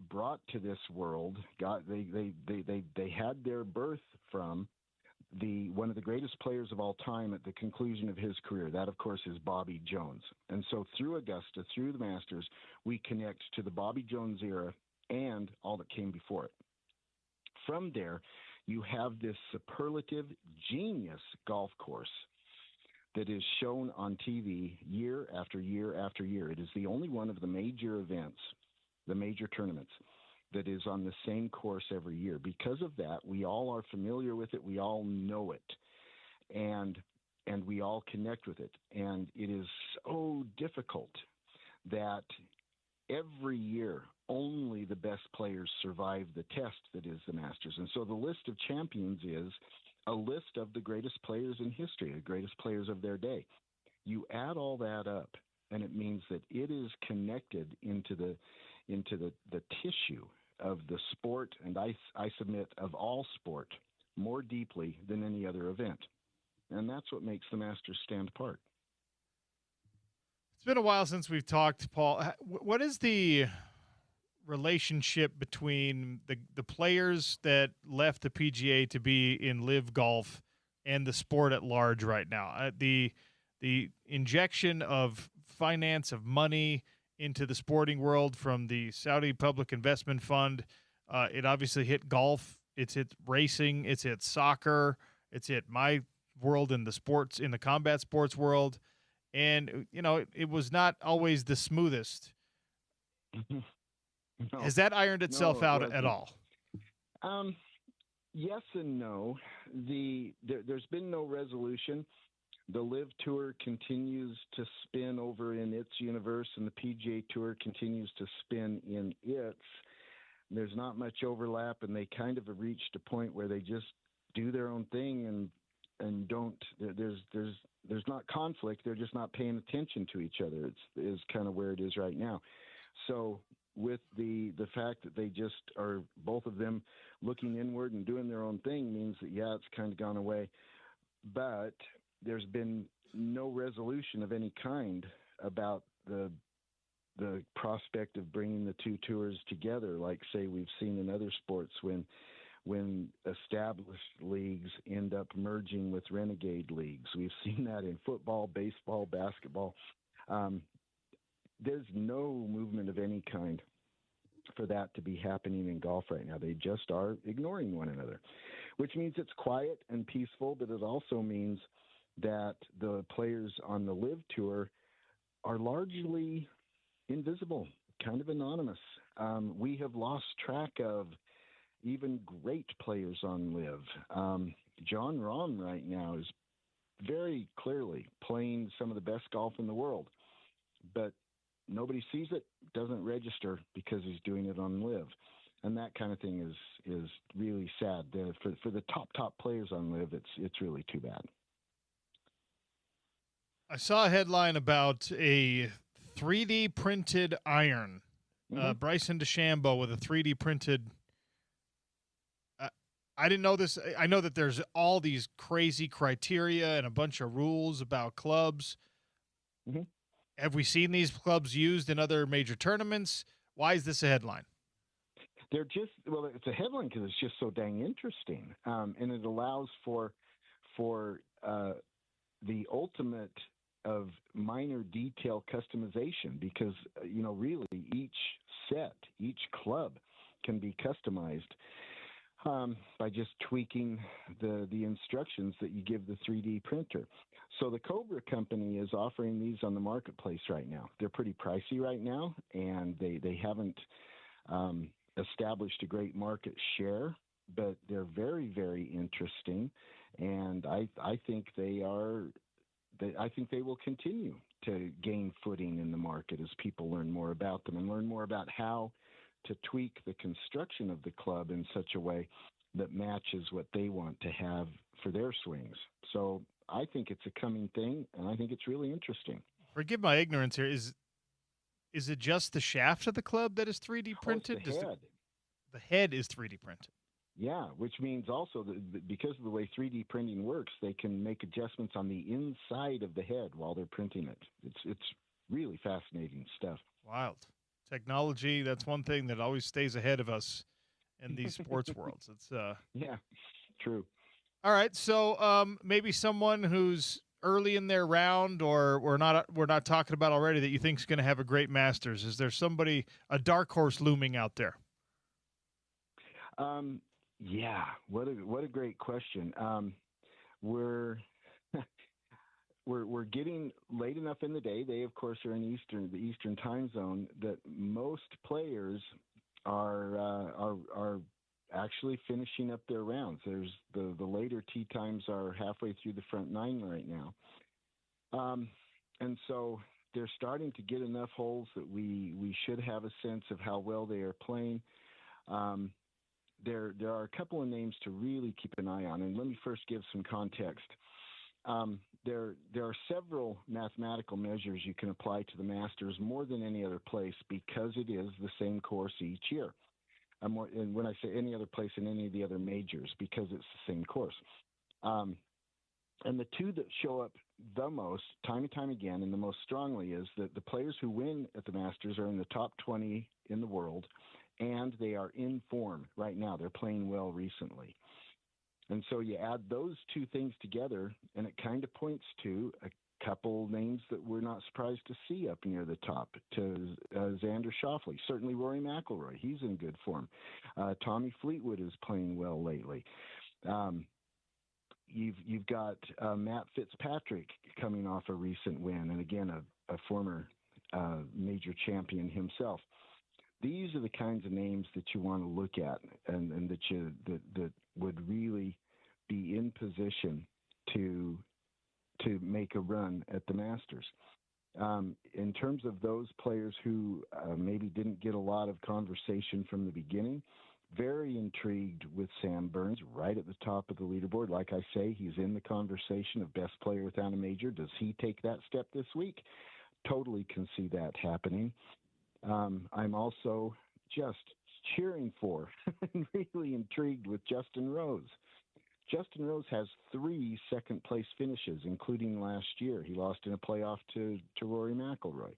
brought to this world. They had their birth from one of the greatest players of all time at the conclusion of his career. That, of course, is Bobby Jones. And so through Augusta, through the Masters, we connect to the Bobby Jones era and all that came before it. From there, you have this superlative genius golf course that is shown on TV year after year after year. It is the only one of the major events, the major tournaments, that is on the same course every year. Because of that, we all are familiar with it. We all know it, and we all connect with it. And it is so difficult that every year only the best players survive the test that is the Masters. And so the list of champions is a list of the greatest players in history, the greatest players of their day. You add all that up, and it means that it is connected into the tissue of the sport, and I submit of all sport, more deeply than any other event. And that's what makes the Masters stand apart. It's been a while since we've talked, Paul. What is the relationship between the players that left the PGA to be in live golf and the sport at large right now. The injection of finance, of money into the sporting world from the Saudi Public Investment Fund, it obviously hit golf. It's hit racing. It's hit soccer. It's hit my world in the combat sports world. And, it was not always the smoothest. No. Has that ironed itself out at all? Yes and no. There's been no resolution. The LIV Tour continues to spin over in its universe, and the PGA Tour continues to spin in its. There's not much overlap, and they kind of have reached a point where they just do their own thing and don't. There's not conflict. They're just not paying attention to each other. Is kind of where it is right now. So with the fact that they just are, both of them looking inward and doing their own thing, means that it's kind of gone away. But there's been no resolution of any kind about the prospect of bringing the two tours together, like, say, we've seen in other sports when established leagues end up merging with renegade leagues. We've seen that in football, baseball, basketball. There's no movement of any kind for that to be happening in golf right now. They just are ignoring one another, which means it's quiet and peaceful, but it also means that the players on the LIV Tour are largely invisible, kind of anonymous. We have lost track of even great players on LIV. Jon Rahm right now is very clearly playing some of the best golf in the world, but nobody sees it, doesn't register because he's doing it on LIV. And that kind of thing is really sad. For the top players on LIV, it's really too bad. I saw a headline about a 3D printed iron. Bryson DeChambeau with a 3D printed. I didn't know this. I know that there's all these crazy criteria and a bunch of rules about clubs. Mm-hmm. Have we seen these clubs used in other major tournaments? Why is this a headline? It's a headline because it's just so dang interesting. And it allows for the ultimate of minor detail customization, because, really each club can be customized by just tweaking the instructions that you give the 3D printer. So the Cobra company is offering these on the marketplace right now. They're pretty pricey right now, and they haven't established a great market share, but they're very, very interesting. And I think they will continue to gain footing in the market as people learn more about them and learn more about how to tweak the construction of the club in such a way that matches what they want to have for their swings. So I think it's a coming thing, and I think it's really interesting. Forgive my ignorance here. Is it just the shaft of the club that is 3D printed? The head. The head is 3D printed. Yeah, which means also that because of the way 3D printing works, they can make adjustments on the inside of the head while they're printing it. It's really fascinating stuff. Wild. Technology, that's one thing that always stays ahead of us in these sports worlds. It's yeah, true. All right, so maybe someone who's early in their round, or we're not talking about already, that you think is going to have a great Masters. Is there somebody, a dark horse looming out there? Yeah, what a great question. We're getting late enough in the day. They, of course, are in the Eastern time zone, that most players are actually finishing up their rounds. There's the later tee times are halfway through the front nine right now, and so they're starting to get enough holes that we should have a sense of how well they are playing. There are a couple of names to really keep an eye on, and let me first give some context. There are several mathematical measures you can apply to the Masters more than any other place, because it is the same course each year. And when I say any other place in any of the other majors, because it's the same course. And the two that show up the most, time and time again, and the most strongly, is that the players who win at the Masters are in the top 20 in the world, and they are in form right now. They're playing well recently. And so you add those two things together, and it kind of points to a couple names that we're not surprised to see up near the top, to Xander Schauffele, certainly Rory McIlroy. He's in good form. Tommy Fleetwood is playing well lately. You've got Matt Fitzpatrick coming off a recent win, and again, a former major champion himself. These are the kinds of names that you want to look at, and that would really be in position to make a run at the Masters. In terms of those players who maybe didn't get a lot of conversation from the beginning, very intrigued with Sam Burns right at the top of the leaderboard. Like I say, he's in the conversation of best player without a major. Does he take that step this week? Totally can see that happening. I'm also just cheering for and really intrigued with Justin Rose. Justin Rose has 3 second-place finishes, including last year. He lost in a playoff to Rory McIlroy.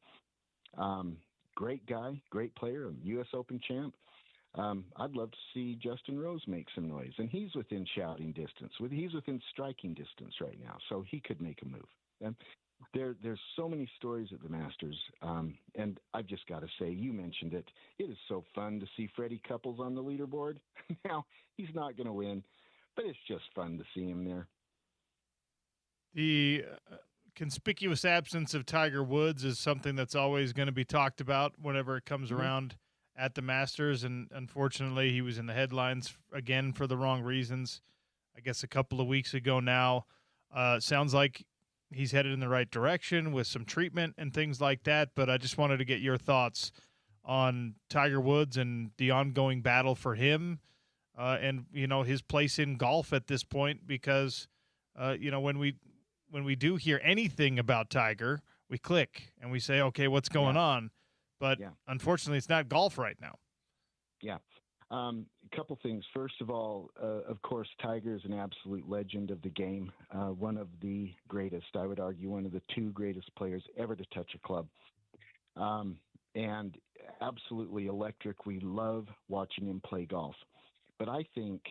Great guy, great player, a U.S. Open champ. I'd love to see Justin Rose make some noise, and he's within shouting distance. He's within striking distance right now, so he could make a move. And there's so many stories at the Masters, and I've just got to say, you mentioned it. It is so fun to see Freddie Couples on the leaderboard. Now, he's not going to win, but it's just fun to see him there. The conspicuous absence of Tiger Woods is something that's always going to be talked about whenever it comes around at the Masters, and unfortunately he was in the headlines again for the wrong reasons, I guess a couple of weeks ago now. Sounds like he's headed in the right direction with some treatment and things like that, but I just wanted to get your thoughts on Tiger Woods and the ongoing battle for him, and his place in golf at this point, because when we do hear anything about Tiger, we click and we say, okay, what's going on? But unfortunately, it's not golf right now. Yeah. A couple things. First of all, of course, Tiger is an absolute legend of the game, one of the greatest, I would argue, one of the 2 greatest players ever to touch a club, and absolutely electric. We love watching him play golf. But I think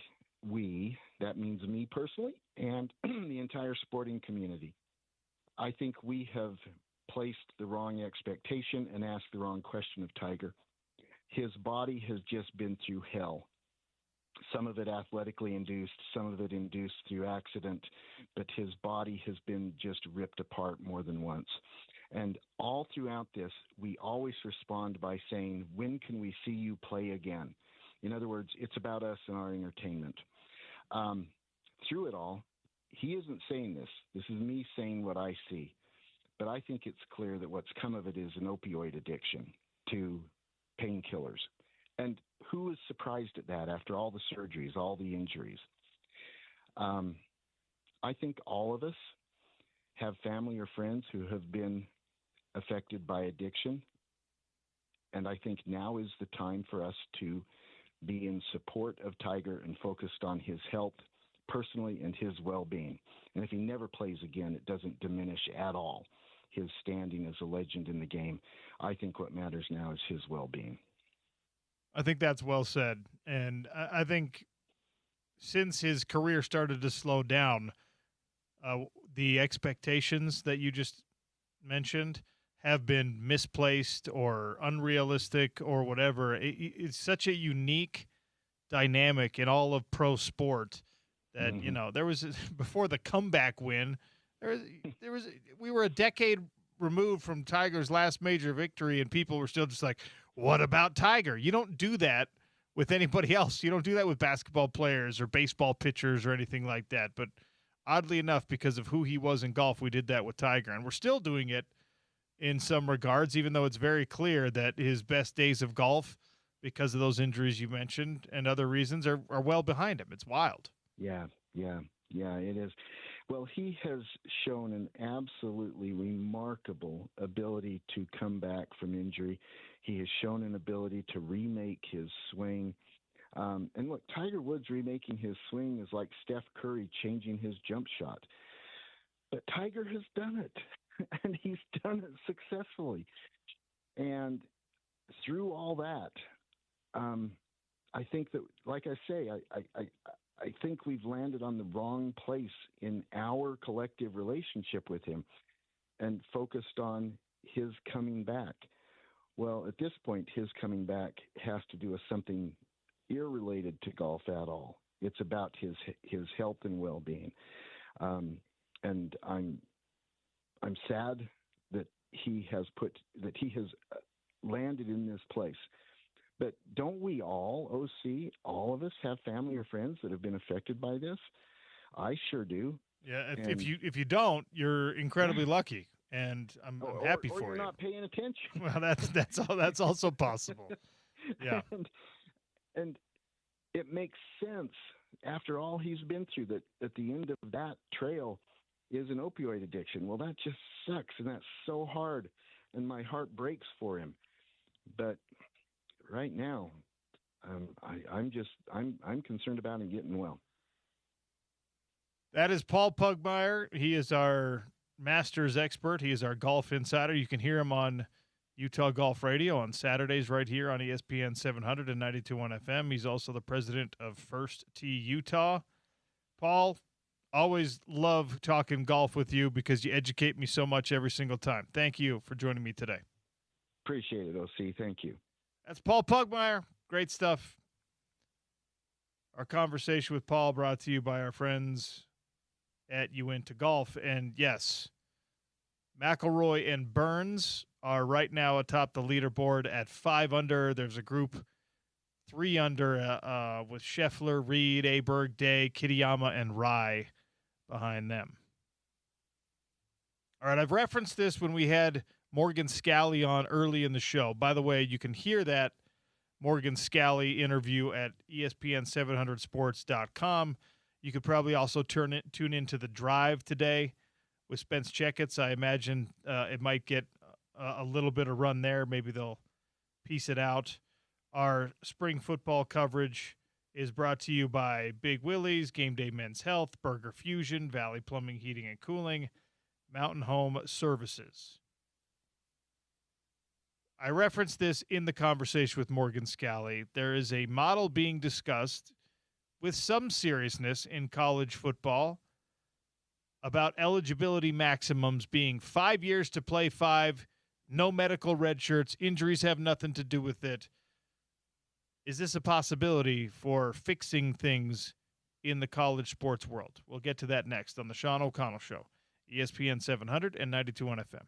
that means me personally and the entire sporting community, I think we have placed the wrong expectation and asked the wrong question of Tiger. His body has just been through hell. Some of it athletically induced, some of it induced through accident, but his body has been just ripped apart more than once. And all throughout this, we always respond by saying, when can we see you play again? In other words, it's about us and our entertainment. Through it all, he isn't saying this. This is me saying what I see. But I think it's clear that what's come of it is an opioid addiction to painkillers. And who is surprised at that after all the surgeries, all the injuries? I think all of us have family or friends who have been affected by addiction. And I think now is the time for us to be in support of Tiger and focused on his health personally and his well-being. And if he never plays again, it doesn't diminish at all his standing as a legend in the game. I think what matters now is his well-being. I think that's well said. And I think since his career started to slow down, the expectations that you just mentioned have been misplaced or unrealistic or whatever. It's such a unique dynamic in all of pro sport that, there was, before the comeback win, we were a decade removed from Tiger's last major victory, and people were still just like, what about Tiger? You don't do that with anybody else. You don't do that with basketball players or baseball pitchers or anything like that. But oddly enough, because of who he was in golf, we did that with Tiger, and we're still doing it in some regards, even though it's very clear that his best days of golf, because of those injuries you mentioned and other reasons, are well behind him. It's wild. Yeah, it is. Well, he has shown an absolutely remarkable ability to come back from injury. He has shown an ability to remake his swing. And look, Tiger Woods remaking his swing is like Steph Curry changing his jump shot. But Tiger has done it, and he's done it successfully. And through all that, I think that, like I say, I think we've landed on the wrong place in our collective relationship with him and focused on his coming back. Well, at this point, his coming back has to do with something irrelated to golf at all. It's about his health and well-being, and I'm sad that he has landed in this place. But don't we all, OC, all of us, have family or friends that have been affected by this? I sure do. Yeah, if you don't, you're incredibly lucky, and I'm happy or for you're you. not paying attention. Well, that's also possible. Yeah, and it makes sense after all he's been through that at the end of that trail is an opioid addiction. Well, that just sucks, and that's so hard, and my heart breaks for him. But right now, I'm concerned about him getting well. that is Paul Pugmire. He is our Masters expert. He is our golf insider. You can hear him on Utah Golf Radio on Saturdays right here on ESPN 700 and 92.1 FM. He's also the president of First Tee Utah. Paul, always love talking golf with you because you educate me so much every single time. Thank you for joining me today. Appreciate it, OC. Thank you. That's Paul Pugmire. Great stuff. Our conversation with Paul brought to you by our friends at You Into Golf. And yes, McIlroy and Burns are right now atop the leaderboard at 5 under. There's a group 3 under with Scheffler, Reed, Aberg, Day, Kitayama, and Rye behind them. All right, I've referenced this when we had Morgan Scally on early in the show. By the way, you can hear that Morgan Scally interview at ESPN700sports.com. You could probably also tune into The Drive today with Spence Checketts. I imagine it might get a little bit of run there. Maybe they'll piece it out. Our spring football coverage is brought to you by Big Willie's, Game Day Men's Health, Burger Fusion, Valley Plumbing, Heating and Cooling, Mountain Home Services. I referenced this in the conversation with Morgan Scally. There is a model being discussed with some seriousness in college football about eligibility maximums being 5 years to play 5, no medical red shirts, injuries have nothing to do with it. Is this a possibility for fixing things in the college sports world? We'll get to that next on the Sean O'Connell Show, ESPN 700 and 92.1 FM.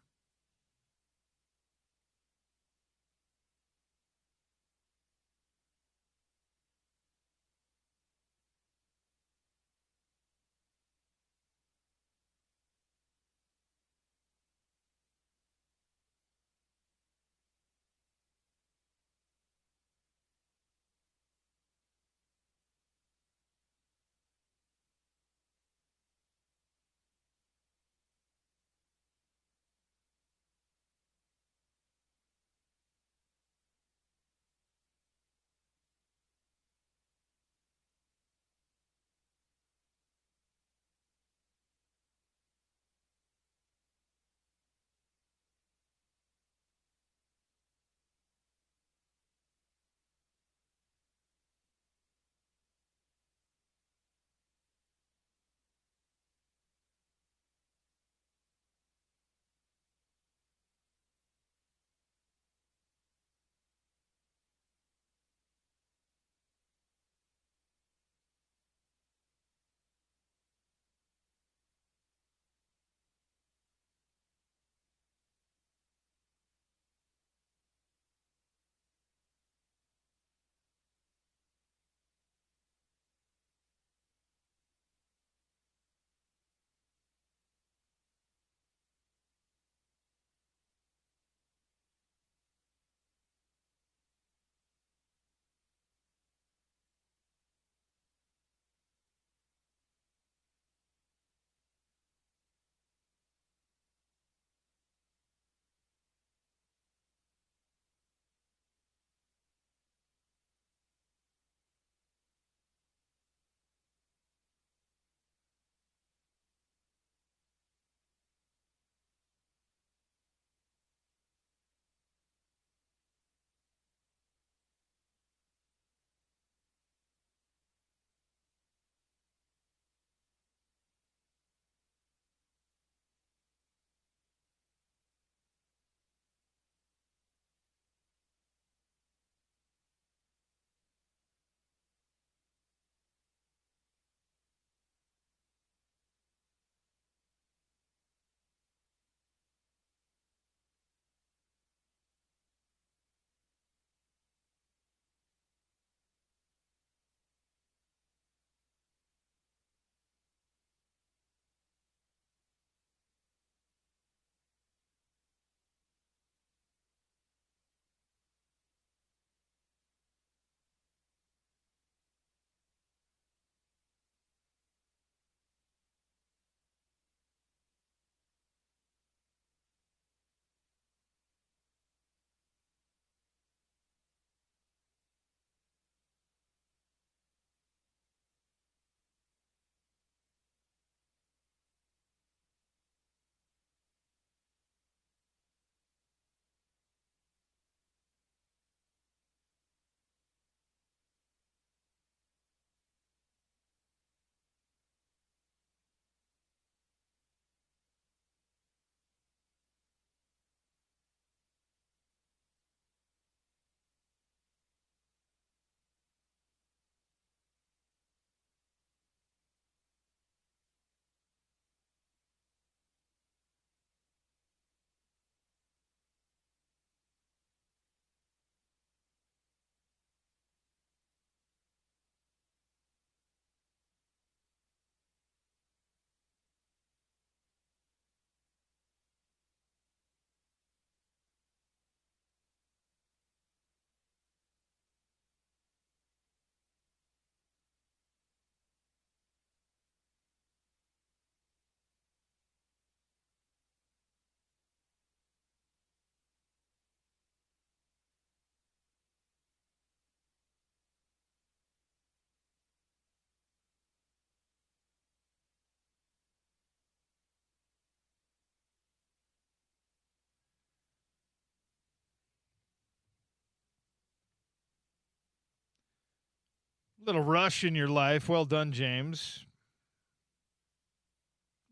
Little rush in your life. Well done, James.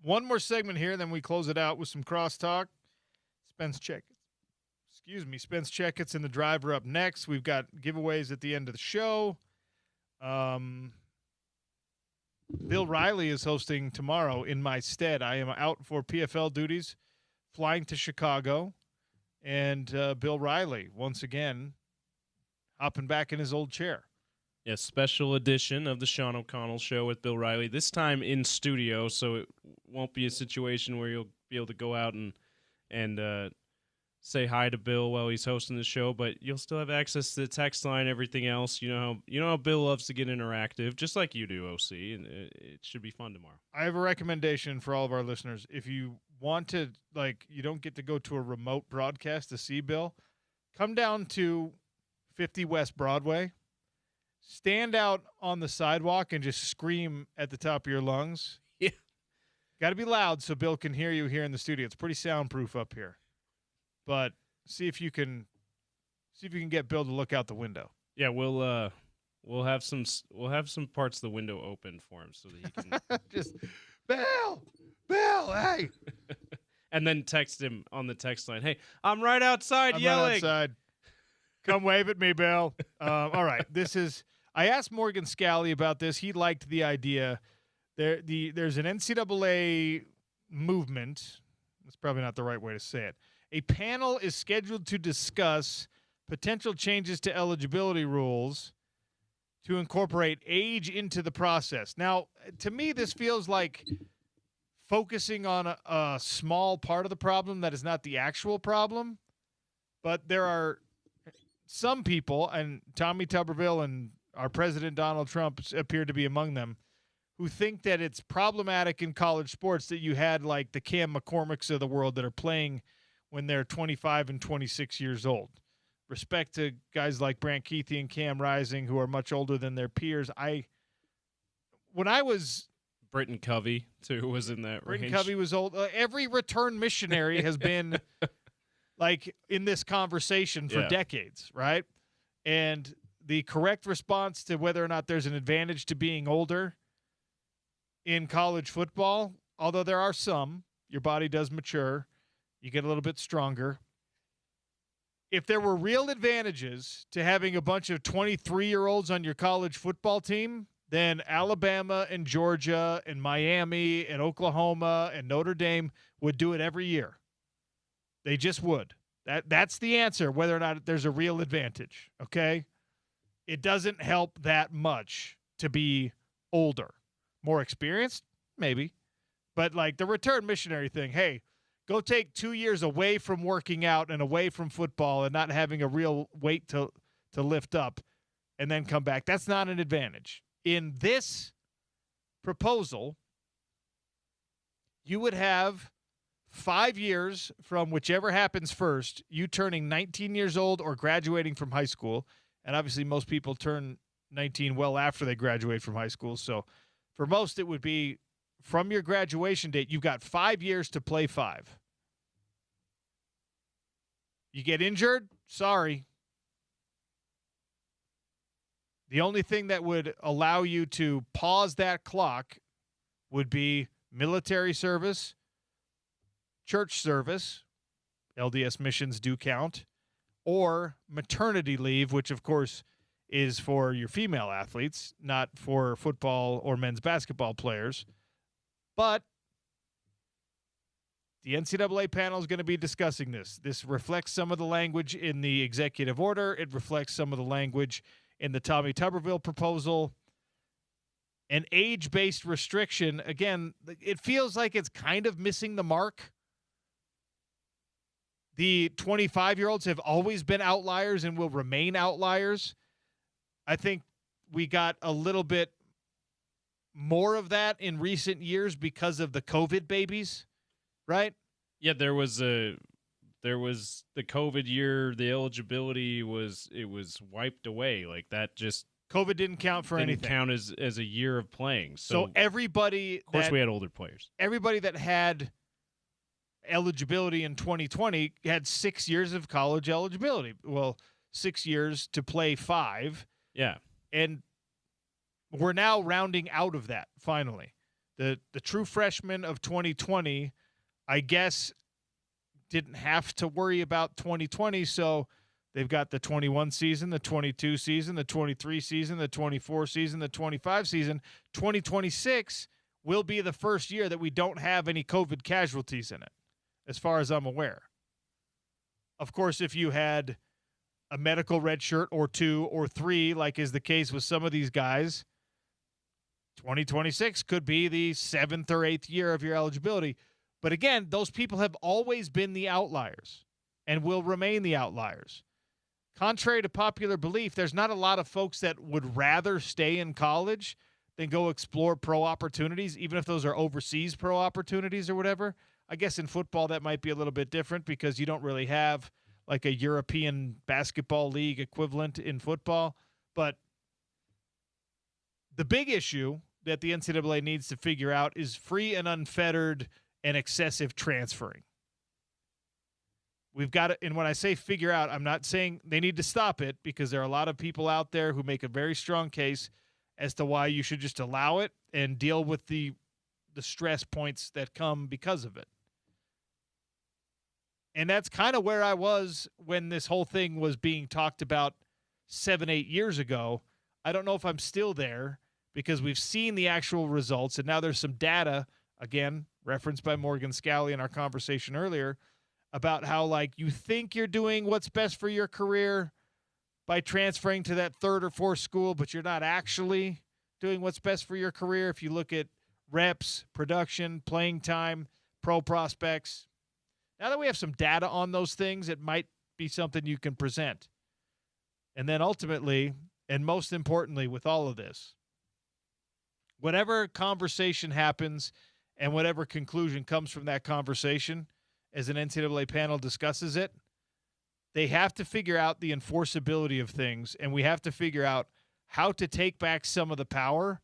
One more segment here, then we close it out with some crosstalk. Spence Checketts and the driver up next. We've got giveaways at the end of the show. Bill Riley is hosting tomorrow in my stead. I am out for PFL duties, flying to Chicago. And Bill Riley, once again, hopping back in his old chair. Yes, special edition of the Sean O'Connell Show with Bill Riley. This time in studio, so it won't be a situation where you'll be able to go out and say hi to Bill while he's hosting the show, but you'll still have access to the text line, everything else. You know how Bill loves to get interactive, just like you do, OC, and it should be fun tomorrow. I have a recommendation for all of our listeners. If you want to, you don't get to go to a remote broadcast to see Bill, come down to 50 West Broadway. Stand out on the sidewalk and just scream at the top of your lungs. Yeah. Got to be loud so Bill can hear you here in the studio. It's pretty soundproof up here. But see if you can get Bill to look out the window. Yeah, we'll have some parts of the window open for him so that he can just Bill, hey. And then text him on the text line. Hey, I'm right outside I'm yelling. Right outside. Come wave at me, Bill. All right. I asked Morgan Scally about this. He liked the idea. There's an NCAA movement. That's probably not the right way to say it. A panel is scheduled to discuss potential changes to eligibility rules to incorporate age into the process. Now, to me, this feels like focusing on a small part of the problem that is not the actual problem. But there are some people, and Tommy Tuberville and our president Donald Trump appear to be among them, who think that it's problematic in college sports that you had like the Cam McCormicks of the world that are playing when they're 25 and 26 years old. Respect to guys like Brant Keithy and Cam Rising, who are much older than their peers. When I was Britton Covey too was in that range. Britton Covey was old. Every return missionary has been like in this conversation for decades, right? And the correct response to whether or not there's an advantage to being older in college football, although there are some, your body does mature, you get a little bit stronger. If there were real advantages to having a bunch of 23-year-olds on your college football team, then Alabama and Georgia and Miami and Oklahoma and Notre Dame would do it every year. They just would. That's the answer, whether or not there's a real advantage, okay? It doesn't help that much to be older. More experienced? Maybe. But like the return missionary thing, hey, go take 2 years away from working out and away from football and not having a real weight to lift up and then come back. That's not an advantage. In this proposal, you would have 5 years from whichever happens first, you turning 19 years old or graduating from high school. And obviously most people turn 19 well after they graduate from high school. So for most, it would be from your graduation date, you've got 5 years to play 5. You get injured? Sorry. The only thing that would allow you to pause that clock would be military service, church service, LDS missions do count, or maternity leave, which, of course, is for your female athletes, not for football or men's basketball players. But the NCAA panel is going to be discussing this. This reflects some of the language in the executive order. It reflects some of the language in the Tommy Tuberville proposal. An age-based restriction, again, it feels like it's kind of missing the mark. The 25-year-olds have always been outliers and will remain outliers. I think we got a little bit more of that in recent years because of the COVID babies, right? Yeah, there was the COVID year, the eligibility was wiped away. Like that just COVID didn't count for anything. Count as a year of playing. So everybody, of course, we had older players. Everybody that had eligibility in 2020 had 6 years of college eligibility. Well, 6 years to play 5. Yeah. And we're now rounding out of that finally. The true freshmen of 2020, I guess, didn't have to worry about 2020, so they've got the 21 season, the 22 season, the 23 season, the 24 season, the 25 season. 2026 will be the first year that we don't have any COVID casualties in it, as far as I'm aware. Of course, if you had a medical red shirt or 2 or 3, like is the case with some of these guys, 2026 could be the 7th or 8th year of your eligibility. But again, those people have always been the outliers and will remain the outliers. Contrary to popular belief, there's not a lot of folks that would rather stay in college than go explore pro opportunities, even if those are overseas pro opportunities or whatever. I guess in football that might be a little bit different because you don't really have like a European basketball league equivalent in football. But the big issue that the NCAA needs to figure out is free and unfettered and excessive transferring. We've got to, and when I say figure out, I'm not saying they need to stop it, because there are a lot of people out there who make a very strong case as to why you should just allow it and deal with the stress points that come because of it. And that's kind of where I was when this whole thing was being talked about 7-8 years ago. I don't know if I'm still there, because we've seen the actual results, and now there's some data, again, referenced by Morgan Scalley in our conversation earlier, about how, like, you think you're doing what's best for your career by transferring to that 3rd or 4th school, but you're not actually doing what's best for your career if you look at reps, production, playing time, pro prospects. Now that we have some data on those things, it might be something you can present. And then ultimately, and most importantly with all of this, whatever conversation happens and whatever conclusion comes from that conversation as an NCAA panel discusses it, they have to figure out the enforceability of things, and we have to figure out how to take back some of the power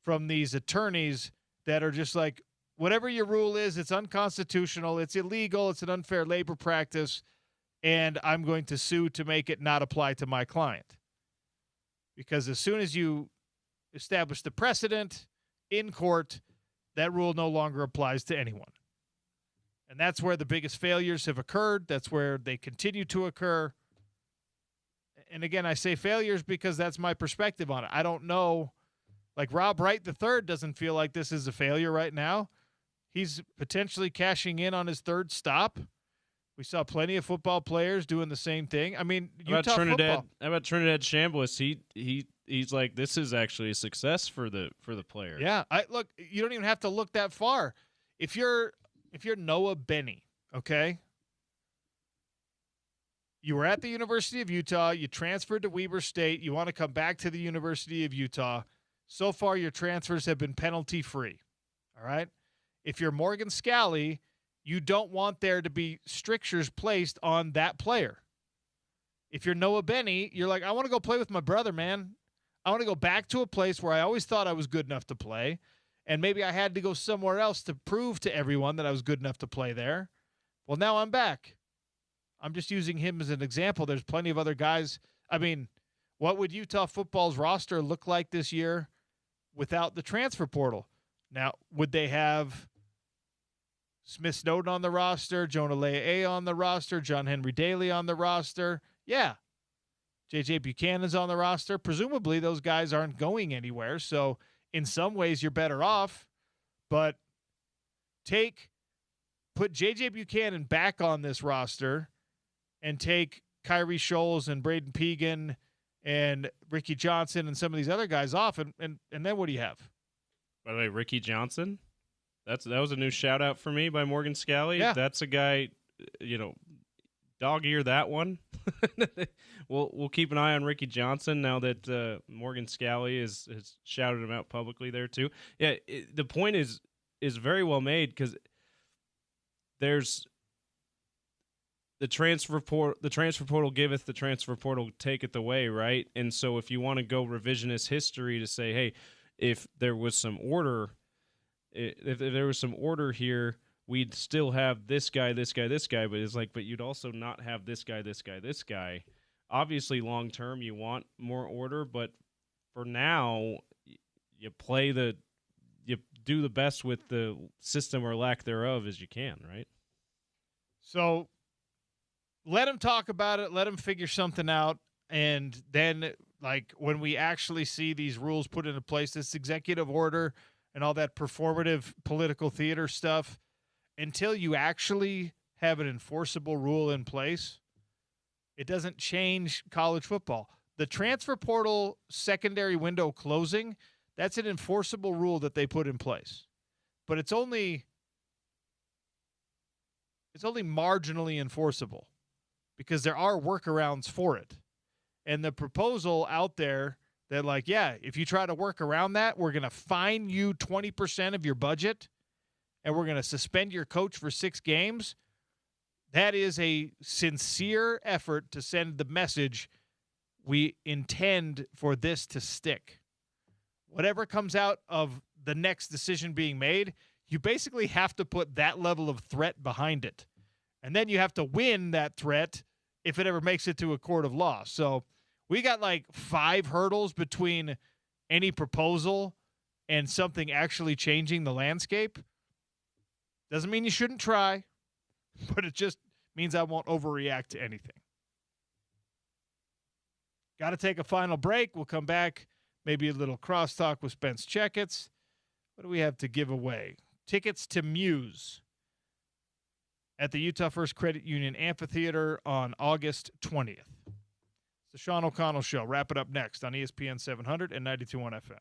from these attorneys that are just like, whatever your rule is, it's unconstitutional, it's illegal, it's an unfair labor practice, and I'm going to sue to make it not apply to my client. Because as soon as you establish the precedent in court, that rule no longer applies to anyone. And that's where the biggest failures have occurred. That's where they continue to occur. And again, I say failures because that's my perspective on it. I don't know. Like Rob Wright III doesn't feel like this is a failure right now. He's potentially cashing in on his 3rd stop. We saw plenty of football players doing the same thing. I mean, How about Trinidad Chambliss? He's like, this is actually a success for the player. Yeah, look, you don't even have to look that far. If you're Noah Benny, okay, you were at the University of Utah, you transferred to Weber State, you want to come back to the University of Utah. So far, your transfers have been penalty-free, all right? If you're Morgan Scalley, you don't want there to be strictures placed on that player. If you're Noah Benny, you're like, I want to go play with my brother, man. I want to go back to a place where I always thought I was good enough to play, and maybe I had to go somewhere else to prove to everyone that I was good enough to play there. Well, now I'm back. I'm just using him as an example. There's plenty of other guys. I mean, what would Utah football's roster look like this year without the transfer portal? Now, would they have Smith Snowden on the roster, Jonah Le'a on the roster, John Henry Daly on the roster? Yeah. J.J. Buchanan's on the roster. Presumably those guys aren't going anywhere, so in some ways you're better off. But put J.J. Buchanan back on this roster and take Kyrie Scholes and Braden Pegan and Ricky Johnson and some of these other guys off, and then what do you have? By the way, Ricky Johnson, that was a new shout out for me by Morgan Scalley. Yeah. That's a guy, dog ear that one. We'll keep an eye on Ricky Johnson now that Morgan Scalley has shouted him out publicly there too. Yeah, the point is very well made, because there's the transfer portal giveth, the transfer portal taketh away, right? And so if you want to go revisionist history to say, hey, if there was some order, here, we'd still have this guy, but it's like, but you'd also not have this guy. Obviously, long term, you want more order, but for now, you do the best with the system or lack thereof as you can, right? So let them talk about it. Let them figure something out. And then, like, when we actually see these rules put into place, this executive order and all that performative political theater stuff, until you actually have an enforceable rule in place, it doesn't change college football. The transfer portal secondary window closing, that's an enforceable rule that they put in place. But it's only marginally enforceable because there are workarounds for it. And the proposal out there that, like, yeah, if you try to work around that, we're going to fine you 20% of your budget and we're going to suspend your coach for 6 games, that is a sincere effort to send the message we intend for this to stick. Whatever comes out of the next decision being made, you basically have to put that level of threat behind it. And then you have to win that threat if it ever makes it to a court of law. So we got like 5 hurdles between any proposal and something actually changing the landscape. Doesn't mean you shouldn't try, but it just means I won't overreact to anything. Got to take a final break. We'll come back, maybe a little crosstalk with Spence Checketts. What do we have to give away? Tickets to Muse at the Utah First Credit Union Amphitheater on August 20th. It's the Sean O'Connell Show. Wrap it up next on ESPN 700 and 92.1 FM.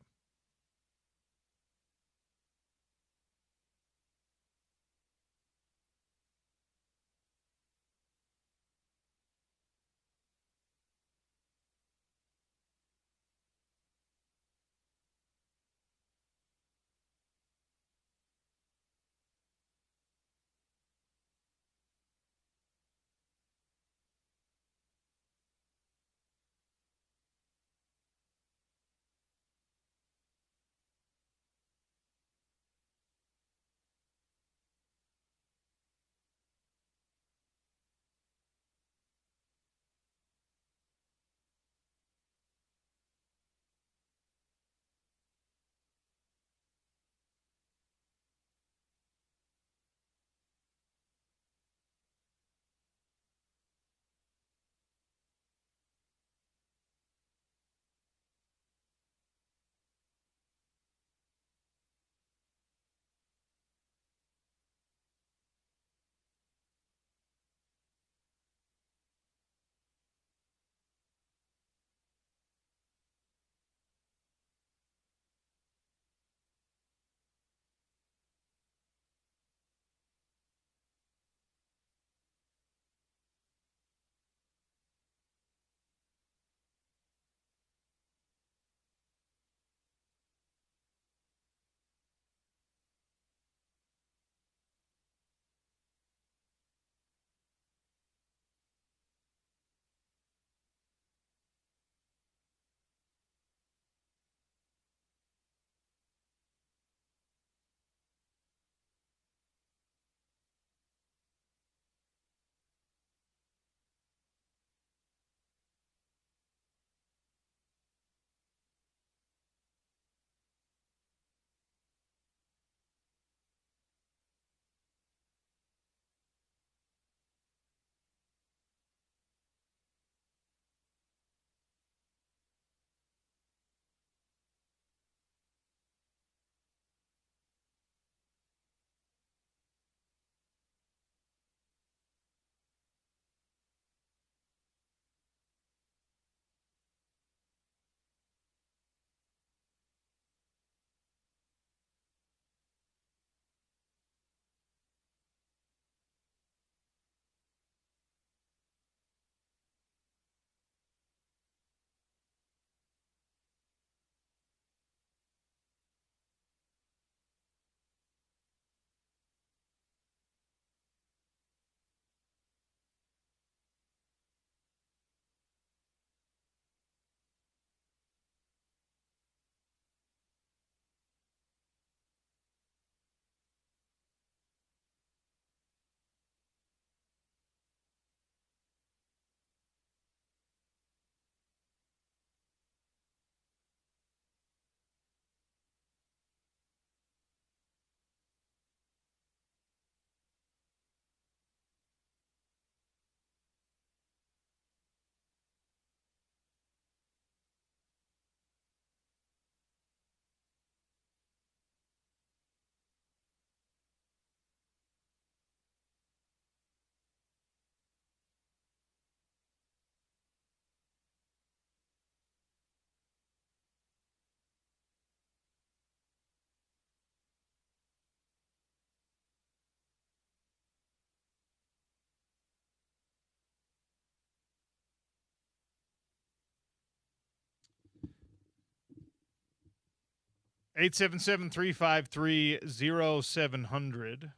877-353-0700.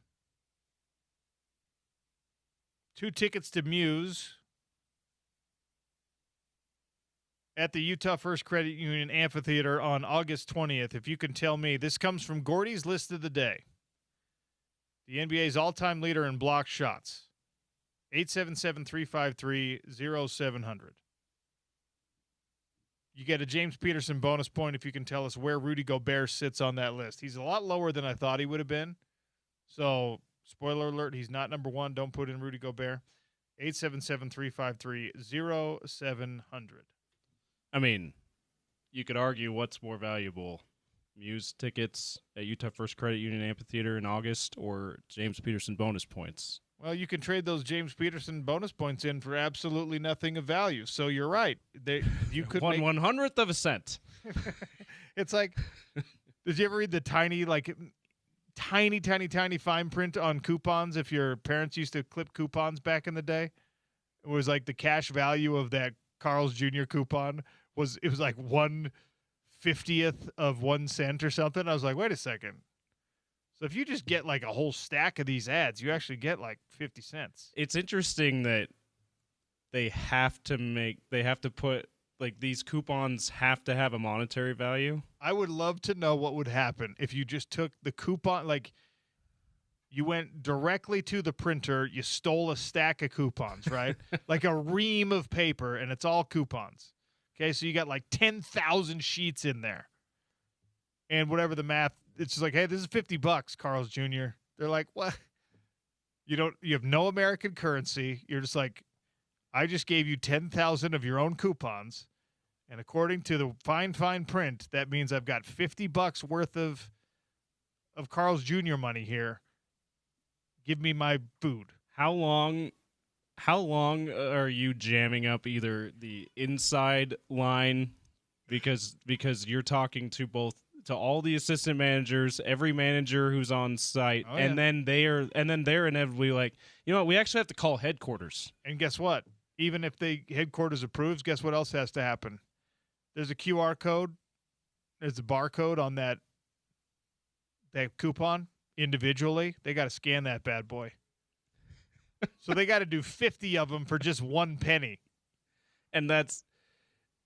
2 tickets to Muse at the Utah First Credit Union Amphitheater on August 20th. If you can tell me, this comes from Gordy's List of the Day. The NBA's all-time leader in block shots. 877-353-0700. You get a James Peterson bonus point if you can tell us where Rudy Gobert sits on that list. He's a lot lower than I thought he would have been. So, spoiler alert, he's not number one. Don't put in Rudy Gobert. 877-353-0700. I mean, you could argue what's more valuable, Muse tickets at Utah First Credit Union Amphitheater in August or James Peterson bonus points. Well, you can trade those James Peterson bonus points in for absolutely nothing of value. So you're right. You could make 1/100th of a cent. It's like, did you ever read the tiny fine print on coupons? If your parents used to clip coupons back in the day, it was like the cash value of that Carl's Jr. coupon was like 1/50th of 1 cent or something. I was like, wait a second. So if you just get like a whole stack of these ads, you actually get like 50 cents. It's interesting that they have to put, like, these coupons have to have a monetary value. I would love to know what would happen if you just took the coupon, like you went directly to the printer, you stole a stack of coupons, right? Like a ream of paper, and it's all coupons. Okay, so you got like 10,000 sheets in there. And whatever the math, it's just like, hey, this is $50, Carl's Jr. They're like, what? You have no American currency. You're just like, I just gave you 10,000 of your own coupons. And according to the fine print, that means I've got $50 worth of Carl's Jr. money here. Give me my food. How long are you jamming up either the inside line because you're talking to all the assistant managers, every manager who's on site, and then they're inevitably like, you know what, we actually have to call headquarters. And guess what? Even if the headquarters approves, guess what else has to happen? There's a QR code. There's a barcode on that coupon individually. They got to scan that bad boy. So they got to do 50 of them for just 1 penny. And that's,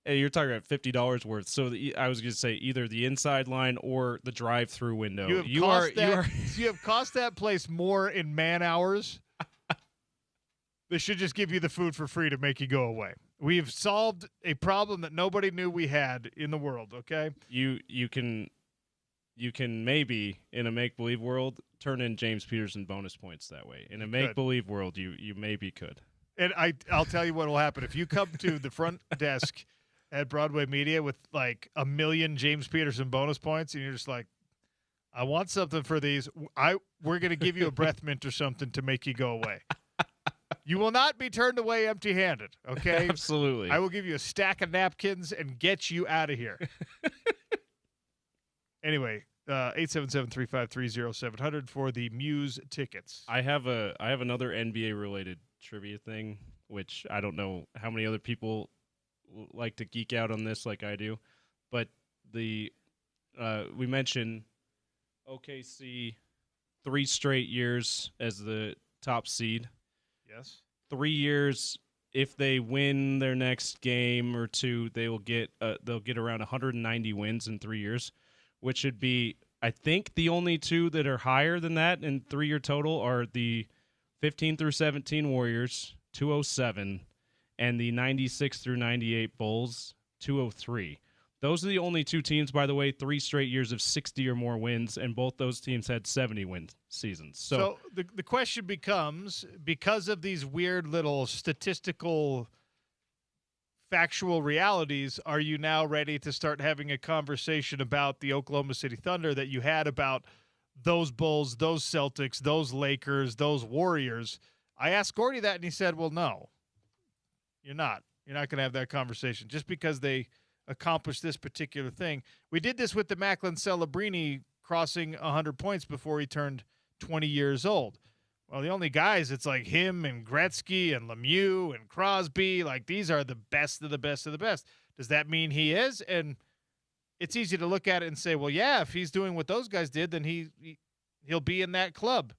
you're talking about $50 worth. So I was going to say either the inside line or the drive-through window. You have cost that place more in man hours. They should just give you the food for free to make you go away. We've solved a problem that nobody knew we had in the world, okay? You can maybe, in a make-believe world, turn in James Peterson bonus points that way. In a make-believe world, you maybe could. And I'll tell you what will happen. If you come to the front desk at Broadway Media with like 1 million James Peterson bonus points, and you're just like, I want something for these, we're going to give you a breath mint or something to make you go away. You will not be turned away empty-handed, okay? Absolutely. I will give you a stack of napkins and get you out of here. Anyway, 877-353-0700 for the Muse tickets. I have another NBA-related trivia thing, which I don't know how many other people like to geek out on this like I do, but we mentioned OKC 3 straight years as the top seed. Yes. 3 years. If they win their next game or two, they'll get around 190 wins in 3 years, which would be, I think, the only two that are higher than that in 3-year total are the 15 through 17 Warriors, 207, and the 96 through 98 Bulls, 203. Those are the only two teams, by the way, 3 straight years of 60 or more wins, and both those teams had 70-win seasons. So the question becomes, because of these weird little statistical factual realities, are you now ready to start having a conversation about the Oklahoma City Thunder that you had about those Bulls, those Celtics, those Lakers, those Warriors? I asked Gordy that, and he said, well, no, you're not. You're not going to have that conversation just because they accomplished this particular thing. We did this with the Macklin Celebrini crossing 100 points before he turned 20 years old. Well, the only guys, it's like him and Gretzky and Lemieux and Crosby. Like, these are the best of the best of the best. Does that mean he is? And it's easy to look at it and say, well, yeah, if he's doing what those guys did, then he'll be in that club.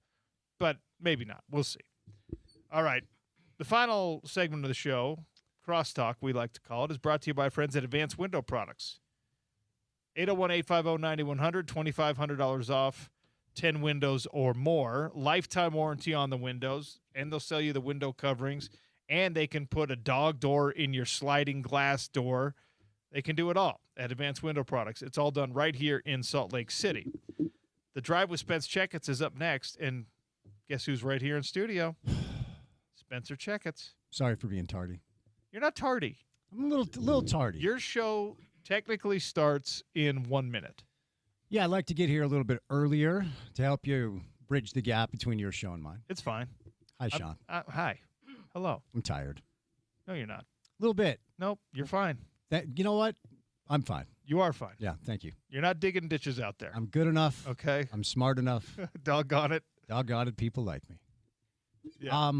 But maybe not. We'll see. All right. The final segment of the show, Crosstalk, we like to call it, is brought to you by friends at Advanced Window Products. 801-850-9100, $2,500 off, 10 windows or more. Lifetime warranty on the windows, and they'll sell you the window coverings, and they can put a dog door in your sliding glass door. They can do it all at Advanced Window Products. It's all done right here in Salt Lake City. The Drive with Spence Checketts is up next, and guess who's right here in studio? Spencer Checketts. Sorry for being tardy. You're not tardy. I'm a little tardy. Your show technically starts in 1 minute. Yeah, I'd like to get here a little bit earlier to help you bridge the gap between your show and mine. It's fine. Hi, Sean. Hi. Hello. I'm tired. No, you're not. A little bit. Nope, you're fine. You know what? I'm fine. You are fine. Yeah, thank you. You're not digging ditches out there. I'm good enough. Okay. I'm smart enough. Doggone it. Doggone it, people like me. Yeah.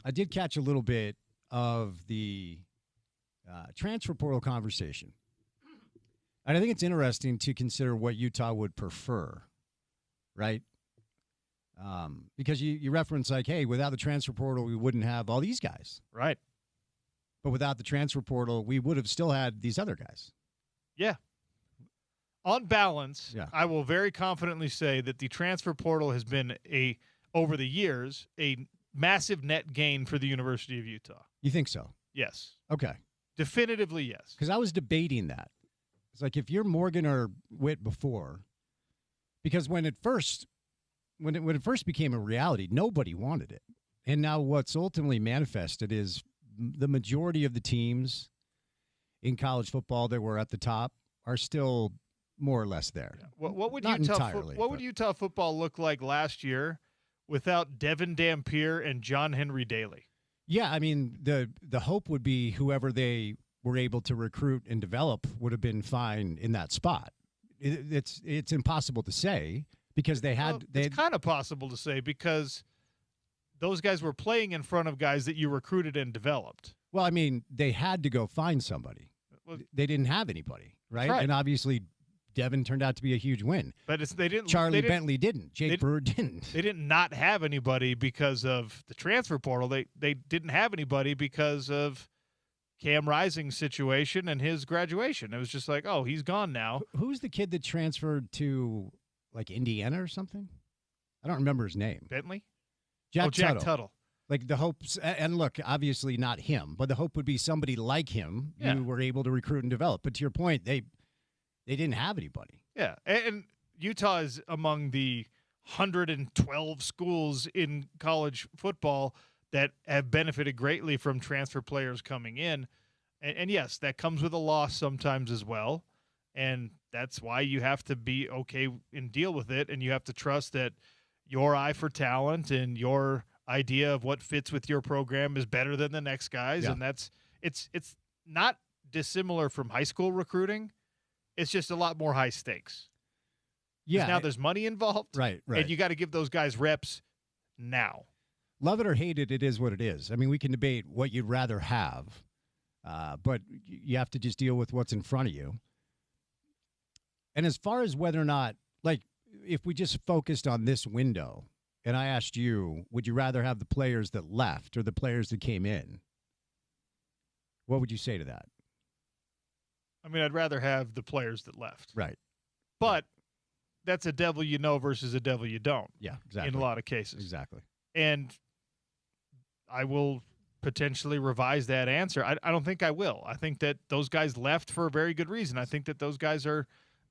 I did catch a little bit of the transfer portal conversation. And I think it's interesting to consider what Utah would prefer, right? Because you reference like, hey, without the transfer portal, we wouldn't have all these guys. Right. But without the transfer portal, we would have still had these other guys. Yeah. On balance, Yeah. I will very confidently say that the transfer portal has been over the years, a massive net gain for the University of Utah. You think so? Yes. Okay. Definitively, yes. Because I was debating that. It's like if you're Morgan or Witt before, because when it first became a reality, nobody wanted it. And now what's ultimately manifested is the majority of the teams in college football that were at the top are still more or less there. Yeah. What would Not Utah entirely, what would but- Utah football look like last year without Devin Dampier and John Henry Daly? Yeah, I mean, the hope would be whoever they were able to recruit and develop would have been fine in that spot. It's impossible to say because it's kind of possible to say because those guys were playing in front of guys that you recruited and developed. Well, I mean, they had to go find somebody. Well, They didn't have anybody, right? Right. And obviously, Devin turned out to be a huge win. but they didn't. Charlie they didn't- Bentley didn't. Jake Brewer didn't. They did not have anybody because of the transfer portal. They didn't have anybody because of Cam Rising's situation and his graduation. It was just like, oh, he's gone now. Who's the kid that transferred to, like, Indiana or something? I don't remember his name. Bentley? Jack Jack Tuttle. Tuttle. Like the hopes, and look, obviously not him, but the hope would be somebody like him Yeah. you were able to recruit and develop. But to your point, they didn't have anybody. Yeah, and Utah is among the 112 schools in college football that have benefited greatly from transfer players coming in. And yes, that comes with a loss sometimes as well. And that's why you have to be okay and deal with it. And you have to trust that your eye for talent and your idea of what fits with your program is better than the next guy's. Yeah. And it's not dissimilar from high school recruiting. It's just a lot more high stakes. 'Cause Yeah. now there's money involved. Right. And you got to give those guys reps now. Love it or hate it, it is what it is. I mean, we can debate what you'd rather have, but you have to just deal with what's in front of you. And as far as whether or not, like, if we just focused on this window and I asked you, would you rather have the players that left or the players that came in? What would you say to that? I mean, I'd rather have the players that left. Right. But that's a devil you know versus a devil you don't Yeah, exactly. in a lot of cases. Exactly. And I will potentially revise that answer. I don't think I will. I think that those guys left for a very good reason. I think that those guys are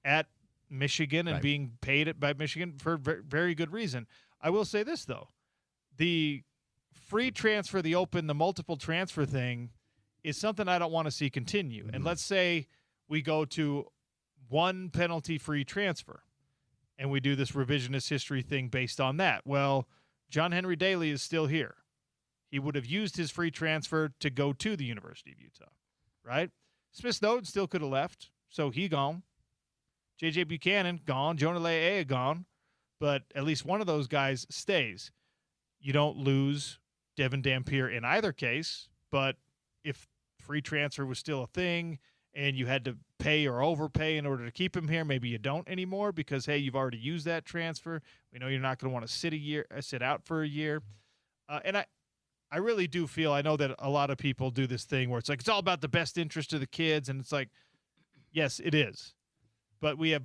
at Michigan and Right. being paid by Michigan for very good reason. I will say this, though. The free transfer, the open, the multiple transfer thing is something I don't want to see continue. And let's say we go to one penalty-free transfer and we do this revisionist history thing based on that. Well, John Henry Daly is still here. He would have used his free transfer to go to the University of Utah, right? Smith Snowden still could have left, so he gone. J.J. Buchanan, gone. Jonah Le'ea, gone. But at least one of those guys stays. You don't lose Devin Dampier in either case, but if free transfer was still a thing and you had to pay or overpay in order to keep him here. Maybe you don't anymore because, hey, you've already used that transfer. We know you're not going to want to sit out for a year. And I really do feel, I know that a lot of people do this thing where it's like, it's all about the best interest of the kids. And it's like, yes, it is. But we have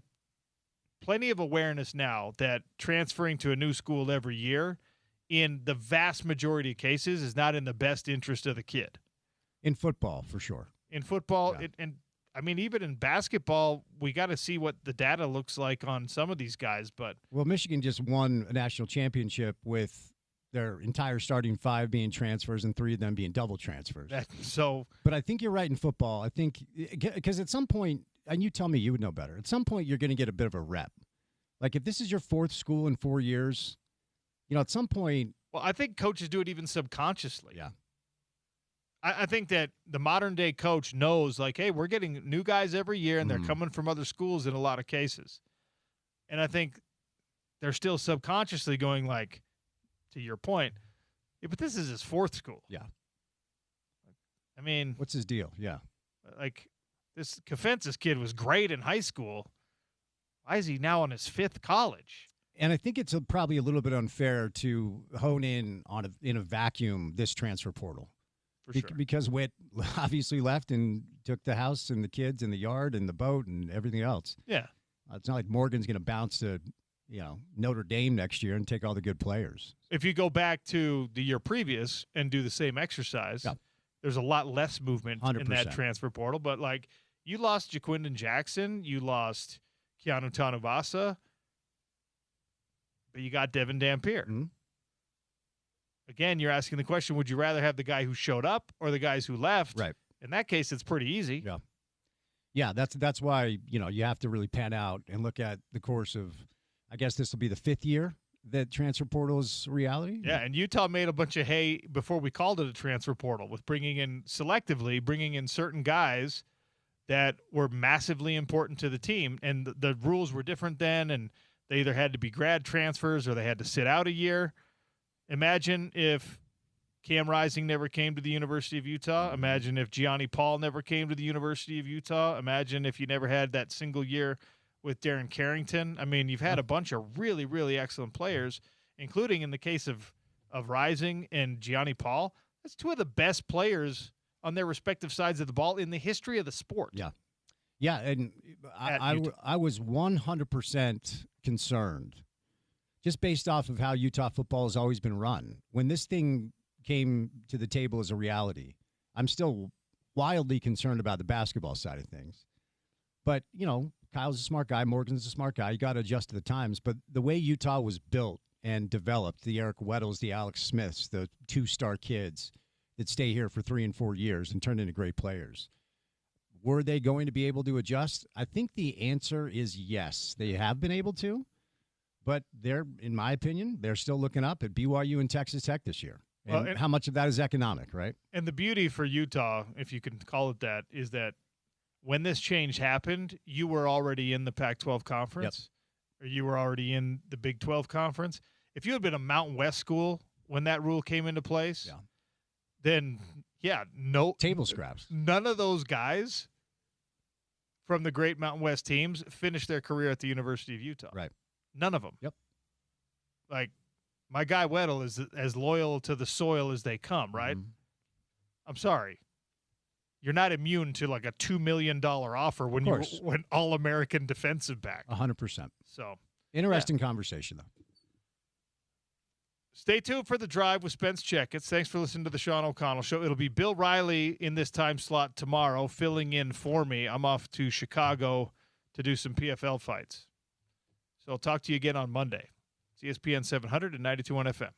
plenty of awareness now that transferring to a new school every year in the vast majority of cases is not in the best interest of the kid. In football, for sure. In football, Yeah. and I mean, even in basketball, we got to see what the data looks like on some of these guys. But Well, Michigan just won a national championship with their entire starting 5 being transfers and 3 of them being double transfers. But I think you're right in football. I think because at some point, and you tell me you would know better, at some point you're going to get a bit of a rep. Like if this is your 4th school in 4 years, at some point. Well, I think coaches do it even subconsciously. Yeah. I think that the modern day coach knows, like, hey, we're getting new guys every year, and they're coming from other schools in a lot of cases. And I think they're still subconsciously going, like, to your point, yeah, but this is his 4th school. Yeah. I mean, What's his deal? Yeah. like, this Kafentzis kid was great in high school. Why is he now on his 5th college? And I think it's probably a little bit unfair to hone in on in a vacuum this transfer portal. For sure. Because Witt obviously left and took the house and the kids and the yard and the boat and everything else. Yeah. It's not like Morgan's going to bounce to, Notre Dame next year and take all the good players. If you go back to the year previous and do the same exercise, there's a lot less movement 100%. in that transfer portal. But, like, you lost Jaquindon Jackson. You lost Keanu Tanuvasa. But you got Devin Dampier. Mm-hmm. Again, you're asking the question, would you rather have the guy who showed up or the guys who left? Right. In that case, it's pretty easy. Yeah. Yeah, that's why, you have to really pan out and look at the course of, I guess this will be the 5th year that transfer portal is reality. Yeah, and Utah made a bunch of hay before we called it a transfer portal with bringing in certain guys that were massively important to the team. And the rules were different then, and they either had to be grad transfers or they had to sit out a year. Imagine if Cam Rising never came to the University of Utah. Imagine if Gianni Paul never came to the University of Utah. Imagine if you never had that single year with Darren Carrington. I mean, you've had a bunch of really, really excellent players, including in the case of Rising and Gianni Paul. That's 2 of the best players on their respective sides of the ball in the history of the sport. Yeah. Yeah, and I was 100% concerned, just based off of how Utah football has always been run. When this thing came to the table as a reality, I'm still wildly concerned about the basketball side of things. But, Kyle's a smart guy. Morgan's a smart guy. You got to adjust to the times. But the way Utah was built and developed, the Eric Weddles, the Alex Smiths, the 2-star kids that stay here for 3 and 4 years and turn into great players, were they going to be able to adjust? I think the answer is yes. They have been able to. But in my opinion, they're still looking up at BYU and Texas Tech this year. And how much of that is economic, right? And the beauty for Utah, if you can call it that, is that when this change happened, you were already in the Pac-12 conference, or you were already in the Big 12 conference. If you had been a Mountain West school when that rule came into place, then, no table scraps. None of those guys from the great Mountain West teams finished their career at the University of Utah. Right. None of them. Yep. Like, my guy Weddle is as loyal to the soil as they come, right? Mm-hmm. I'm sorry. You're not immune to like a $2 million offer when you went All-American defensive back. 100%. So interesting conversation, though. Stay tuned for The Drive with Spence Checketts. Thanks for listening to the Sean O'Connell Show. It'll be Bill Riley in this time slot tomorrow, filling in for me. I'm off to Chicago to do some PFL fights. So I'll talk to you again on Monday. It's ESPN 700 and 92.1 FM.